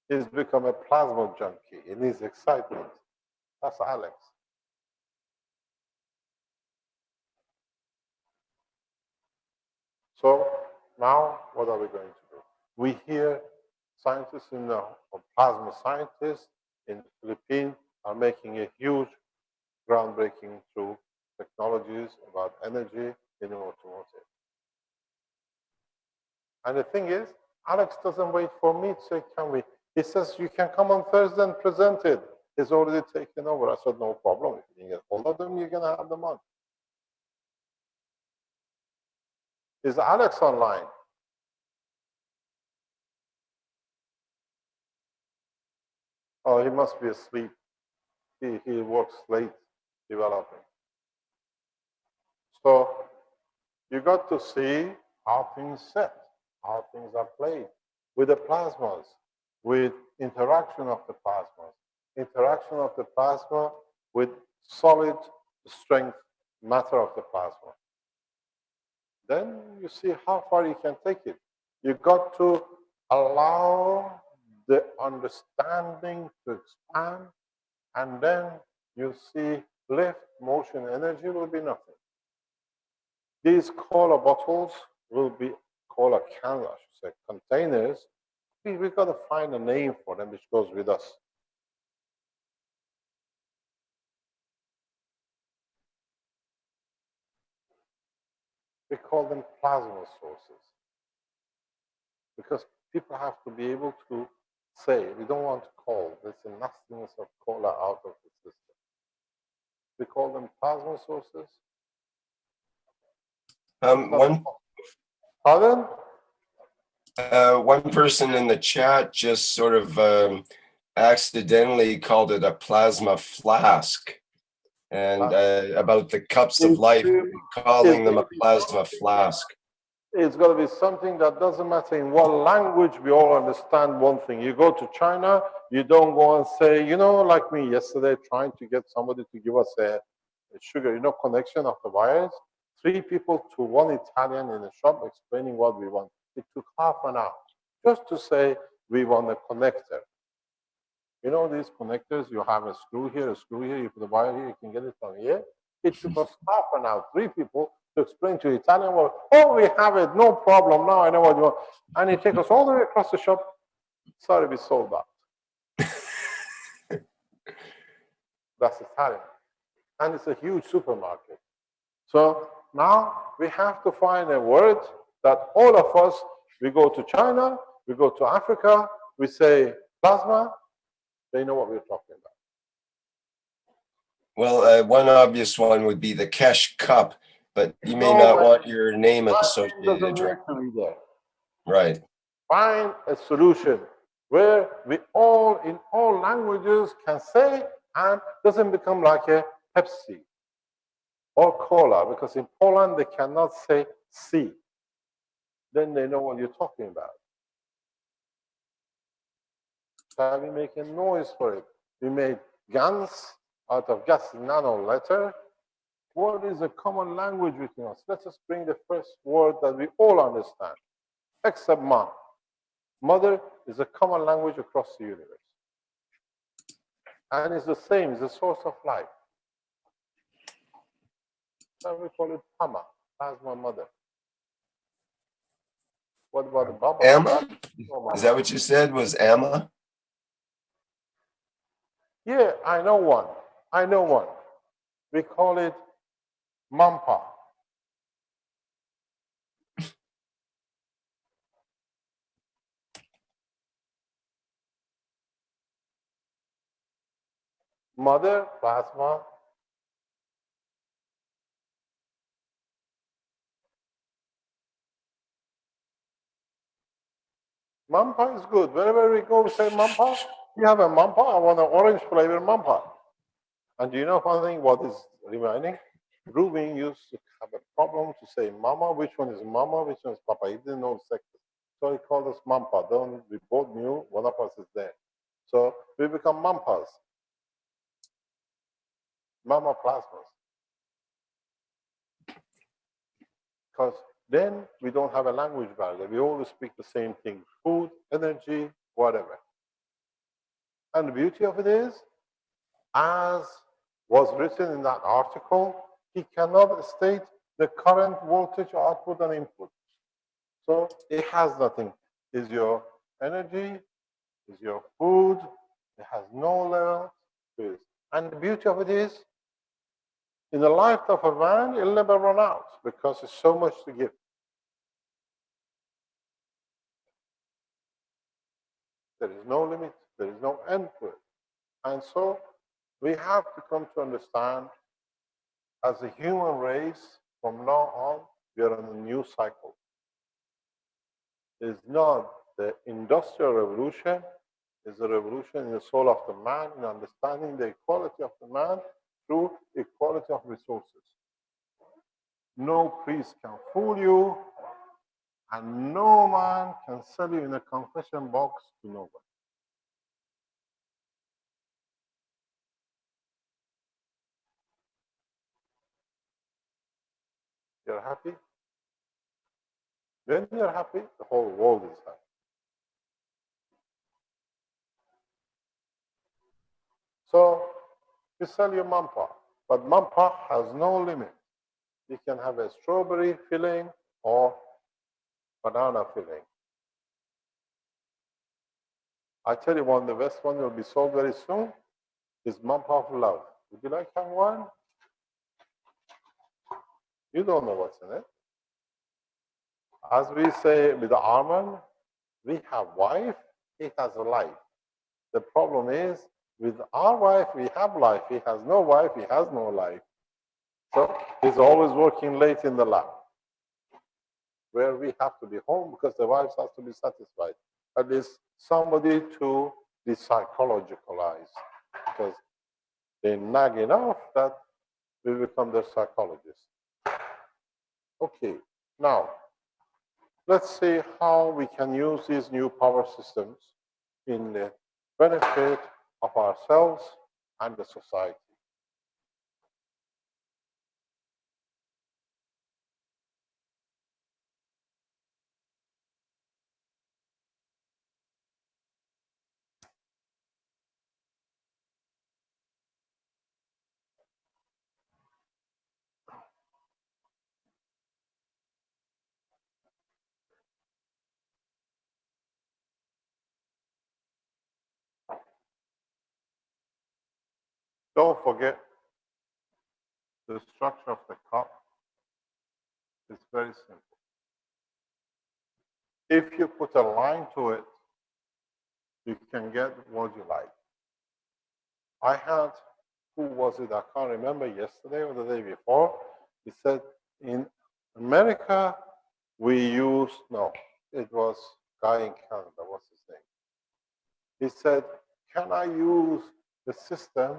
C: He's become a plasma junkie. He needs excitement. That's Alex. So now what are we going to do? We hear scientists or plasma scientists in the Philippines are making a huge groundbreaking through technologies about energy in automotive. And the thing is, Alex doesn't wait for me to say, can we? He says, you can come on Thursday and present it. It's already taken over. I said, no problem. If you can get hold of them, you're going to have them on. Is Alex online? Oh, he must be asleep. He works late developing. So you got to see how things set, how things are played with the plasmas, with interaction of the plasmas, interaction of the plasma with solid strength matter of the plasma. Then you see how far you can take it. You got to allow the understanding to expand, and then you see lift, motion, energy will be nothing. These cola bottles will be cola cans, I should say, containers. We got to find a name for them which goes with us. We call them plasma sources because people have to be able to say, we don't want to call. There's a nastiness of cola out of the system. We call them plasma sources. Pardon?
A: One person in the chat just sort of accidentally called it a plasma flask, and about the cups of life, calling them a plasma flask.
C: It's got to be something that doesn't matter in what language, we all understand one thing. You go to China, you don't go and say, you know, like me yesterday, trying to get somebody to give us a sugar, you know, connection of the wires. 3 people to 1 Italian in a shop explaining what we want. It took half an hour just to say we want a connector. You know these connectors, you have a screw here, you put the wire here, you can get it from here. It took us half an hour, 3 people to explain to the Italian, well, oh, we have it, no problem, now I know what you want. And it takes us all the way across the shop. Sorry, we sold out. That's Italian. And it's a huge supermarket. So now we have to find a word that all of us, we go to China, we go to Africa, we say plasma, they know what we're talking about.
A: Well, one obvious one would be the Keshe cup, but you may not want your name associated directly. Right.
C: Find a solution where we all, in all languages, can say, and doesn't become like a Pepsi or cola, because in Poland they cannot say C. Then they know what you're talking about. So we make a noise for it. We made GANS out of gas nano letter. What is a common language between us? Let us bring the first word that we all understand, except mom. Mother is a common language across the universe. And it's the same, it's the source of life. So we call it Pama, plasma mother. What about the Baba?
A: Amma? Is that what you said, was Amma?
C: Yeah, I know one. I know one. We call it Mampa. Mother, plasma. Mampa is good. Wherever we go, we say Mampa. You have a Mampa, I want an orange flavor Mampa. And do you know one thing, what is remaining? Rubin used to have a problem to say Mama, which one is Mama, which one is Papa. He didn't know the sector. So he called us Mampa. Then we both knew one of us is there. So we become Mampas. Mama plasmas. Because then we don't have a language barrier. We always speak the same thing, food, energy, whatever. And the beauty of it is, as was written in that article, he cannot state the current voltage output and input. So it has nothing. Is your energy, is your food, it has no level to it. And the beauty of it is, in the life of a man, it'll never run out because there's so much to give. There is no limit, there is no end to it. And so we have to come to understand, as a human race, from now on, we are on a new cycle. It's not the industrial revolution, it's a revolution in the soul of the man, in understanding the equality of the man through equality of resources. No priest can fool you, and no man can sell you in a confession box to nobody. You're happy? When you're happy, the whole world is happy. So you sell your mampa, but mampa has no limit. You can have a strawberry filling or banana filling. I tell you one, the best one will be sold very soon is mampa of love. Would you like to have one? You don't know what's in it. As we say with Arman, we have wife, he has a life. The problem is, with our wife, we have life. He has no wife, he has no life. So he's always working late in the lab, where we have to be home because the wife has to be satisfied. At least somebody to be psychologicalized, because they nag enough that we become their psychologists. Okay, now let's see how we can use these new power systems in the benefit of ourselves and the society. Don't forget, the structure of the cup is very simple. If you put a line to it, you can get what you like. I had, who was it? I can't remember, yesterday or the day before. He said, in America, we use, no, it was guy in Canada, what's his name? He said, can I use the system?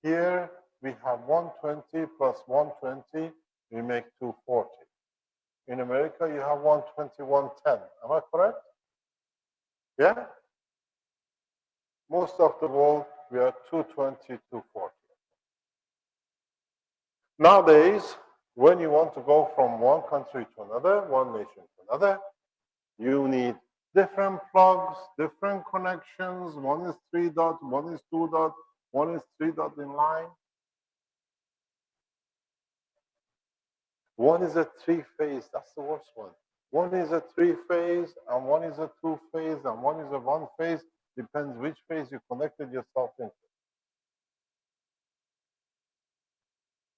C: Here we have 120 plus 120, we make 240. In America, you have 120, 110. Am I correct? Yeah? Most of the world, we are 220, 240. Nowadays, when you want to go from one country to another, one nation to another, you need different plugs, different connections. One is 3 dot, one is 2 dot, one is 3 dot in line. One is a 3-phase, that's the worst one. One is a 3-phase, and one is a 2-phase, and one is a 1-phase. Depends which phase you connected yourself into.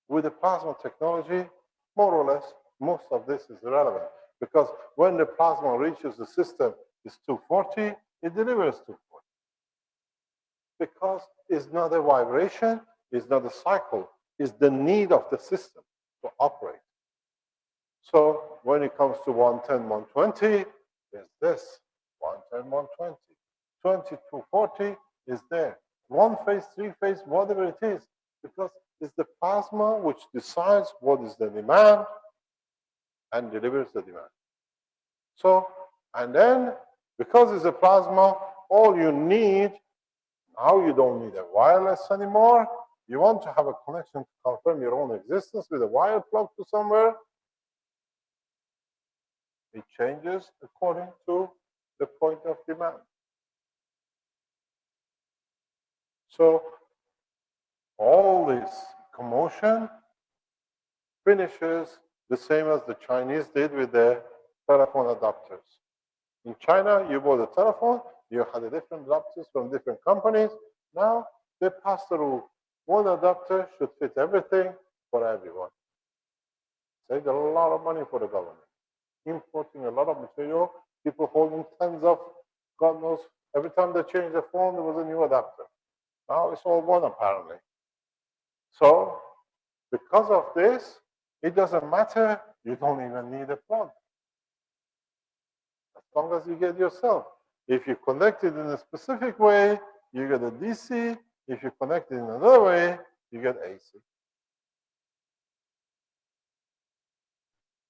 C: With the plasma technology, more or less, most of this is irrelevant. Because when the plasma reaches the system, it's 240, it delivers 240. Because it's not a vibration, it's not a cycle, it's the need of the system to operate. So when it comes to 110, 120, there's this, 110, 120. 20 to 40 is there. 1-phase, 3-phase, whatever it is, because it's the plasma which decides what is the demand and delivers the demand. So, and then, because it's a plasma, all you need, now you don't need a wireless anymore. You want to have a connection to confirm your own existence with a wire plug to somewhere. It changes according to the point of demand. So all this commotion finishes the same as the Chinese did with their telephone adapters. In China, you bought a telephone, you had a different adapters from different companies. Now they pass the rule. One adapter should fit everything for everyone. Saved a lot of money for the government. Importing a lot of material, people holding tens of, God knows, every time they change the phone, there was a new adapter. Now it's all one apparently. So because of this, it doesn't matter, you don't even need a plug. As long as you get yourself. If you connect it in a specific way, you get a DC. If you connect it in another way, you get AC.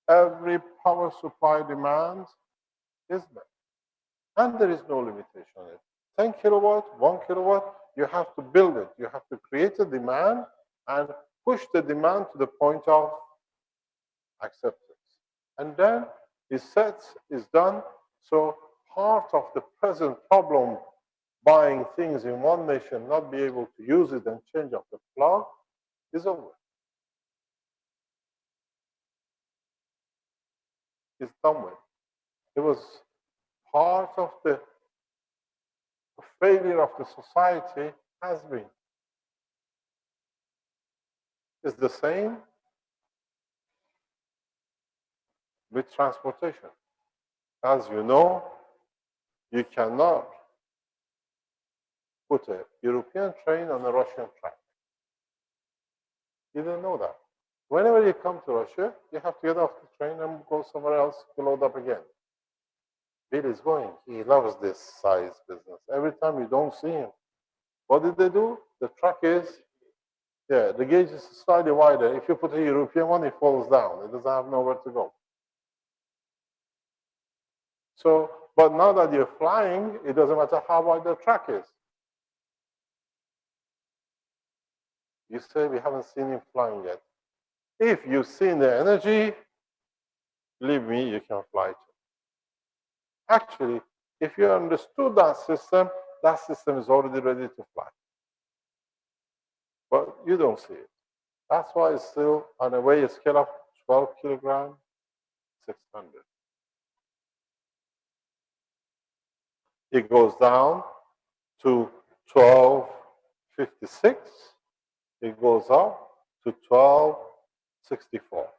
C: Every power supply demand is met. And there is no limitation on it. 10 kilowatt, 1 kilowatt, you have to build it. You have to create a demand and push the demand to the point of acceptance. And then it sets, is done. So part of the present problem, buying things in one nation, not be able to use it and change up the plug, is over. It's done with. It was part of the failure of the society has been. It's the same with transportation. As you know, you cannot put a European train on a Russian track. You didn't know that. Whenever you come to Russia, you have to get off the train and go somewhere else to load up again. Bill is going. He loves this size business. Every time you don't see him, what did they do? The track is, yeah, the gauge is slightly wider. If you put a European one, it falls down. It doesn't have nowhere to go. So, but now that you're flying, it doesn't matter how wide the track is. You say we haven't seen him flying yet. If you've seen the energy, believe me, you can fly too. Actually, if you understood that system is already ready to fly. But you don't see it. That's why it's still on a weight scale of 12 kilograms, 600. It goes down to 1256. It goes up to 1264.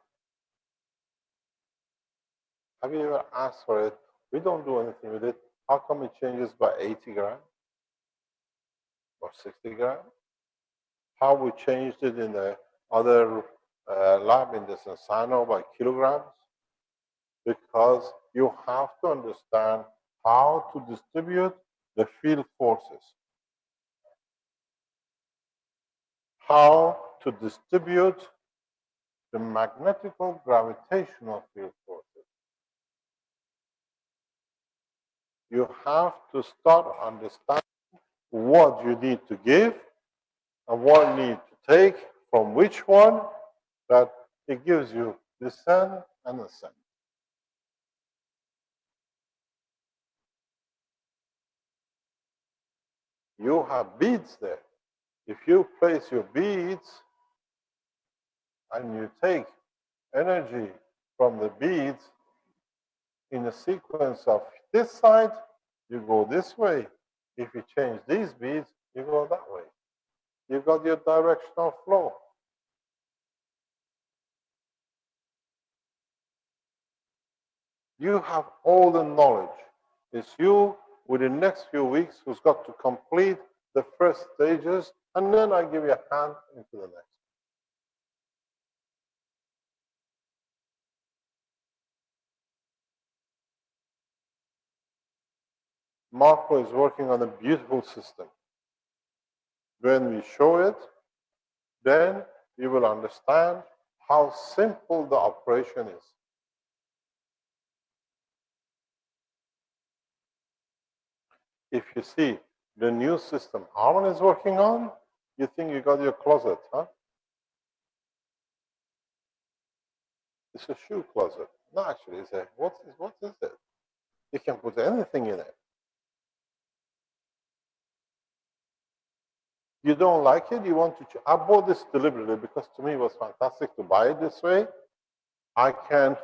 C: Have you ever asked for it? We don't do anything with it. How come it changes by 80 grams or 60 grams? How we changed it in the other lab in the Sensano by kilograms? Because you have to understand how to distribute the field forces, how to distribute the magnetical gravitational field forces. You have to start understanding what you need to give and what you need to take from which one, that it gives you descent and ascent. You have beads there. If you place your beads and you take energy from the beads in a sequence of this side, you go this way. If you change these beads, you go that way. You got your directional flow. You have all the knowledge. It's you, within the next few weeks, who's got to complete the first stages, and then I give you a hand into the next. Marco is working on a beautiful system. When we show it, then you will understand how simple the operation is. If you see the new system Harman is working on, you think you got your closet, huh? It's a shoe closet. No, actually, it's a, what is it? You can put anything in it. You don't like it, you want to, I bought this deliberately because to me it was fantastic to buy it this way. I can,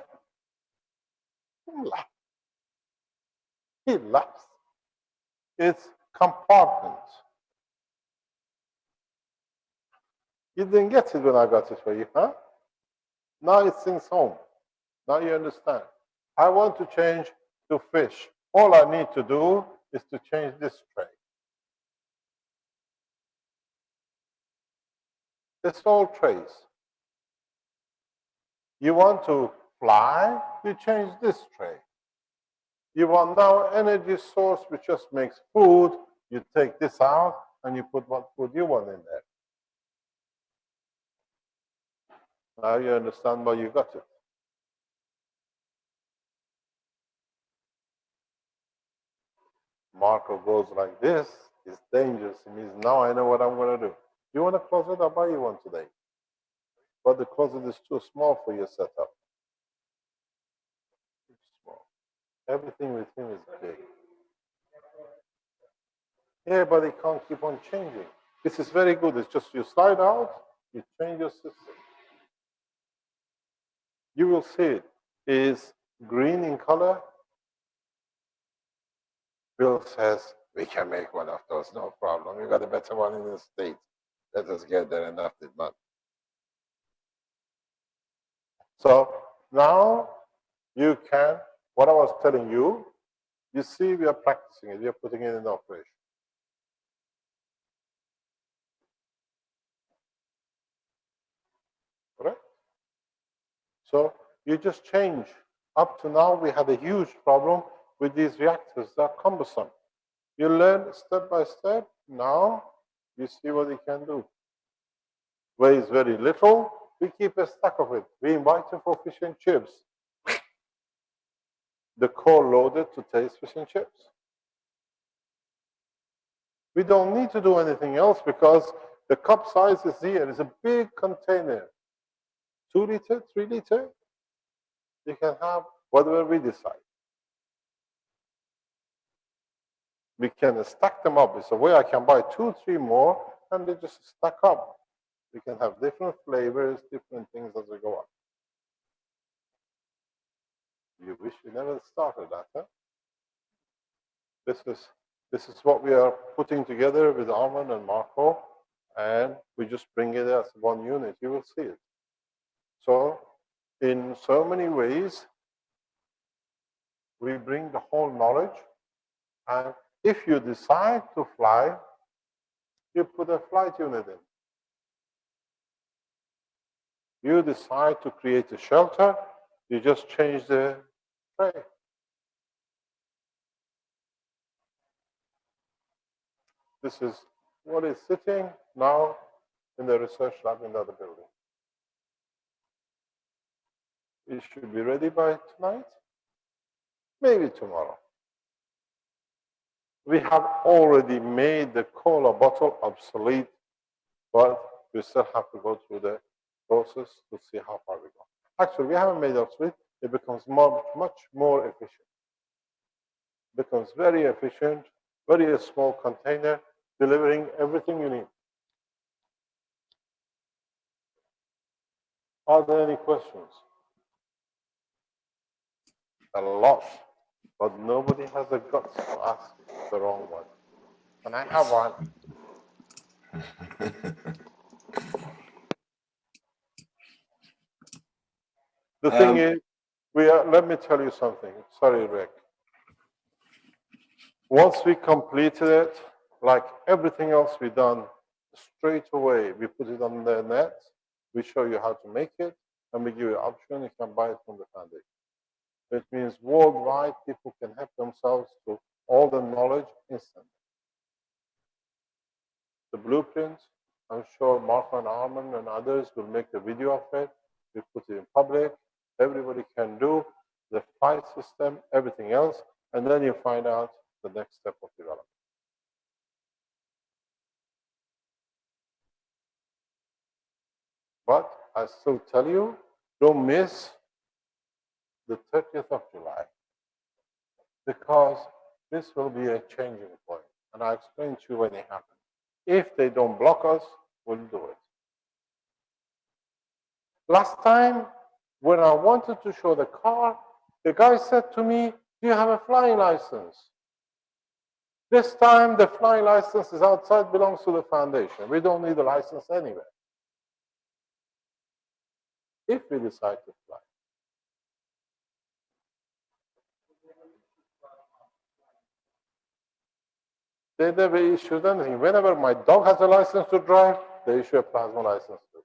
C: he laughs. It's compartment. You didn't get it when I got it for you, huh? Now it sings home. Now you understand. I want to change to fish. All I need to do is to change this tray. It's all trays. You want to fly, you change this tray. You want now energy source which just makes food, you take this out and you put what food you want in there. Now you understand why you got it. Marco goes like this, it's dangerous. It means now I know what I'm going to do. You want a closet? I'll buy you one today. But the closet is too small for your setup. Everything with him is big. Yeah, but it can't keep on changing. This is very good. It's just you slide out, you change your system. You will see it is green in color. Bill says, we can make one of those, no problem. We got a better one in the States. Let us get there and after that. So now you can, what I was telling you, you see we are practicing it, we are putting it in operation. Correct? So you just change. Up to now, we had a huge problem with these reactors that are cumbersome. You learn step by step. Now you see what it can do. Weighs very little. We keep a stack of it. We invite you for fish and chips. The core loaded to taste fish and chips. We don't need to do anything else because the cup size is here. It's a big container. 2 liter, 3 liter. You can have whatever we decide. We can stack them up. It's a way I can buy 2, 3 more, and they just stack up. We can have different flavors, different things as we go on. You wish we never started that, huh? This is what we are putting together with Armand and Marco, and we just bring it as one unit. You will see it. So, in so many ways, we bring the whole knowledge, and if you decide to fly, you put a flight unit in. You decide to create a shelter, you just change the tray. This is what is sitting now in the research lab in the other building. It should be ready by tonight, maybe tomorrow. We have already made the cola bottle obsolete, but we still have to go through the process to see how far we go. Actually, we haven't made it obsolete. It becomes much more efficient. It becomes very efficient, very small container, delivering everything you need. Are there any questions? A lot, but nobody has the guts to ask the wrong one. Can I have one? The thing is, let me tell you something. Sorry, Rick. Once we completed it, like everything else we done, straight away, we put it on the net, we show you how to make it, and we give you an option, you can buy it from the foundation. It means worldwide, people can help themselves to all the knowledge instantly. The blueprint, I'm sure Marco and Armand and others will make a video of it. We put it in public. Everybody can do the flight system, everything else, and then you find out the next step of development. But I still tell you, don't miss the 30th of July, because this will be a changing point. And I'll explain to you when it happens. If they don't block us, we'll do it. Last time, when I wanted to show the car, the guy said to me, do you have a flying license? This time, the flying license is outside, belongs to the foundation. We don't need a license anywhere. If we decide to fly. They never issued anything. Whenever my dog has a license to drive, they issue a plasma license too.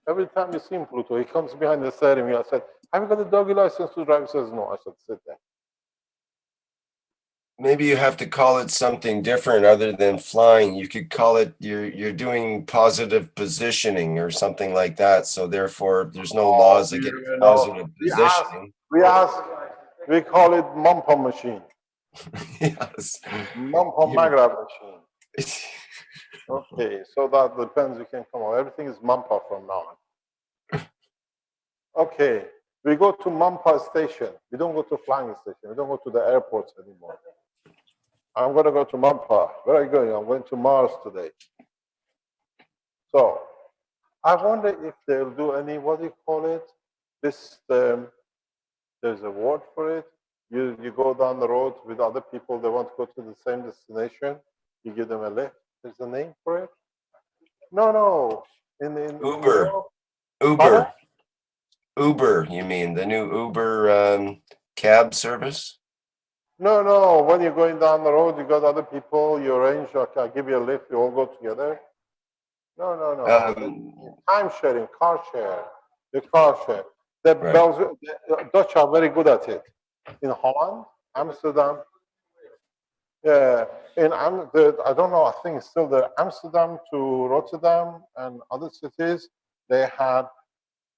C: Every time you see him, Pluto, he comes behind the steering wheel. I said, have you got a doggy license to drive? He says, no. I said, sit there.
A: Maybe you have to call it something different other than flying. You could call it you're doing positive positioning or something like that. So therefore, there's no laws against positive positioning.
C: We call it Mumpa machine.
A: Yes.
C: Mumpa Magra machine. Okay, so that depends. You can come on. Everything is Mumpa from now on. Okay, We go to Mampa station. We don't go to flying station. We don't go to the airports anymore. I'm going to go to Mampa. Where are you going? I'm going to Mars today. So I wonder if they'll do any, what do you call it? This, there's a word for it. You go down the road with other people, they want to go to the same destination. You give them a lift. There's a name for it? No. In
A: Uber.
C: Pardon?
A: Uber, you mean the new Uber cab service?
C: No. When you're going down the road, you got other people, you arrange, okay, I'll give you a lift, you all go together. No. Time sharing, car share. The car share. The Dutch are very good at it. In Holland, Amsterdam, yeah, I don't know, I think it's still there. Amsterdam to Rotterdam and other cities, they had,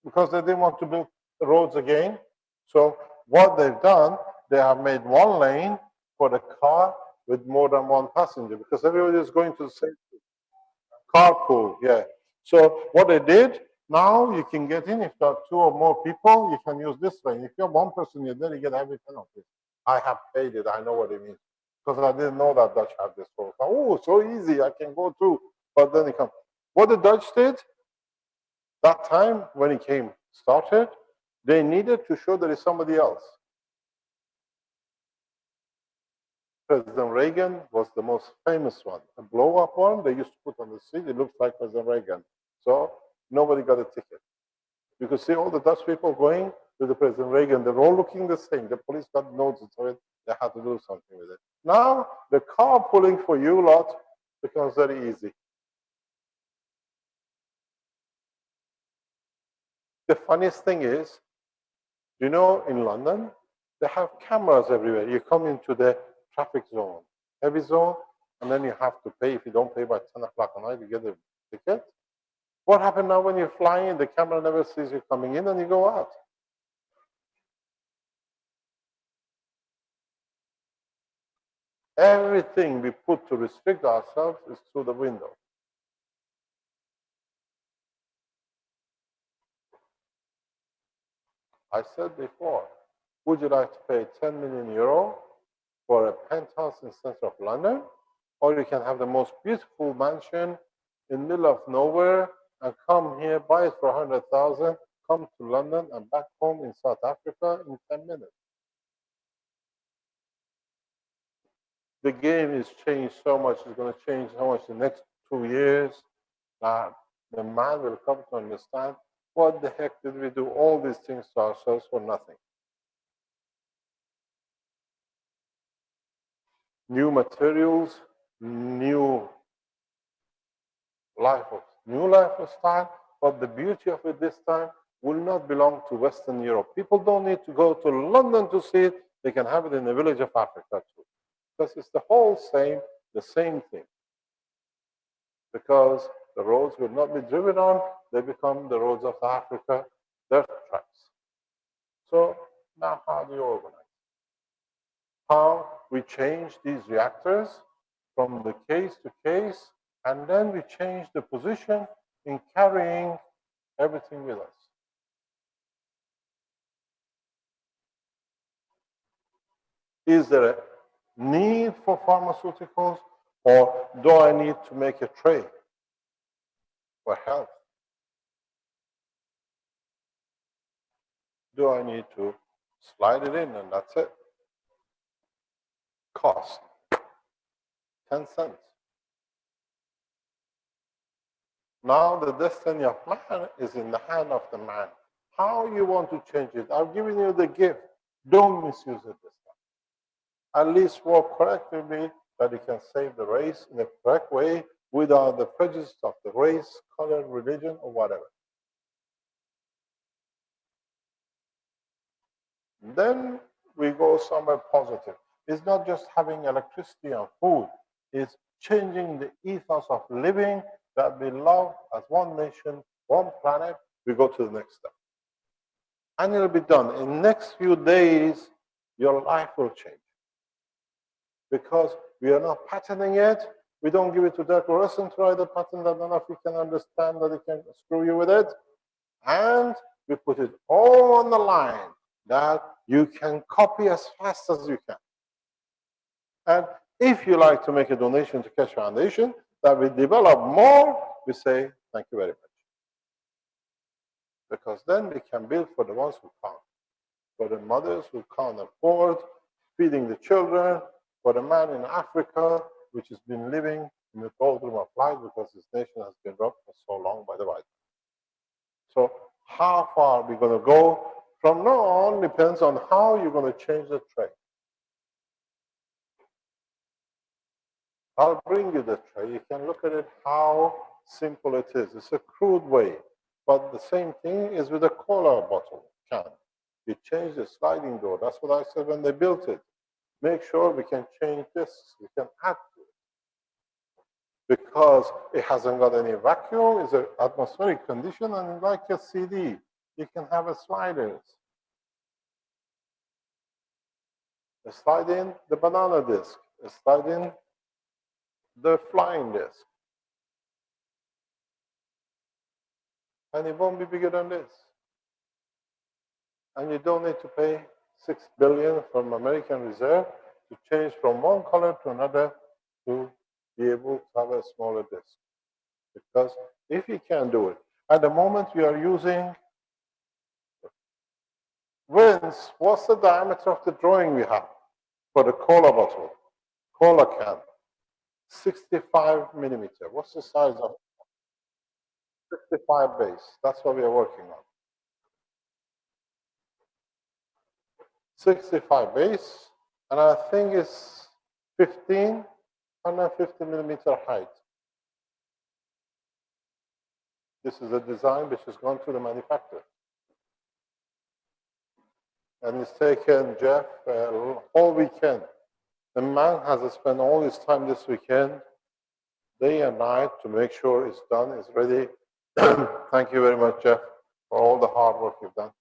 C: because they didn't want to build roads again. So what they've done, they have made one lane for the car with more than one passenger, because everybody is going to the same carpool, yeah. So what they did, now you can get in, if there are two or more people, you can use this lane. If you have one person, you're there, you get heavy penalty. I have paid it, I know what it means. Because I didn't know that Dutch had this rule. Oh, so easy, I can go too. But then it comes. What the Dutch did, that time when it started, they needed to show there is somebody else. President Reagan was the most famous one. A blow-up one they used to put on the street, it looks like President Reagan. So nobody got a ticket. You could see all the Dutch people going with the President Reagan. They're all looking the same. The police got notice of it. They had to do something with it. Now, the car pulling for you lot becomes very easy. The funniest thing is, you know, in London, they have cameras everywhere. You come into the traffic zone, heavy zone, and then you have to pay. If you don't pay by 10 o'clock at night, you get a ticket. What happened now when you're flying? The camera never sees you coming in and you go out. Everything we put to restrict ourselves is through the window. I said before, would you like to pay 10 million euro for a penthouse in the center of London? Or you can have the most beautiful mansion in the middle of nowhere and come here, buy it for 100,000, come to London and back home in South Africa in 10 minutes. The game has changed so much, it's going to change so much in the next 2 years that the man will come to understand what the heck did we do all these things to ourselves for nothing. New materials, new lifestyle, but the beauty of it this time will not belong to Western Europe. People don't need to go to London to see it. They can have it in the village of Africa too. Because it's the same thing. Because the roads will not be driven on, they become the roads of Africa, dirt tracks. So now how do you organize? How we change these reactors from the case to case, and then we change the position in carrying everything with us. Is there a need for pharmaceuticals, or do I need to make a tray for health? Do I need to slide it in and that's it? Cost 10 cents. Now the destiny of man is in the hand of the man. How you want to change it? I've given you the gift. Don't misuse it this time. At least work correctly that you can save the race in a correct way without the prejudice of the race, color, religion, or whatever. Then we go somewhere positive. It's not just having electricity and food. It's changing the ethos of living that we love as one nation, one planet. We go to the next step. And it'll be done. In the next few days, your life will change. Because we are not patenting it. We don't give it to that person to write a patent that none of you can understand, that he can screw you with it. And We put it all on the line that you can copy as fast as you can. And if you like to make a donation to Keshe Foundation, that we develop more, we say, thank you very much. Because then we can build for the ones who can't. For the mothers who can't afford feeding the children, for the man in Africa, which has been living in the doldrum of life because his nation has been robbed for so long by the white. So how far we're going to go from now on depends on how you're going to change the trade. I'll bring you the tray. You can look at it how simple it is. It's a crude way. But the same thing is with a cola bottle can. You change the sliding door. That's what I said when they built it. Make sure we can change this. We can add to it. Because it hasn't got any vacuum. It's an atmospheric condition. And like a CD, you can have a sliders. A slide in the banana disc. A slide in the flying disc. And it won't be bigger than this. And you don't need to pay $6 billion from American Reserve to change from one color to another to be able to have a smaller disc. Because if you can do it, at the moment we are using Vince, what's the diameter of the drawing we have for the cola bottle, cola can? 65 millimeter. What's the size of 65 base? That's what we are working on. 65 base, and I think it's 150 millimeter height. This is a design which has gone to the manufacturer. And it's taken Jeff all weekend. The man has spent all his time this weekend, day and night, to make sure it's done, it's ready. Thank you very much, Jeff, for all the hard work you've done.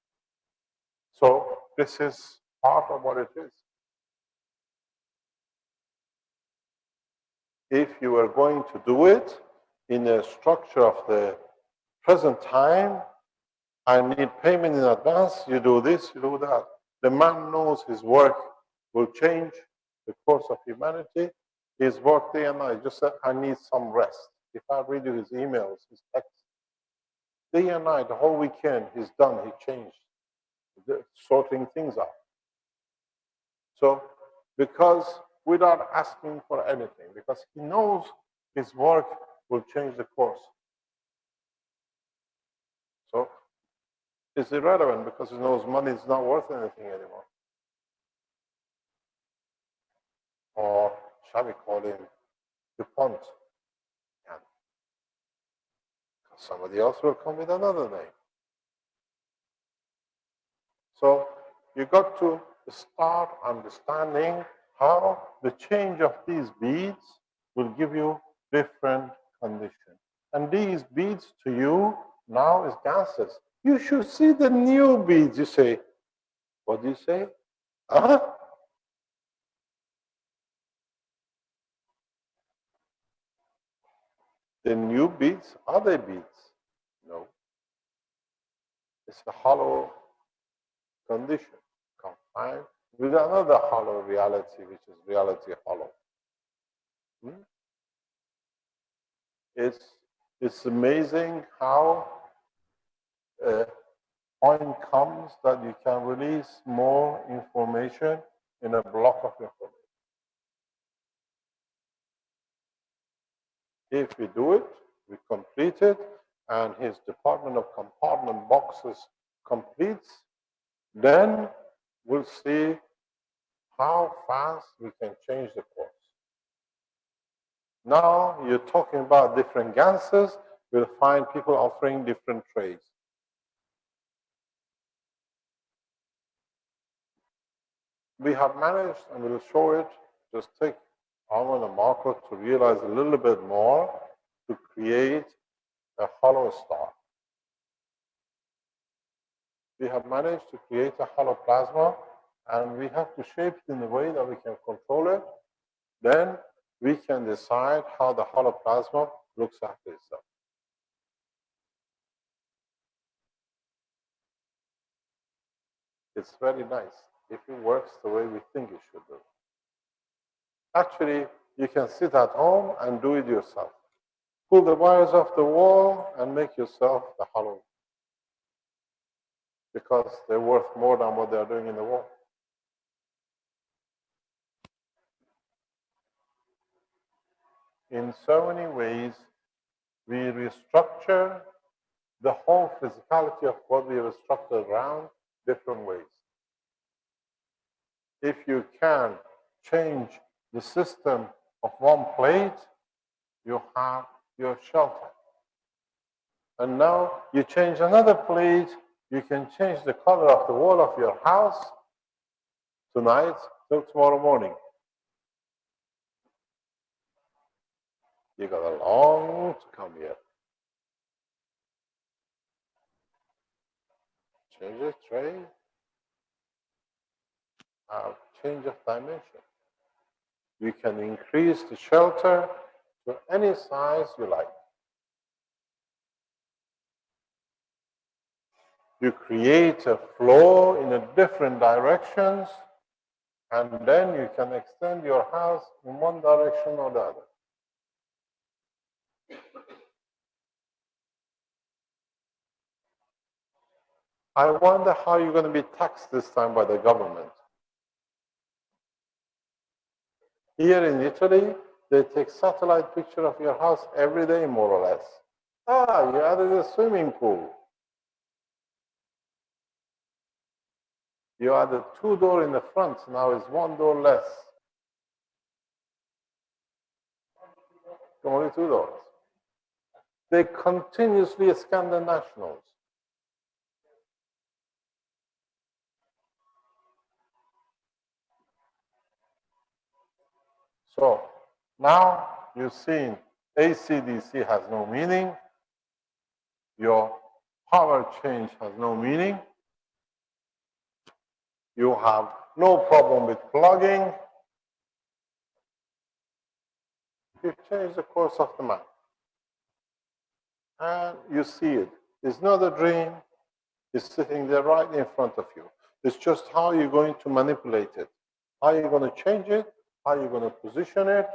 C: So this is part of what it is. If you are going to do it in a structure of the present time, I need payment in advance, you do this, you do that. The man knows his work will change the course of humanity. His work day and night just said, I need some rest. If I read you his emails, his texts, day and night, the whole weekend, he's done, he changed, sorting things out. So, because without asking for anything, because he knows his work will change the course. So, it's irrelevant because he knows money is not worth anything anymore. Or shall we call him DuPont? And somebody else will come with another name. So you got to start understanding how the change of these beads will give you different conditions. And these beads to you now is gases. You should see the new beads. You say, what do you say? The new beads, are they beads? No. It's a hollow condition combined with another hollow reality, which is reality hollow. It's amazing how a point comes that you can release more information in a block of information. If we do it, we complete it, and his department of compartment boxes completes, then we'll see how fast we can change the course. Now you're talking about different GANSes, we'll find people offering different trades. We have managed, and we'll show it, just take Armand and Marco to realize a little bit more to create a hollow star. We have managed to create a hollow plasma, and we have to shape it in a way that we can control it. Then we can decide how the hollow plasma looks after itself. It's very nice if it works the way we think it should do. Actually, you can sit at home and do it yourself. Pull the wires off the wall and make yourself the hollow, because they're worth more than what they're doing in the wall. In so many ways, we restructure the whole physicality of what we have structured around different ways. If you can change the system of one plate, you have your shelter. And now you change another plate, you can change the color of the wall of your house tonight till tomorrow morning. You got a long to come here. Change the tray, change of dimension. You can increase the shelter to any size you like. You create a flow in a different directions, and then you can extend your house in one direction or the other. I wonder how you're going to be taxed this time by the government. Here in Italy, they take satellite picture of your house every day, more or less. Ah, you added a swimming pool. You added 2 doors in the front, now it's 1 door less. Only 2 doors. They continuously scan the nationals. So now you've seen AC/DC has no meaning. Your power change has no meaning. You have no problem with plugging. You change the course of the map. And you see it. It's not a dream. It's sitting there right in front of you. It's just how you're going to manipulate it. How you're going to change it. How you're going to position it.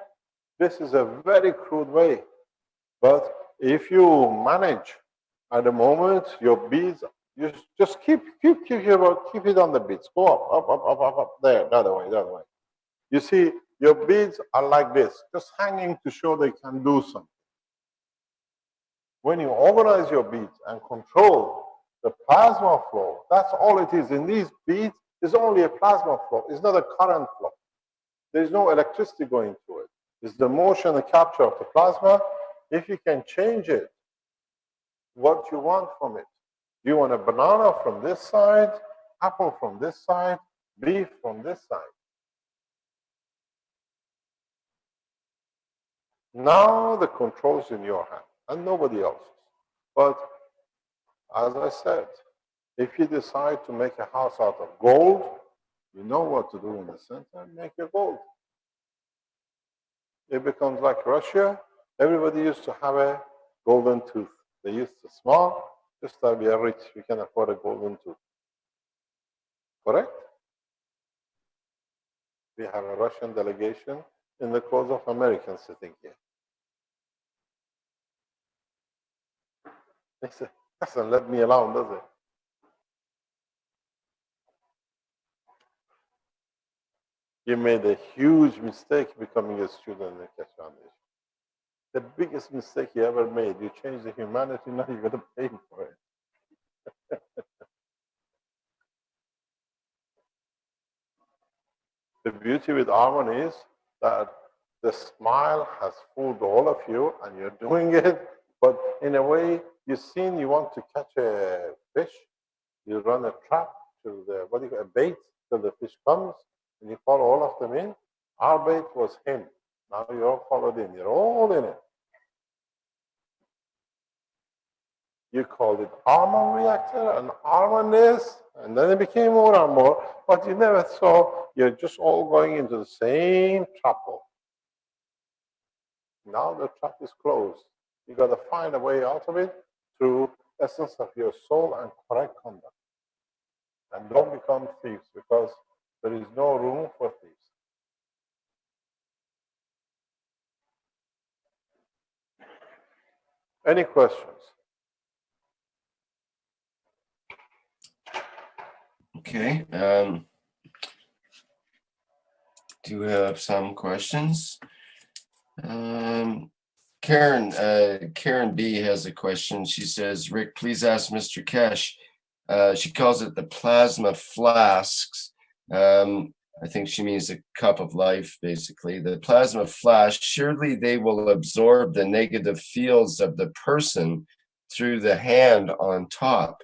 C: This is a very crude way. But if you manage at the moment, your beads, you just keep it on the beads. Go up, there, the other way. You see, your beads are like this, just hanging to show they can do something. When you organize your beads and control the plasma flow, that's all it is. In these beads, it's only a plasma flow. It's not a current flow. There's no electricity going through it. It's the motion and capture of the plasma. If you can change it, what you want from it. You want a banana from this side, apple from this side, beef from this side. Now the control is in your hand and nobody else's. But as I said, if you decide to make a house out of gold, you know what to do in the center, make it gold. It becomes like Russia. Everybody used to have a golden tooth. They used to smile, just that we are rich, we can afford a golden tooth. Correct? We have a Russian delegation in the clothes of Americans sitting here. They say, doesn't let me alone, does it? You made a huge mistake becoming a student in the Keshe Foundation. The biggest mistake you ever made. You changed the humanity, now you're going to pay for it. The beauty with Armon is that the smile has fooled all of you and you're doing it, but in a way, you've seen you want to catch a fish, you run a trap to the, a bait till the fish comes, and you follow all of them in. Our bait was him. Now you're all followed in, you're all in it. You called it Armon reactor and Armon this, and then it became more and more, but you never saw you're just all going into the same trap hole. Now the trap is closed. You got to find a way out of it through essence of your soul and correct conduct. And don't become thieves, because there is no room for thieves. Any questions?
A: Okay. Do you have some questions? Karen B has a question. She says, Rick, please ask Mr. Keshe. She calls it the plasma flasks. I think she means a cup of life, basically. The plasma flash, surely they will absorb the negative fields of the person through the hand on top.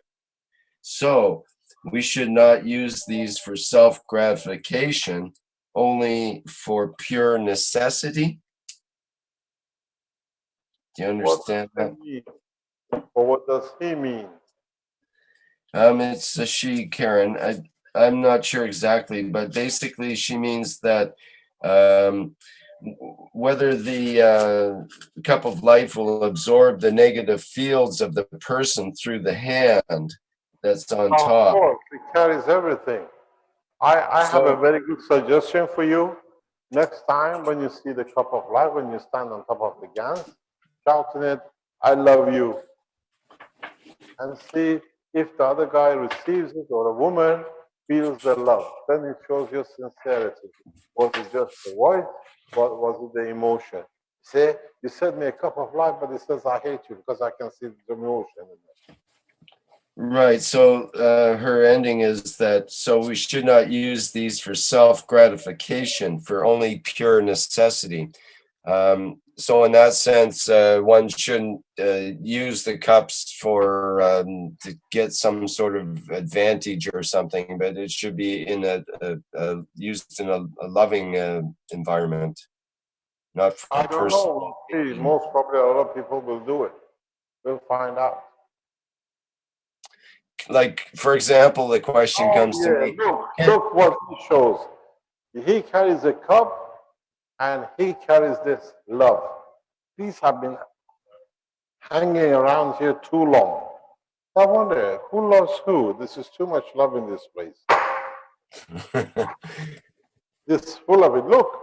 A: So we should not use these for self-gratification, only for pure necessity. Do you understand that?
C: Or what does he mean?
A: It's a she, Karen. I'm not sure exactly, but basically she means that whether the cup of life will absorb the negative fields of the person through the hand that's on
C: Of
A: top.
C: course, it carries everything. I have a very good suggestion for you. Next time when you see the cup of life, when you stand on top of the GANS, shouting it, I love you, and see if the other guy receives it or a woman feels the love. Then it shows your sincerity. Was it just the voice? What was it, the emotion? Say, you said me a cup of life, but it says I hate you, because I can see the emotion in it.
A: Right. So her ending is that, so we should not use these for self-gratification, for only pure necessity. So in that sense, one shouldn't use the cups for to get some sort of advantage or something, but it should be in used in a loving environment, not for
C: I don't
A: personal.
C: know. See, most probably a lot of people will do it. We'll find out.
A: Like, for example, the question comes to me.
C: Look what he shows. He carries a cup and he carries this love. These have been hanging around here too long. I wonder, who loves who? This is too much love in this place. This is full of it. Look,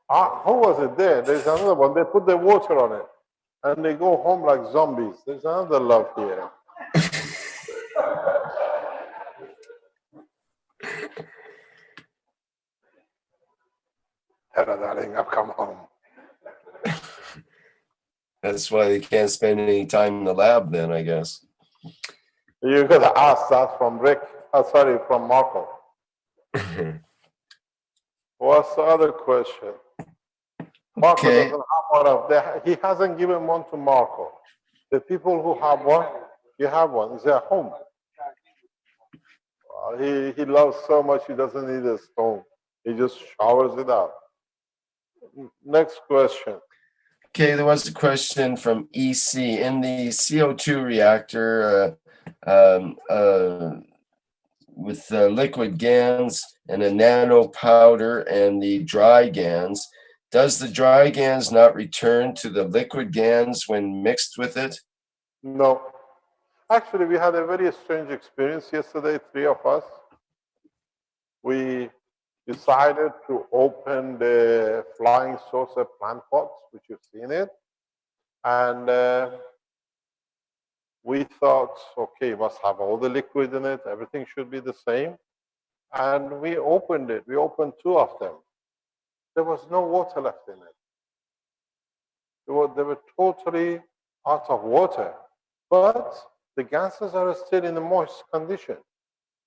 C: who was it there? There's another one. They put the water on it and they go home like zombies. There's another love here. Hello, darling, I've come home.
A: That's why they can't spend any time in the lab then, I guess.
C: You got to ask that from Rick. Sorry, from Marco. What's the other question? Marco
A: Okay.
C: doesn't have one of them. He hasn't given one to Marco. The people who have one, you have one. It's at home. He loves so much he doesn't need a stone. He just showers it out. Next question.
A: Okay, there was a question from EC. In the CO2 reactor with the liquid GANS and a nano powder and the dry GANS, does the dry GANS not return to the liquid GANS when mixed with it?
C: No. Actually, we had a very strange experience yesterday, three of us. We decided to open the flying saucer plant pots, which you've seen it. And we thought, okay, must have all the liquid in it. Everything should be the same. And we opened it. We opened two of them. There was no water left in it. They were totally out of water. But the gases are still in a moist condition.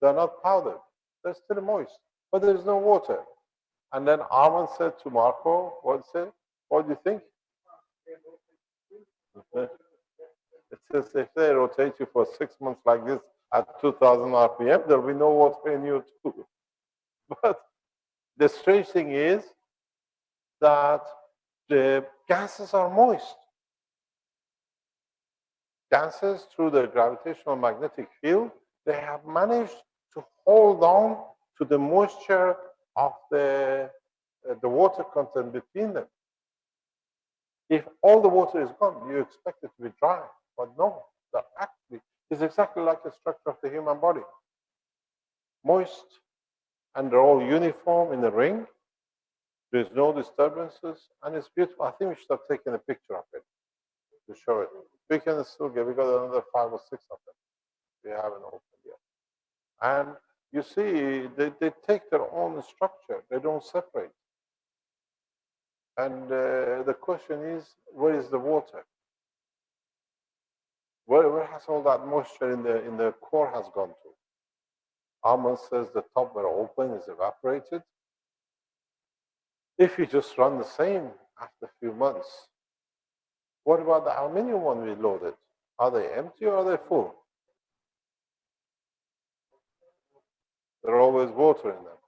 C: They're not powdered. They're still moist. But there's no water. And then Armand said to Marco, what do you think? It says if they rotate you for 6 months like this at 2000 RPM, there'll be no water in you too. But the strange thing is that the gases are moist. Gases, through the gravitational magnetic field, they have managed to hold on to the moisture of the water content between them. If all the water is gone, you expect it to be dry, but no, that actually is exactly like the structure of the human body. moist, and they're all uniform in the ring. There's no disturbances, and it's beautiful. I think we should have taken a picture of it to show it. We can still get, we got another 5 or 6 of them. We haven't opened yet. And you see, they take their own structure. They don't separate. And the question is, where is the water? Where has all that moisture in the core has gone to? Ahmed says the top were open is evaporated. If you just run the same after a few months, what about the aluminum one we loaded? Are they empty or are they full? There are always water in them.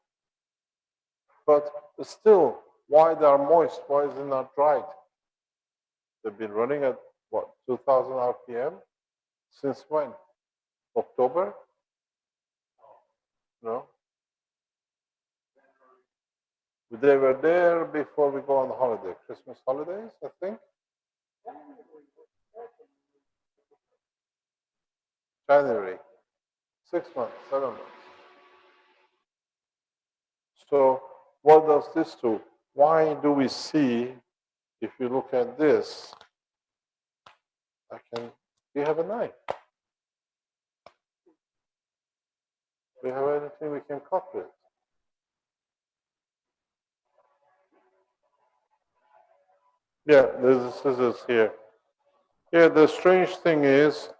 C: But still, why they are moist? Why is it not dried? They've been running at what, 2000 RPM? Since when? October? No. They were there before we go on holiday, Christmas holidays, I think. January. 6 months, 7 months. So what does this do? Why do we see, if you look at this, do you have a knife? Do you have anything we can cut with? Yeah, there's the scissors here. Yeah, the strange thing is,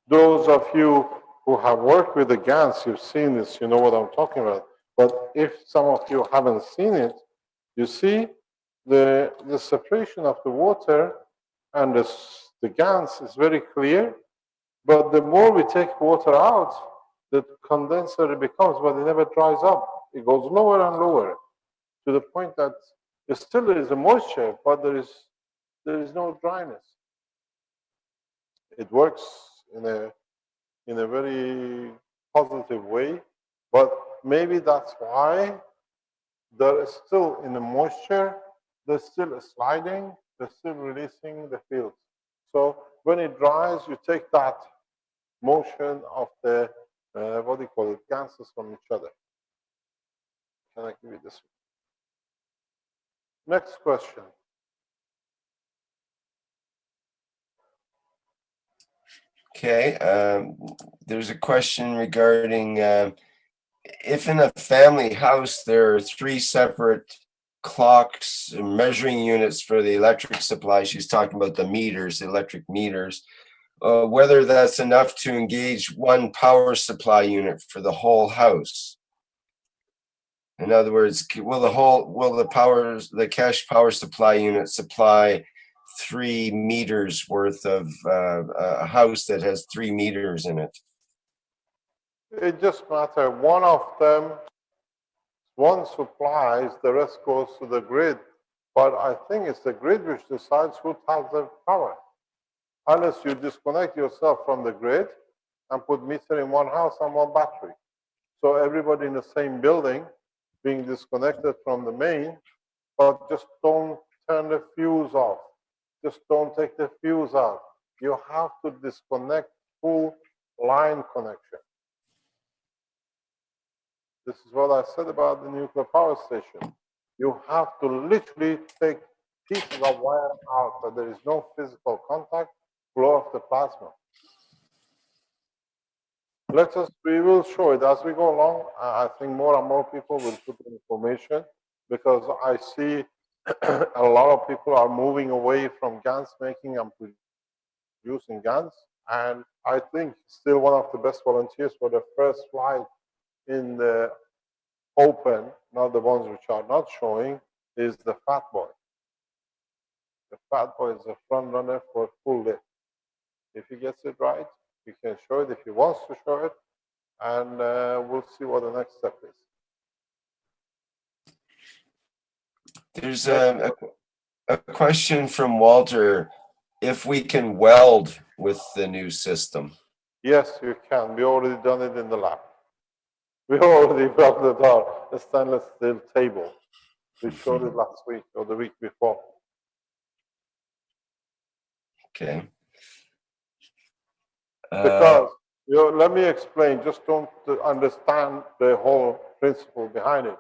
C: those of you who have worked with the GANS, you've seen this, you know what I'm talking about. But if some of you haven't seen it, you see the separation of the water and the GANS is very clear. But the more we take water out, the condenser it becomes, but it never dries up. It goes lower and lower to the point that there still is a moisture, but there is no dryness. It works in a very positive way, but maybe that's why there is still in the moisture, there's still a sliding, there's still releasing the fields. So when it dries, you take that motion of the, what do you call it, gases from each other. Can I give you this one? Next question.
A: Okay, there's a question regarding if in a family house there are 3 separate clocks and measuring units for the electric supply. She's talking about the meters, the electric meters. Whether that's enough to engage one power supply unit for the whole house. In other words, will the Keshe power supply unit supply 3 meters worth of a house that has 3 meters in it?
C: It just matters. One supplies, the rest goes to the grid. But I think it's the grid which decides who has the power. Unless you disconnect yourself from the grid and put meter in one house and one battery. So everybody in the same building being disconnected from the main, but just don't turn the fuse off. Just don't take the fuse out. You have to disconnect full line connection. This is what I said about the nuclear power station. You have to literally take pieces of wire out, but there is no physical contact, flow of the plasma. We will show it as we go along. I think more and more people will put the information because I see a lot of people are moving away from GANS making and producing GANS. And I think still one of the best volunteers for the first flight in the open, not the ones which are not showing, is the Fat Boy. The Fat Boy is the front runner for full lift. If he gets it right, he can show it if he wants to show it, and we'll see what the next step is.
A: There's a question from Walter, if we can weld with the new system.
C: Yes, you can. We already done it in the lab. We already welded our stainless steel table. We showed it last week or the week before.
A: Okay.
C: Because Let me explain. Just don't understand the whole principle behind it.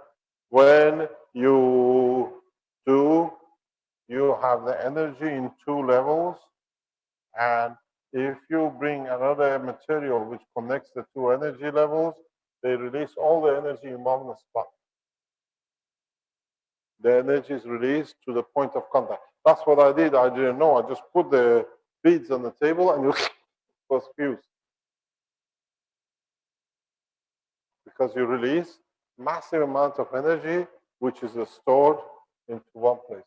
C: When you do, you have the energy in two levels, and if you bring another material which connects the two energy levels, they release all the energy in one spot. The energy is released to the point of contact. That's what I did. I didn't know. I just put the beads on the table and it was fused. Because you release massive amount of energy which is stored into one place.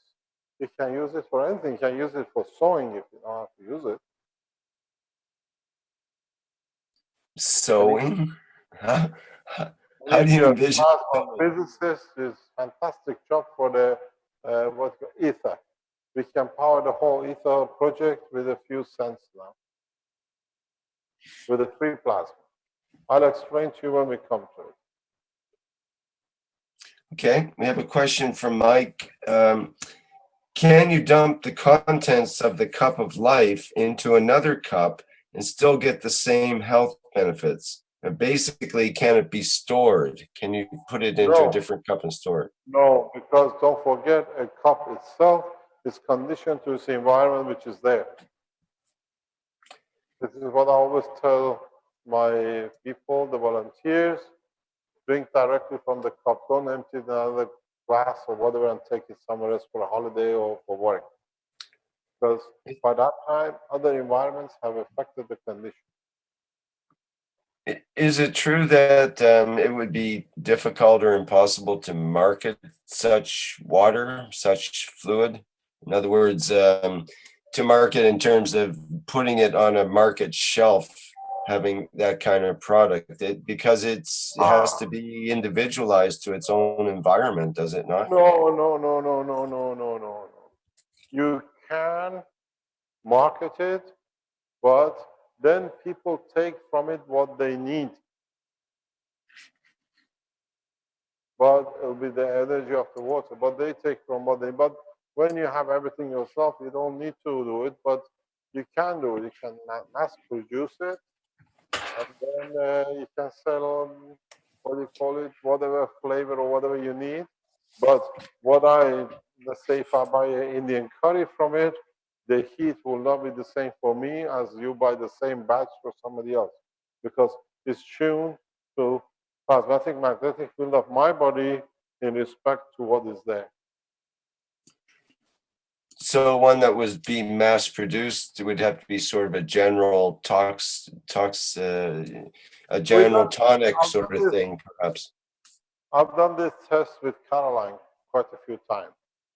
C: You can use it for anything. You can use it for sewing if you don't have to use it.
A: Sewing? How, how
C: If
A: do you
C: you're a
A: envision
C: plasma
A: sewing?
C: physicist, it's fantastic job for the ether. We can power the whole ether project with a few cents now, with a free plasma. I'll explain to you when we come to it.
A: Okay, we have a question from Mike. Can you dump the contents of the cup of life into another cup and still get the same health benefits? And basically, can it be stored? Can you put it into a
C: No.
A: different cup and store it?
C: No, because don't forget, a cup itself is conditioned to its environment which is there. This is what I always tell my people, the volunteers, drink directly from the cup. Don't empty it in another glass or whatever and take it somewhere else for a holiday or for work. Because by that time, other environments have affected the condition.
A: Is it true that it would be difficult or impossible to market such water, such fluid? In other words, to market in terms of putting it on a market shelf, having that kind of product, because it has to be individualized to its own environment, does it not?
C: No, no, no, no, no, no, no, no, no. You can market it, but then people take from it what they need. But it'll be the energy of the water. But they take from what they. But when you have everything yourself, you don't need to do it. But you can do it. You can mass produce it, and then you can sell what do you call it, whatever flavor or whatever you need. But let's say if I buy an Indian curry from it, the heat will not be the same for me as you buy the same batch for somebody else, because it's tuned to plasmatic magnetic field of my body in respect to what is there.
A: So one that was being mass produced would have to be sort of a general a general tonic sort of thing, perhaps.
C: I've done this test with Caroline quite a few times.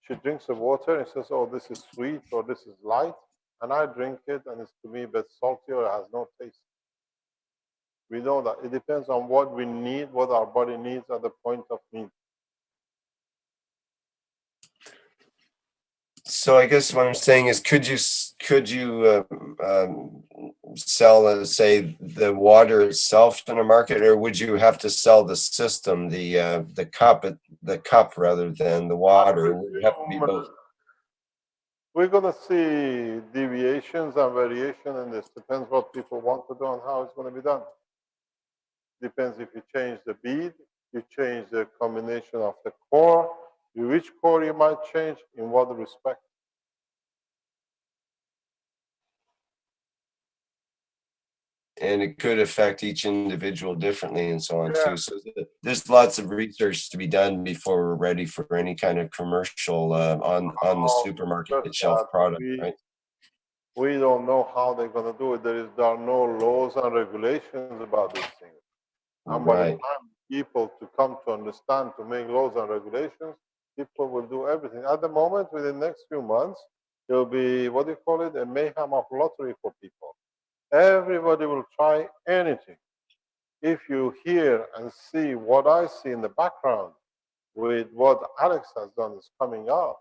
C: She drinks the water and says, "Oh, this is sweet or this is light," and I drink it and it's to me a bit salty or it has no taste. We know that it depends on what we need, what our body needs at the point of need.
A: So I guess what I'm saying is, could you sell, say, the water itself in a market, or would you have to sell the system, the cup rather than the water? It would have to be both.
C: We're going to see deviations and variation in this. Depends what people want to do and how it's going to be done. Depends if you change the bead, you change the combination of the core, which core you might change, in what respect.
A: And it could affect each individual differently and so on too. So there's lots of research to be done before we're ready for any kind of commercial on the supermarket shelf product, right?
C: We don't know how they're going to do it. There are no laws and regulations about these things. And by the
A: Right.
C: time people to come to understand, to make laws and regulations, people will do everything. At the moment, within the next few months, there will be, what do you call it, a mayhem of lottery for people. Everybody will try anything. If you hear and see what I see in the background with what Alex has done is coming out,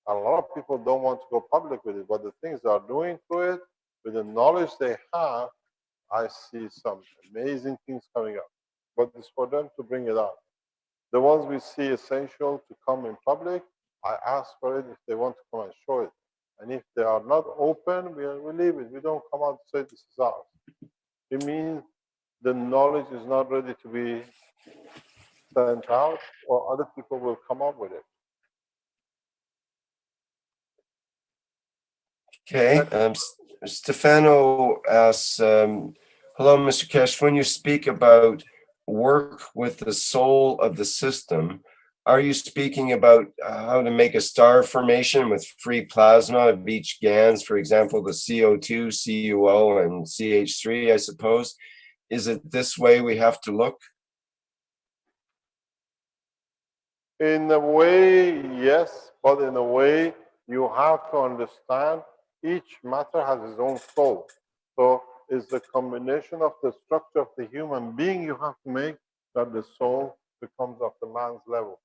C: a lot of people don't want to go public with it, but the things they are doing to it, with the knowledge they have, I see some amazing things coming up. But it's for them to bring it out. The ones we see essential to come in public, I ask for it if they want to come and show it. And if they are not open, we leave it. We don't come out and say this is ours. It means the knowledge is not ready to be sent out, or other people will come up with it.
A: Okay, Stefano asks, hello, Mr. Keshe, when you speak about work with the soul of the system, are you speaking about how to make a star formation with free plasma of each GANS, for example, the CO2, CuO, and CH3, I suppose? Is it this way we have to look?
C: In a way, yes, but in a way, you have to understand each matter has its own soul. So it's the combination of the structure of the human being you have to make that the soul becomes of the man's level.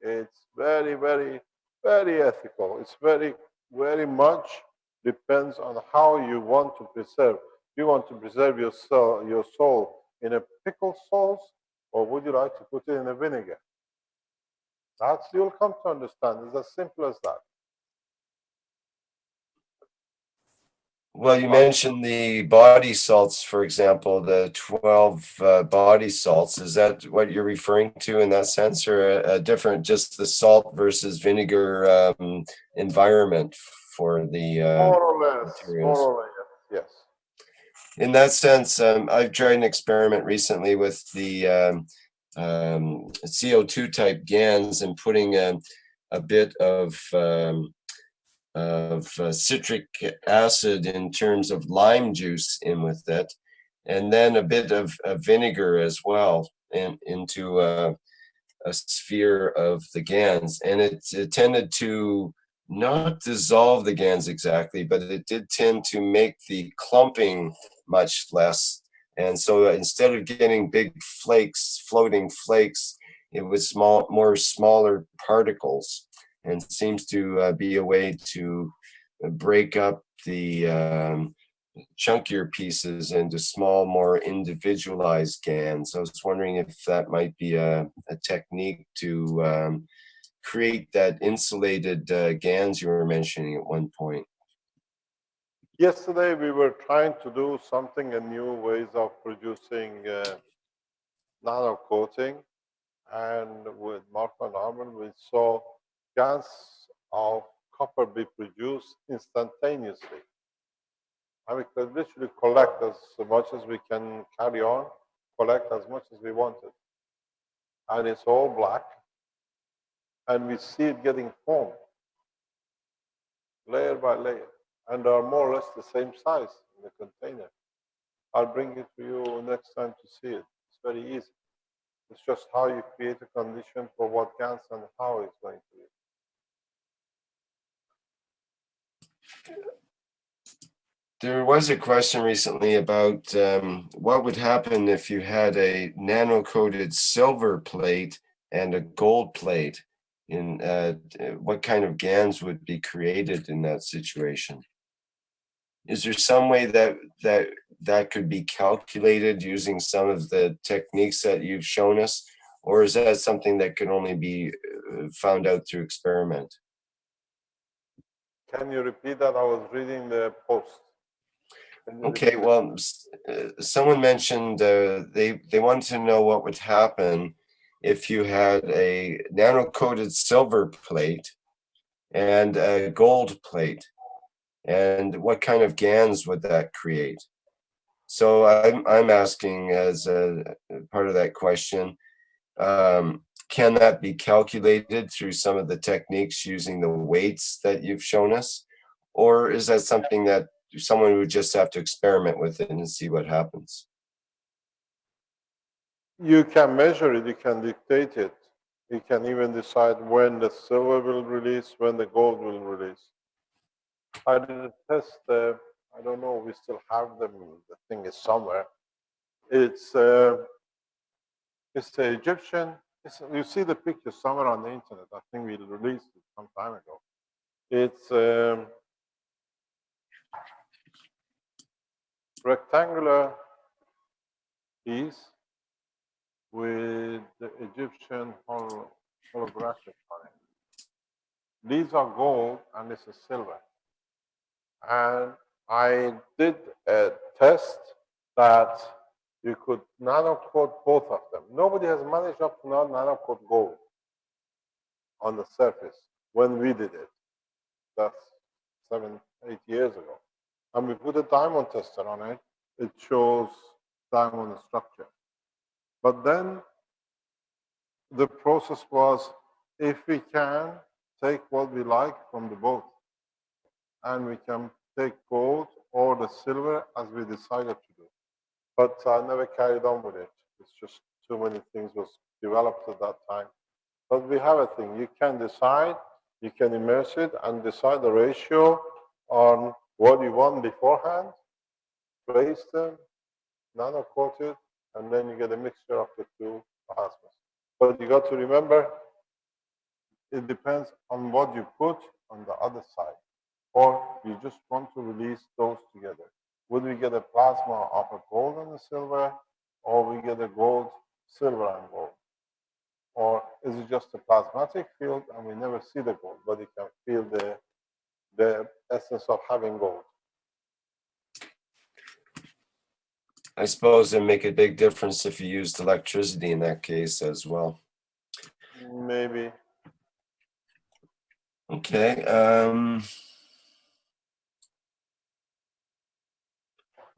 C: It's very, very, very ethical. It's very, very much depends on how you want to preserve. Do you want to preserve your soul in a pickled sauce, or would you like to put it in a vinegar? That's you'll come to understand. It's as simple as that.
A: Well, you mentioned the body salts, for example, the 12 body salts. Is that what you're referring to in that sense, or a different, just the salt versus vinegar environment for the
C: More or less, more
A: materials?
C: or less, yes.
A: In that sense, I've tried an experiment recently with the CO2 type GANs and putting a bit of citric acid in terms of lime juice in with it, and then a bit of vinegar as well, and into a sphere of the GANs. And it tended to not dissolve the GANs exactly, but it did tend to make the clumping much less. And so instead of getting big flakes, floating flakes, it was more smaller particles, and seems to be a way to break up the chunkier pieces into small, more individualized GANs. I was wondering if that might be a technique to create that insulated GANs you were mentioning at one point.
C: Yesterday we were trying to do something, a new ways of producing nano coating, and with Marco and Armin we saw GANs of copper be produced instantaneously. And we could literally collect as much as we can carry on, collect as much as we wanted. And it's all black, and we see it getting formed, layer by layer, and are more or less the same size in the container. I'll bring it to you next time to see it. It's very easy. It's just how you create a condition for what GANs and how it's going to be.
A: There was a question recently about what would happen if you had a nano-coated silver plate and a gold plate. In what kind of GANs would be created in that situation? Is there some way that could be calculated using some of the techniques that you've shown us, or is that something that can only be found out through experiment?
C: Can you repeat that? I was reading the post.
A: Okay, well, someone mentioned they wanted to know what would happen if you had a nano-coated silver plate and a gold plate, and what kind of GANs would that create? So I'm asking as a part of that question, can that be calculated through some of the techniques using the weights that you've shown us, or is that something that someone would just have to experiment with it and see what happens?
C: You can measure it, you can dictate it. You can even decide when the silver will release, when the gold will release. I did a test, I don't know, we still have them, the thing is somewhere. It's the Egyptian, you see the picture somewhere on the internet, I think we released it some time ago. It's rectangular piece with the Egyptian holographic on it. These are gold and this is silver. And I did a test that you could nano-coat both of them. Nobody has managed up to now nano-coat gold on the surface when we did it. That's 7, 8 years ago. And we put a diamond tester on it. It shows diamond structure. But then the process was, if we can take what we like from the both, and we can take gold or the silver as we decided to do. But I never carried on with it. It's just too many things was developed at that time. But we have a thing. You can decide, you can immerse it and decide the ratio on what you want beforehand, place them, nano-coat it, and then you get a mixture of the two plasmas. But you got to remember, it depends on what you put on the other side. Or you just want to release those together. Would we get a plasma of a gold and a silver, or we get a gold, silver, and gold? Or is it just a plasmatic field and we never see the gold, but you can feel the essence of having gold?
A: I suppose it make a big difference if you used electricity in that case as well.
C: Maybe.
A: Okay.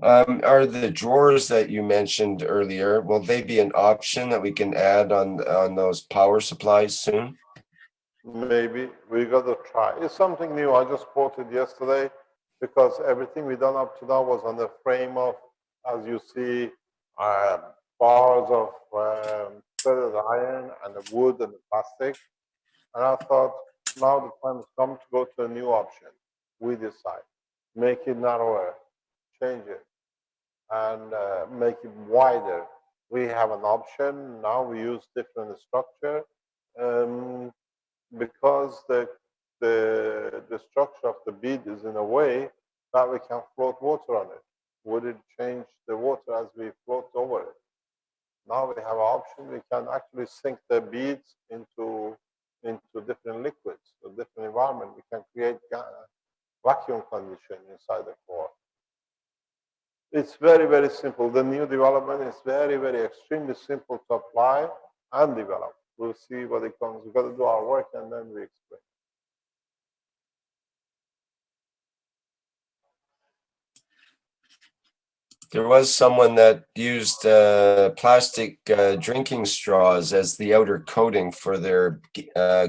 A: Are the drawers that you mentioned earlier, will they be an option that we can add on those power supplies soon?
C: Maybe. We got to try. It's something new. I just bought it yesterday because everything we done up to now was on the frame of, as you see, bars of threaded iron and the wood and the plastic. And I thought, now the time has come to go to a new option. We decide. Make it narrower, change it, and make it wider. We have an option. Now we use different structure because the structure of the bead is in a way that we can float water on it. Would it change the water as we float over it? Now we have an option. We can actually sink the beads into different liquids, a different environment. We can create vacuum condition inside the core. It's very, very simple. The new development is very, very extremely simple to apply and develop. We'll see what it comes. We've got to do our work and then we explain.
A: There was someone that used plastic drinking straws as the outer coating for their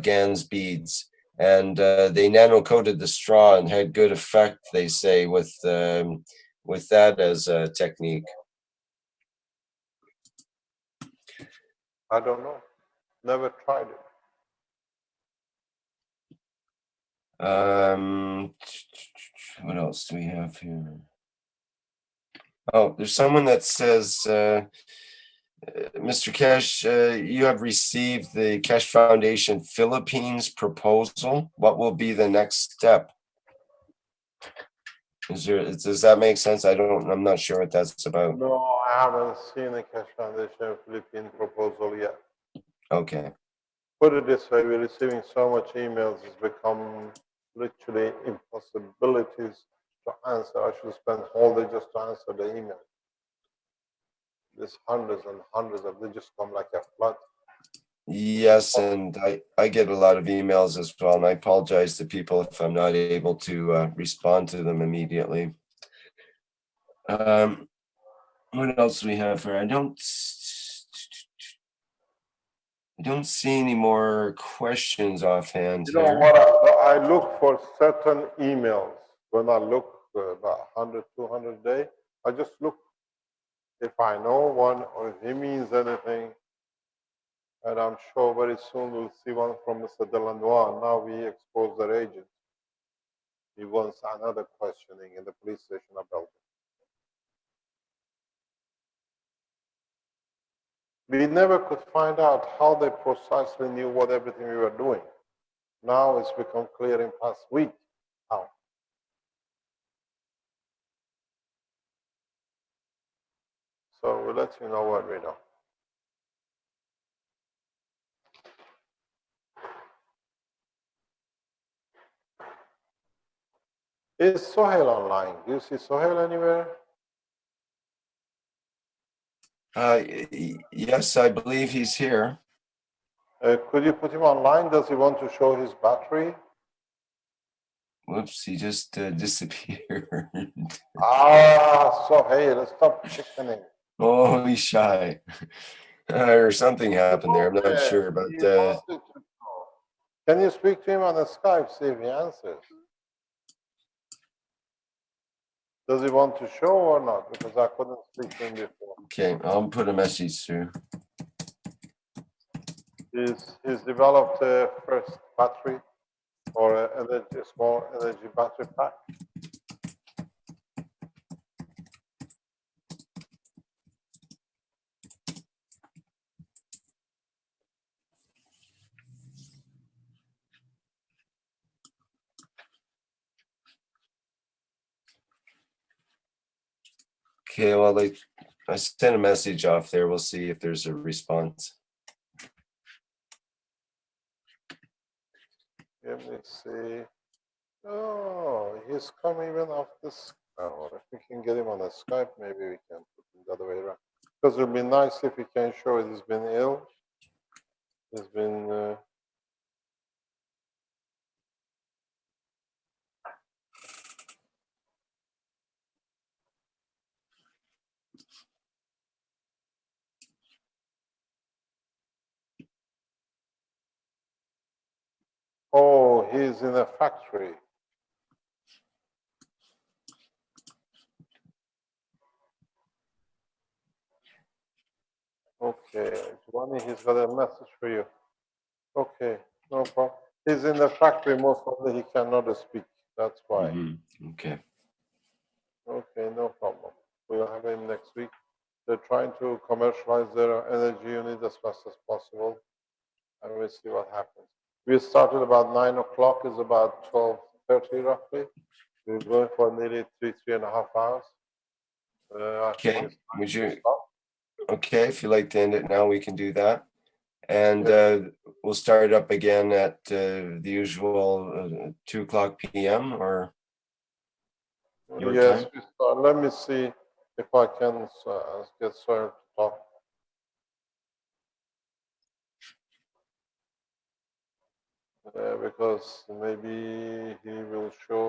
A: GANS beads, and they nano-coated the straw and had good effect, they say, with that as a technique.
C: I don't know. Never tried it.
A: What else do we have here? Oh, there's someone that says, Mr. Keshe, you have received the Keshe Foundation Philippines proposal. What will be the next step? Does that make sense? I'm not sure what that's about.
C: No, I haven't seen a Keshe Foundation Philippine proposal yet.
A: Okay.
C: Put it this way, we're receiving so much emails, it's become literally impossibilities to answer. I should spend all day just to answer the email. There's hundreds and hundreds of them, they just come like a flood.
A: Yes, and I get a lot of emails as well, and I apologize to people if I'm not able to respond to them immediately. What else do we have here? I don't see any more questions offhand
C: You know
A: here.
C: what, I look for certain emails. When I look about 100, 200 a day, I just look if I know one or if he means anything. And I'm sure very soon we'll see one from Mr. Delannoy. Now we expose their agent. He wants another questioning in the police station of Belgium. We never could find out how they precisely knew what everything we were doing. Now it's become clear in past week how. So we'll let you know what we know. Is Sohail online? Do you see Sohail anywhere?
A: Yes, I believe he's here.
C: Could you put him online? Does he want to show his battery?
A: Whoops, he just disappeared.
C: Sohail, stop chickening.
A: Oh, he's shy. Or something happened there. I'm not
C: Yeah,
A: sure, but
C: he wanted to know. Can you speak to him on the Skype, see if he answers? Does he want to show or not? Because I couldn't speak to him before.
A: okay, I'll put a message through.
C: He's developed a first battery or a small energy battery pack.
A: Okay, well, I sent a message off there. We'll see if there's a response.
C: Let me see. Oh, he's come even off this. Oh, if we can get him on a Skype, maybe we can put him the other way around. Because it would be nice if he can show it. He's been ill. He's been. Oh, he's in a factory. Okay, Giovanni, he's got a message for you. Okay, no problem. He's in the factory, most probably he cannot speak. That's why.
A: Okay.
C: Okay, no problem. We'll have him next week. They're trying to commercialize their energy unit as fast as possible, and we'll see what happens. We started about 9 o'clock, it's about 12:30 roughly. We're going for nearly three and a half hours. I think
A: Okay,
C: it's time
A: would
C: to
A: you,
C: stop.
A: okay, if you'd like to end it now, we can do that. And
C: Yeah.
A: we'll start it up again at the usual 2:00 p.m. or your
C: Yes,
A: time.
C: we start. Let me see if I can get Sawyer to talk. Because maybe he will show,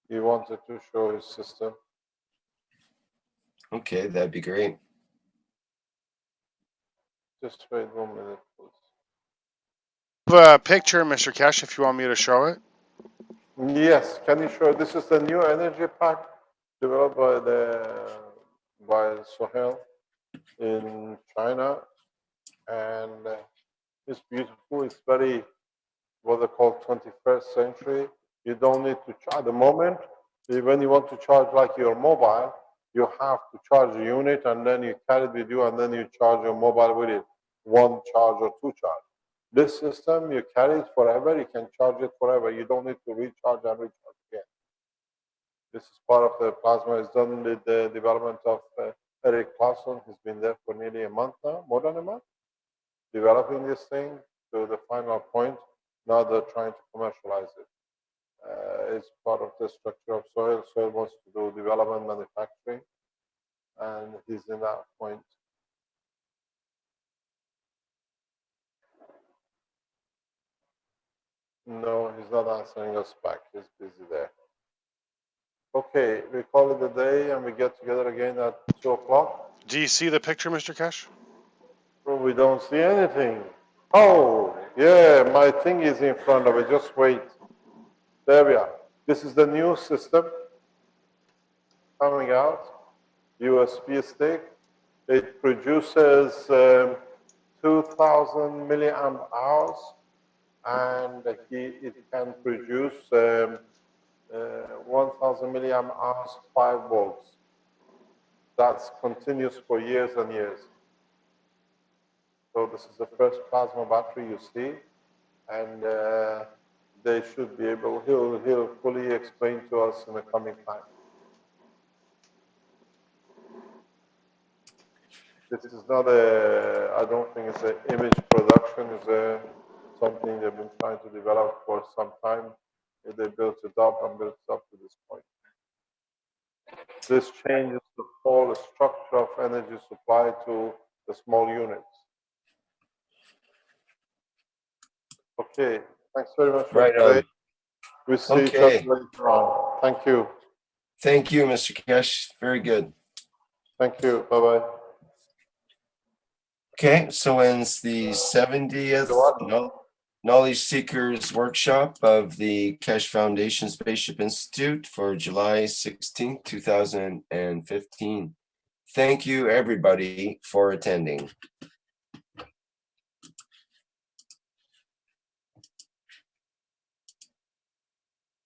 C: he wanted to show his system.
A: Okay, that'd be great.
C: Just wait 1 minute, please.
F: A picture, Mr. Keshe, if you want me to show it.
C: Yes, can you show? This is the new energy pack developed by Sohail in China, and it's beautiful. It's very what they call 21st century. You don't need to charge. At the moment, when you want to charge like your mobile, you have to charge a unit and then you carry it with you and then you charge your mobile with it. One charge or two charge. This system, you carry it forever. You can charge it forever. You don't need to recharge and recharge again. This is part of the plasma. It's done with the development of Eric Clausen. He's been there for nearly a month now, more than a month, developing this thing to the final point. Now they're trying to commercialize it. It's part of the structure of Sohail. Sohail wants to do development manufacturing, and he's in that point. No, he's not answering us back. He's busy there. Okay, we call it a day and we get together again at 2 o'clock.
F: Do you see the picture, Mr. Keshe?
C: Oh, we don't see anything. Oh, yeah, my thing is in front of it. Just wait. There we are. This is the new system coming out. USB stick. It produces 2,000 milliamp hours, and it can produce 1,000 milliamp hours, 5 volts. That's continuous for years and years. So this is the first plasma battery you see, and they should be able. He'll fully explain to us in the coming time. This is not a. I don't think it's an image production. It's something they've been trying to develop for some time. They built it up and built it up to this point. This changes the whole structure of energy supply to the small units. Okay, thanks very much for
A: Right
C: today.
A: on.
C: We'll see each other
A: Okay.
C: later on. Thank you.
A: Thank you, Mr. Keshe. Very good.
C: Thank you. Bye-bye.
A: Okay, so ends the 70th Knowledge Seekers Workshop of the Keshe Foundation Spaceship Institute for July 16th, 2015. Thank you, everybody, for attending.